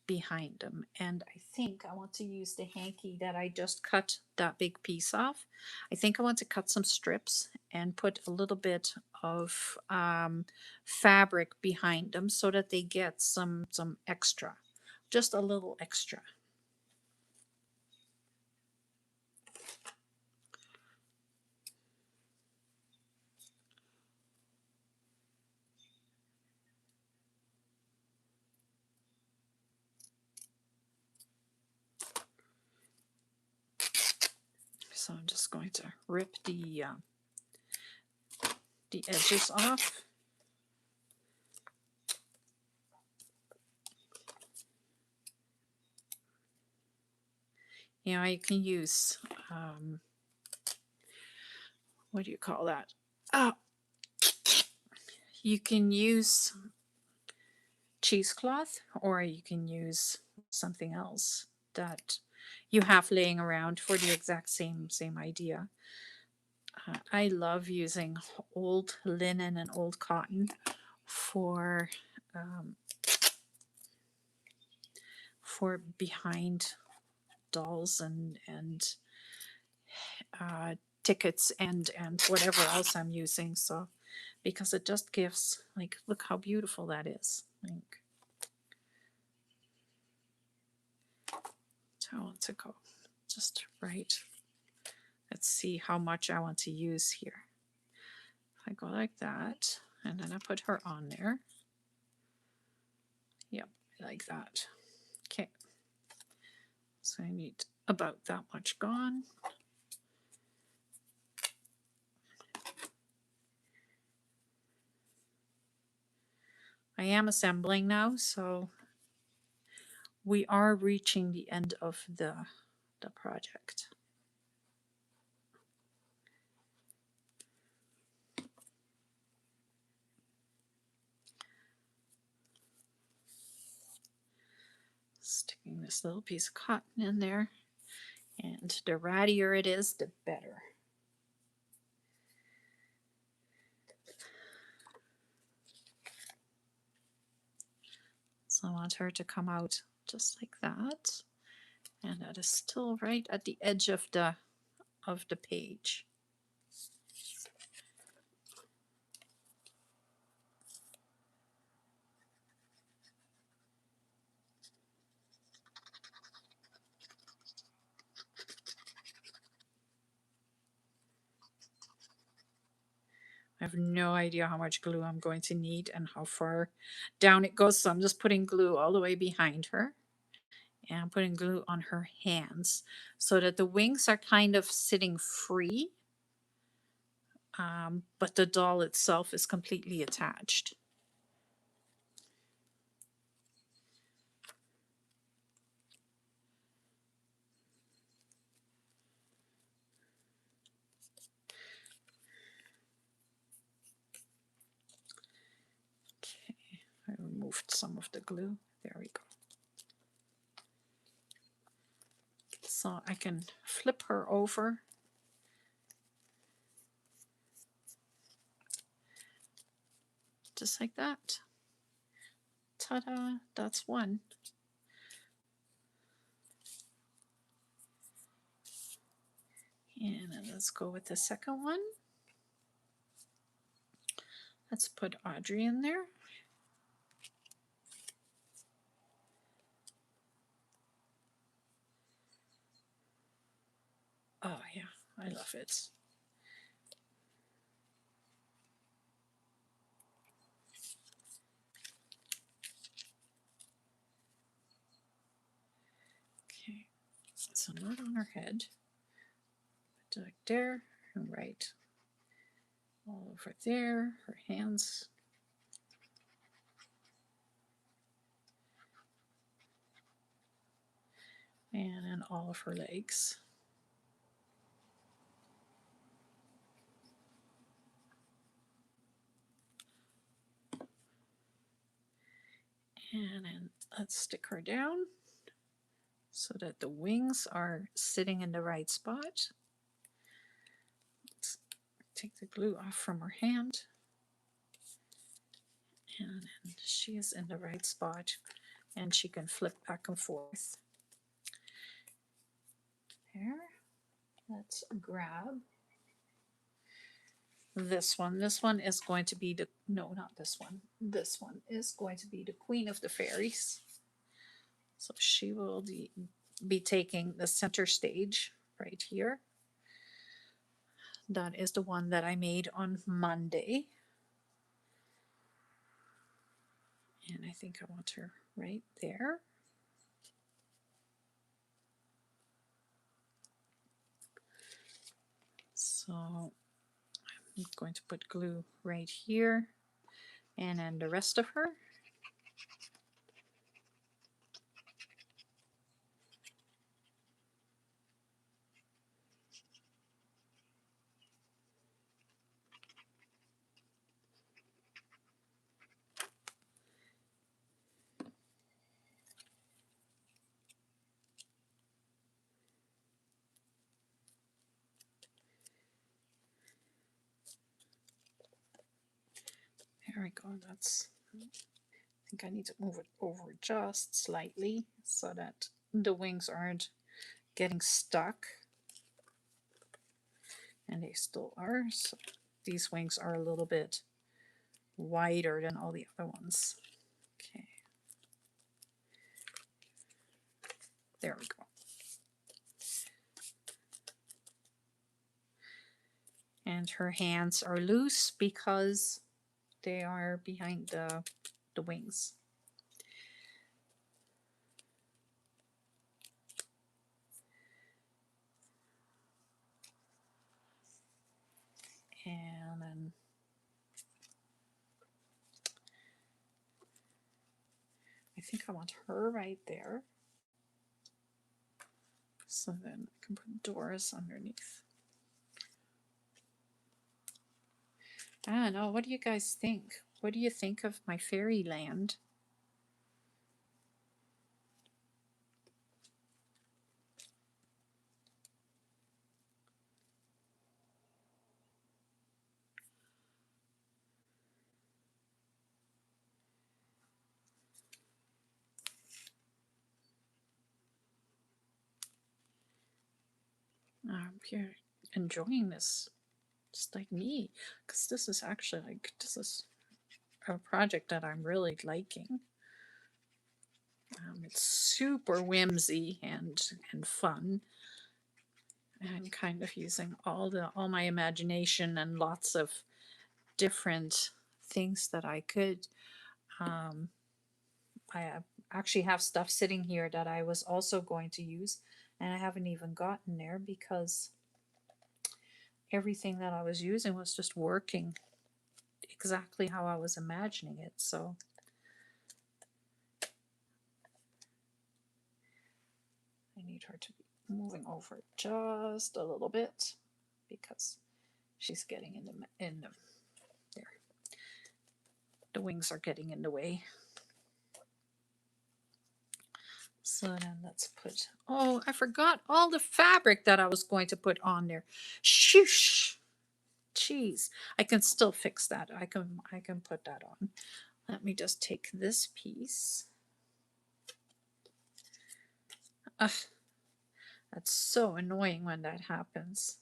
behind them, and I think I want to use the hanky that I just cut that big piece off. I think I want to cut some strips and put a little bit of fabric behind them so that they get some extra, just a little extra. So I'm just going to rip the edges off. You know, you can use what do you call that? Oh, you can use cheesecloth, or you can use something else that you have laying around for the exact same idea. I love using old linen and old cotton for um, behind dolls and tickets and whatever else I'm using. So because it just gives, like, look how beautiful that is. Like, so I want to go just right. Let's see how much I want to use here. If I go like that, and then I put her on there. Yep, like that. Okay. So I need about that much gone. I am assembling now, so we are reaching the end of the project. Sticking this little piece of cotton in there, and the rattier it is, the better. So I want her to come out just like that. And that is still right at the edge of the page. I have no idea how much glue I'm going to need and how far down it goes. So I'm just putting glue all the way behind her and putting glue on her hands so that the wings are kind of sitting free, but the doll itself is completely attached. Okay, I removed some of the glue. There we go. So I can flip her over. Just like that. Ta-da, that's one. And then let's go with the second one. Let's put Audrey in there. Oh yeah, I love it. Okay, so not on her head. Put it there, and right all over there, her hands. And then all of her legs. And then let's stick her down so that the wings are sitting in the right spot. Let's take the glue off from her hand. And then she is in the right spot and she can flip back and forth. There. Let's grab this one. This one is going to be the, no, not this one. This one is going to be the Queen of the Fairies. So she will be taking the center stage right here. That is the one that I made on Monday. And I think I want her right there. So I'm going to put glue right here and then the rest of her. There we go. That's, I think I need to move it over just slightly so that the wings aren't getting stuck. And they still are. So these wings are a little bit wider than all the other ones. Okay. There we go. And her hands are loose because they are behind the wings. And then I think I want her right there. So then I can put Doris underneath. I don't know. What do you guys think? What do you think of my fairyland? you're enjoying this just like me, because this is actually like, this is a project that I'm really liking. It's super whimsy and fun, and kind of using all my imagination and lots of different things that I could. Um, actually have stuff sitting here that I was also going to use, and I haven't even gotten there because everything that I was using was just working exactly how I was imagining it. So I need her to be moving over just a little bit because she's getting in the there. The wings are getting in the way. So then let's put, oh, I forgot all the fabric that I was going to put on there. Shoosh. Jeez. I can still fix that. I can put that on. Let me just take this piece. Ugh, that's so annoying when that happens.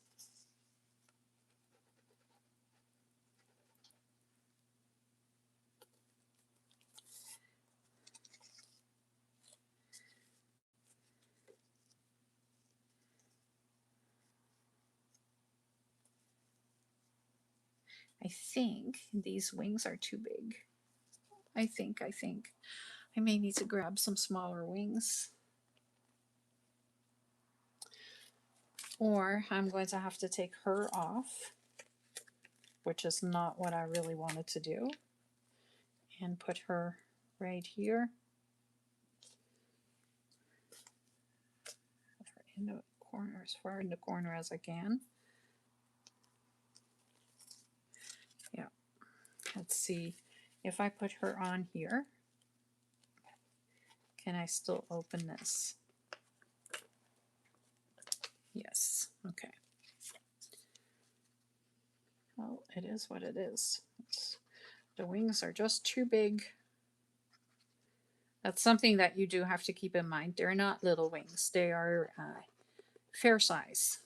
I think these wings are too big. I think. I may need to grab some smaller wings. Or I'm going to have to take her off, which is not what I really wanted to do, and put her right here. In the corner, as far in the corner as I can. Yeah. Let's see. If I put her on here, can I still open this? Yes. Okay. Well, it is what it is. The wings are just too big. That's something that you do have to keep in mind. They're not little wings. They are fair size.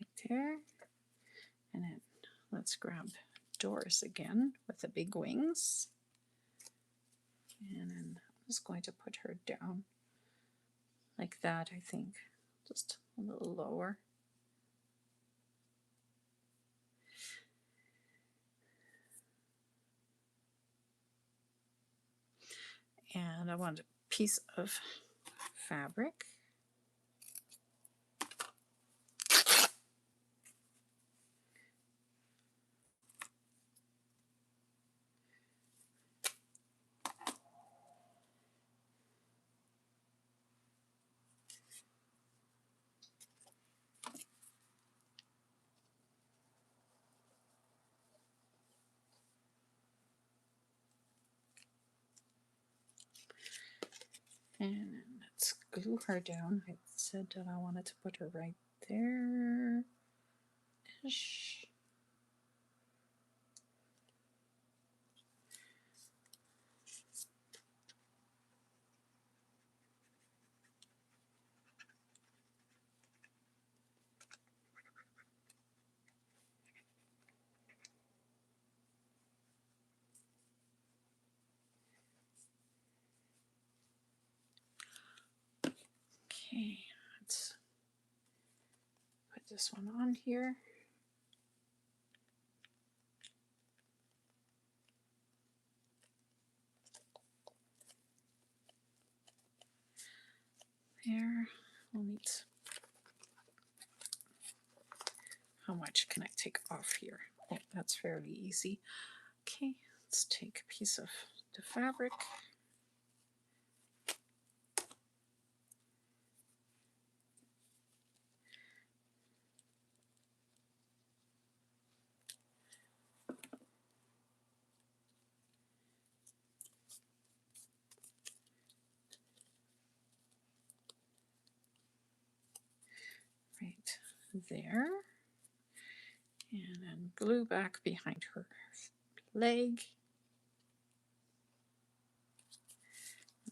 Right there. And then let's grab Doris again with the big wings. And then I'm just going to put her down like that, I think. Just a little lower. And I want a piece of fabric. And let's glue her down. I said that I wanted to put her right there. Ish. Okay, let's put this one on here. There. We'll need, how much can I take off here? Oh, that's fairly easy. Okay, let's take a piece of the fabric. there. And then glue back behind her leg.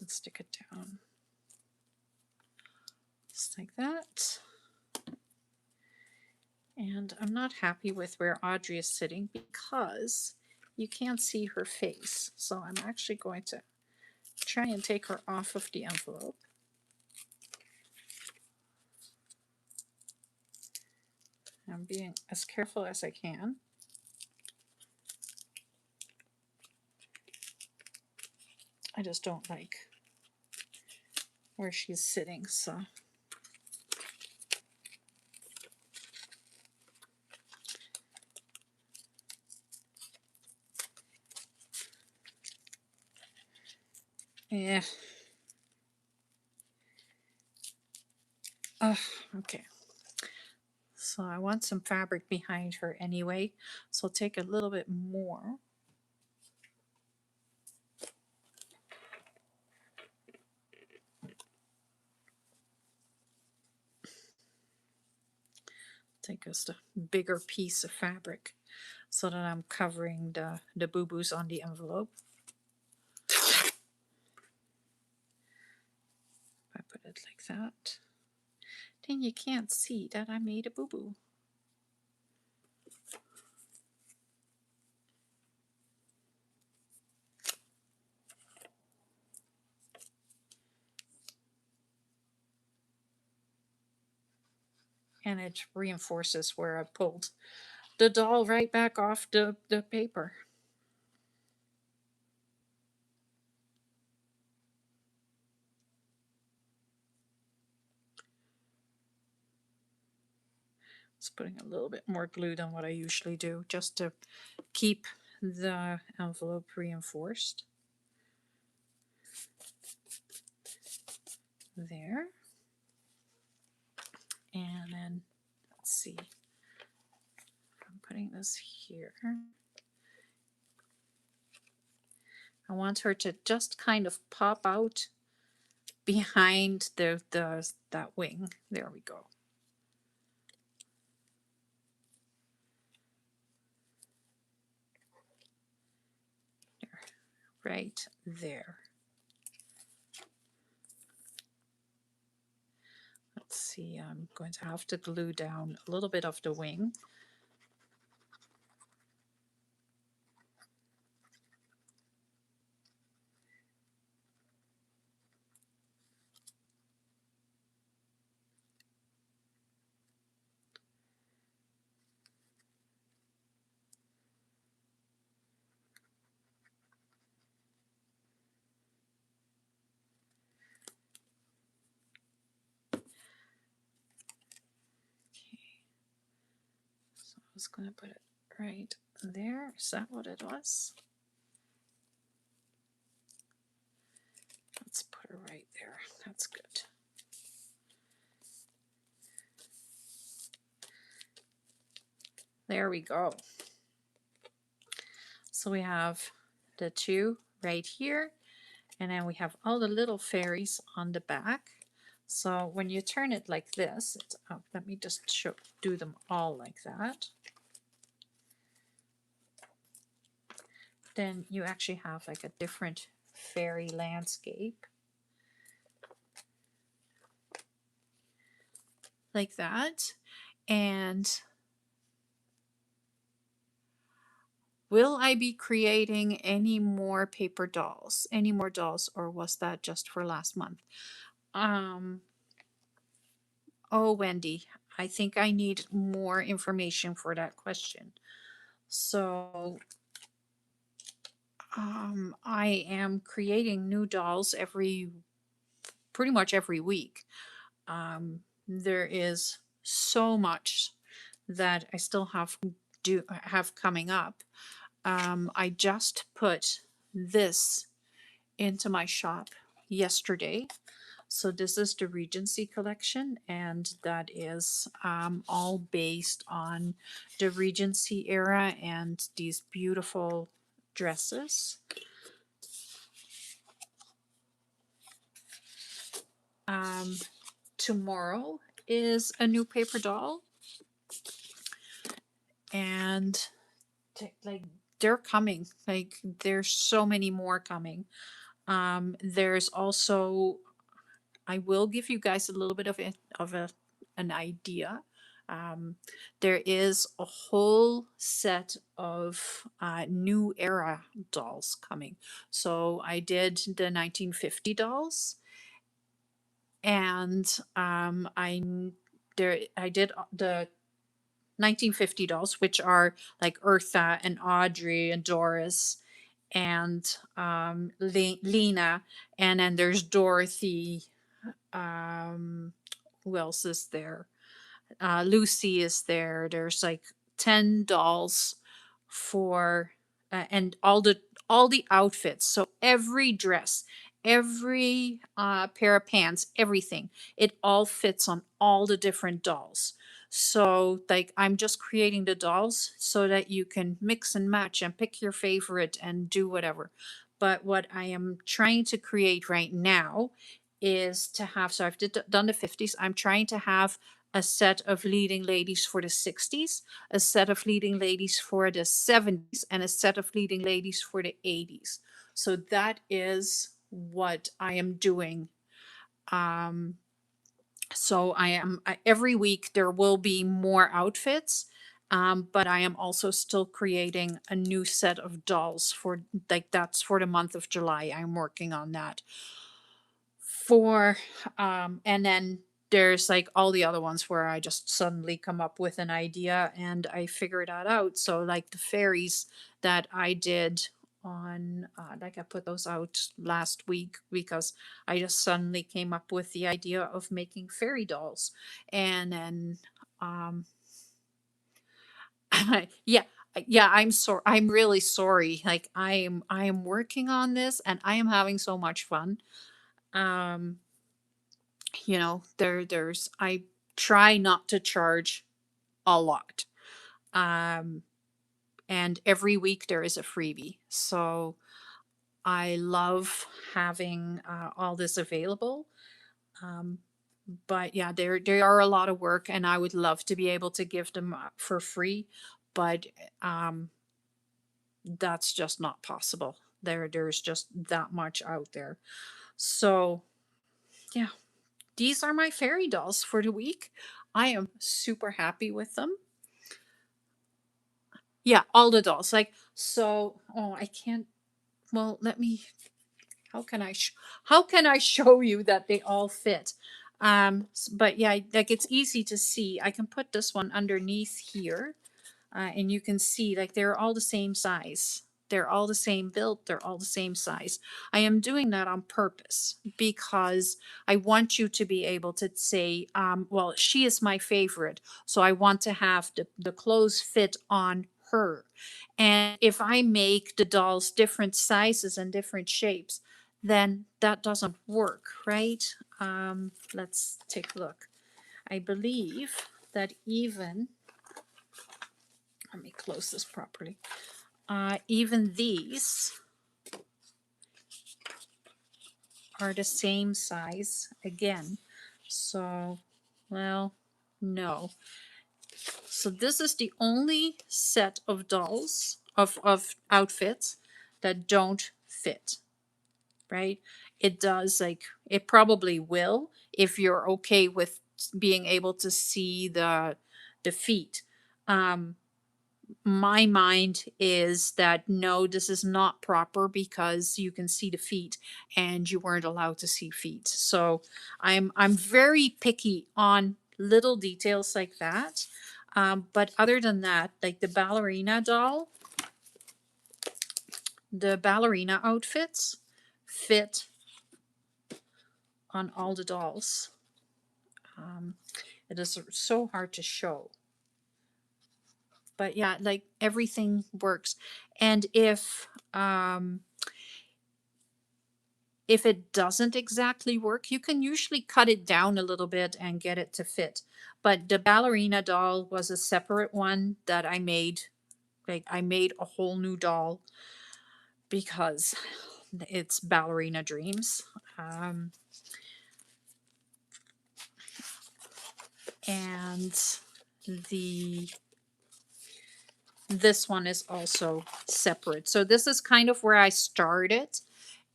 And stick it down. Just like that. And I'm not happy with where Audrey is sitting because you can't see her face. So I'm actually going to try and take her off of the envelope. I'm being as careful as I can. I just don't like where she's sitting, so. Yeah. Okay. So I want some fabric behind her anyway, so I'll take a little bit more. Take just a bigger piece of fabric so that I'm covering the boo-boos on the envelope. I put it like that, then you can't see that I made a boo-boo. And it reinforces where I pulled the doll right back off the paper. Just putting a little bit more glue than what I usually do, just to keep the envelope reinforced. There. And then, let's see, I'm putting this here. I want her to just kind of pop out behind that wing. There we go. There. Right there. Let's see, I'm going to have to glue down a little bit of the wing. So I was going to put it right there. Is that what it was? Let's put her right there. That's good. There we go. So we have the two right here, and then we have all the little fairies on the back. So when you turn it like this, it's, oh, let me just do them all like that. Then you actually have like a different fairy landscape. Like that. And will I be creating any more paper dolls? Any more dolls, or was that just for last month? Oh, Wendy, I think I need more information for that question. So I am creating new dolls pretty much every week. There is so much that I still have coming up. I just put this into my shop yesterday. So this is the Regency collection, and that is all based on the Regency era and these beautiful dresses. Tomorrow is a new paper doll. and like they're coming. Like there's so many more coming. There's also, I will give you guys a little bit of an idea. Um, there is a whole set of new era dolls coming. So I did the 1950 dolls, and I did the 1950 dolls, which are like Eartha and Audrey and Doris and Lena, and then there's Dorothy. Um, who else is there? Lucy is there. There's like 10 dolls for and all the outfits. So every dress, every pair of pants, everything, it all fits on all the different dolls. So like I'm just creating the dolls so that you can mix and match and pick your favorite and do whatever. But what I am trying to create right now is to have, so done the 50s. I'm trying to have a set of leading ladies for the 60s, a set of leading ladies for the 70s, and a set of leading ladies for the 80s. So that is what I am doing. Um, so every week there will be more outfits, but I am also still creating a new set of dolls for, like, that's for the month of July. I'm working on that for and then there's like all the other ones where I just suddenly come up with an idea and I figure that out. So like the fairies that I did on like I put those out last week because I just suddenly came up with the idea of making fairy dolls. And then um yeah, yeah, I'm really sorry. Like I am working on this and I am having so much fun. um there's I try not to charge a lot. um and every week there is a freebie, so I love having all this available. um but yeah, they are a lot of work and I would love to be able to give them for free, but um that's just not possible. There's just that much out there. So yeah, these are my fairy dolls for the week. I am super happy with them. Yeah, all the dolls. Like, so, oh, I can't. Well, let me. How can how can I show you that they all fit? But yeah, like it's easy to see. I can put this one underneath here, and you can see like they're all the same size. They're all the same build. They're all the same size. I am doing that on purpose because I want you to be able to say, well, she is my favorite. So I want to have the clothes fit on her. And if I make the dolls different sizes and different shapes, then that doesn't work, right? Let's take a look. I believe that even, let me close this properly. Even these are the same size again. So, well, no. So this is the only set of dolls, of outfits that don't fit, right? It does, like, it probably will if you're okay with being able to see the feet. Um, my mind is that no, this is not proper because you can see the feet and you weren't allowed to see feet. So I'm very picky on little details like that. But other than that, like the ballerina outfits fit on all the dolls. Um, it is so hard to show, but yeah, like everything works. And if it doesn't exactly work, you can usually cut it down a little bit and get it to fit. But the ballerina doll was a separate one that I made. Like I made a whole new doll because it's ballerina dreams. Um, and the this one is also separate. So this is kind of where I started.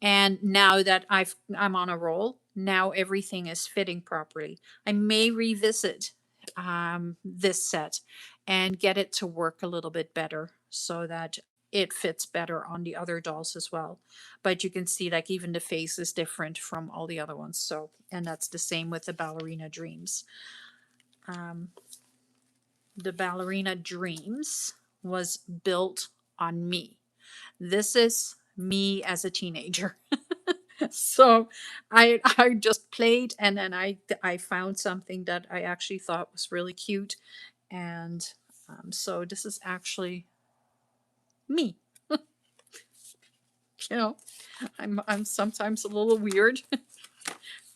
And now that I'm on a roll, now everything is fitting properly. I may revisit this set and get it to work a little bit better so that it fits better on the other dolls as well. But you can see like even the face is different from all the other ones. So, and that's the same with the Ballerina Dreams. Um, the Ballerina Dreams was built on me. This is me as a teenager. So I just played, and then I found something that I actually thought was really cute, and so this is actually me. You know, I'm sometimes a little weird,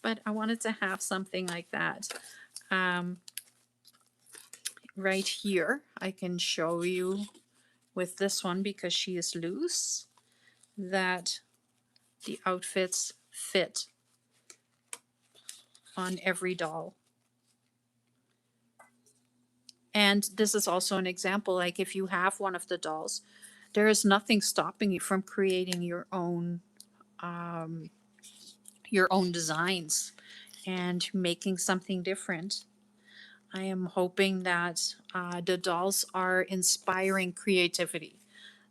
but I wanted to have something like that. Um, right here, I can show you with this one because she is loose that the outfits fit on every doll. And this is also an example, like if you have one of the dolls, there is nothing stopping you from creating um, your own designs and making something different. I am hoping that the dolls are inspiring creativity.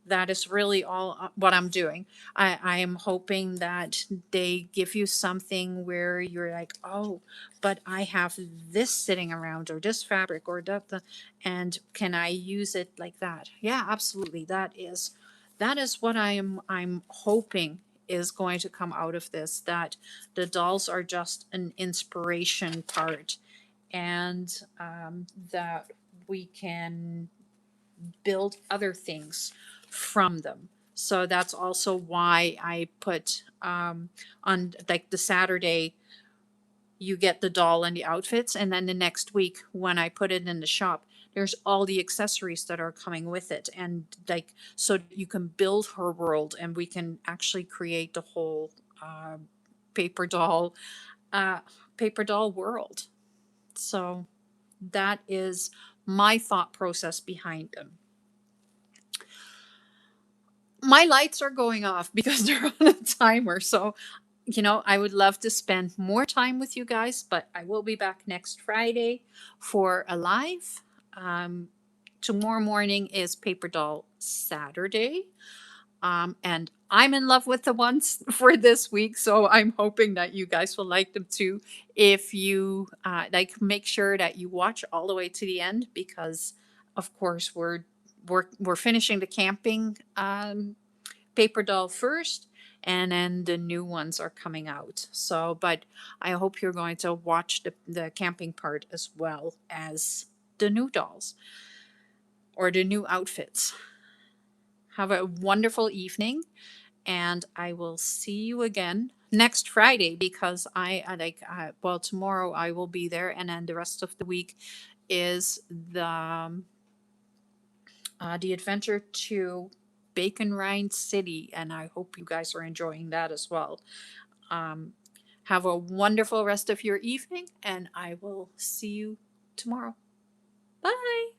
That is really all what I'm doing. I am hoping that they give you something where you're like, oh, but I have this sitting around or this fabric or that, and can I use it like that? Yeah, absolutely. That is what I'm hoping is going to come out of this, that the dolls are just an inspiration part, and that we can build other things from them. So that's also why I put on like the Saturday, you get the doll and the outfits, and then the next week when I put it in the shop, there's all the accessories that are coming with it, and like so you can build her world, and we can actually create the whole uh, paper doll uh, paper doll world. So that is my thought process behind them. My lights are going off because they're on a timer. So, I would love to spend more time with you guys, but I will be back next Friday for a live. Um, Tomorrow morning is Paper Doll Saturday. And I'm in love with the ones for this week, so I'm hoping that you guys will like them too. If you like, make sure that you watch all the way to the end because, of course, we're finishing the camping paper doll first, and then the new ones are coming out. So, but I hope you're going to watch the camping part as well as the new dolls or the new outfits. Have a wonderful evening, and I will see you again next Friday because well, tomorrow I will be there, and then the rest of the week is the adventure to Bacon Rind City, and I hope you guys are enjoying that as well. Um, have a wonderful rest of your evening, and I will see you tomorrow. Bye.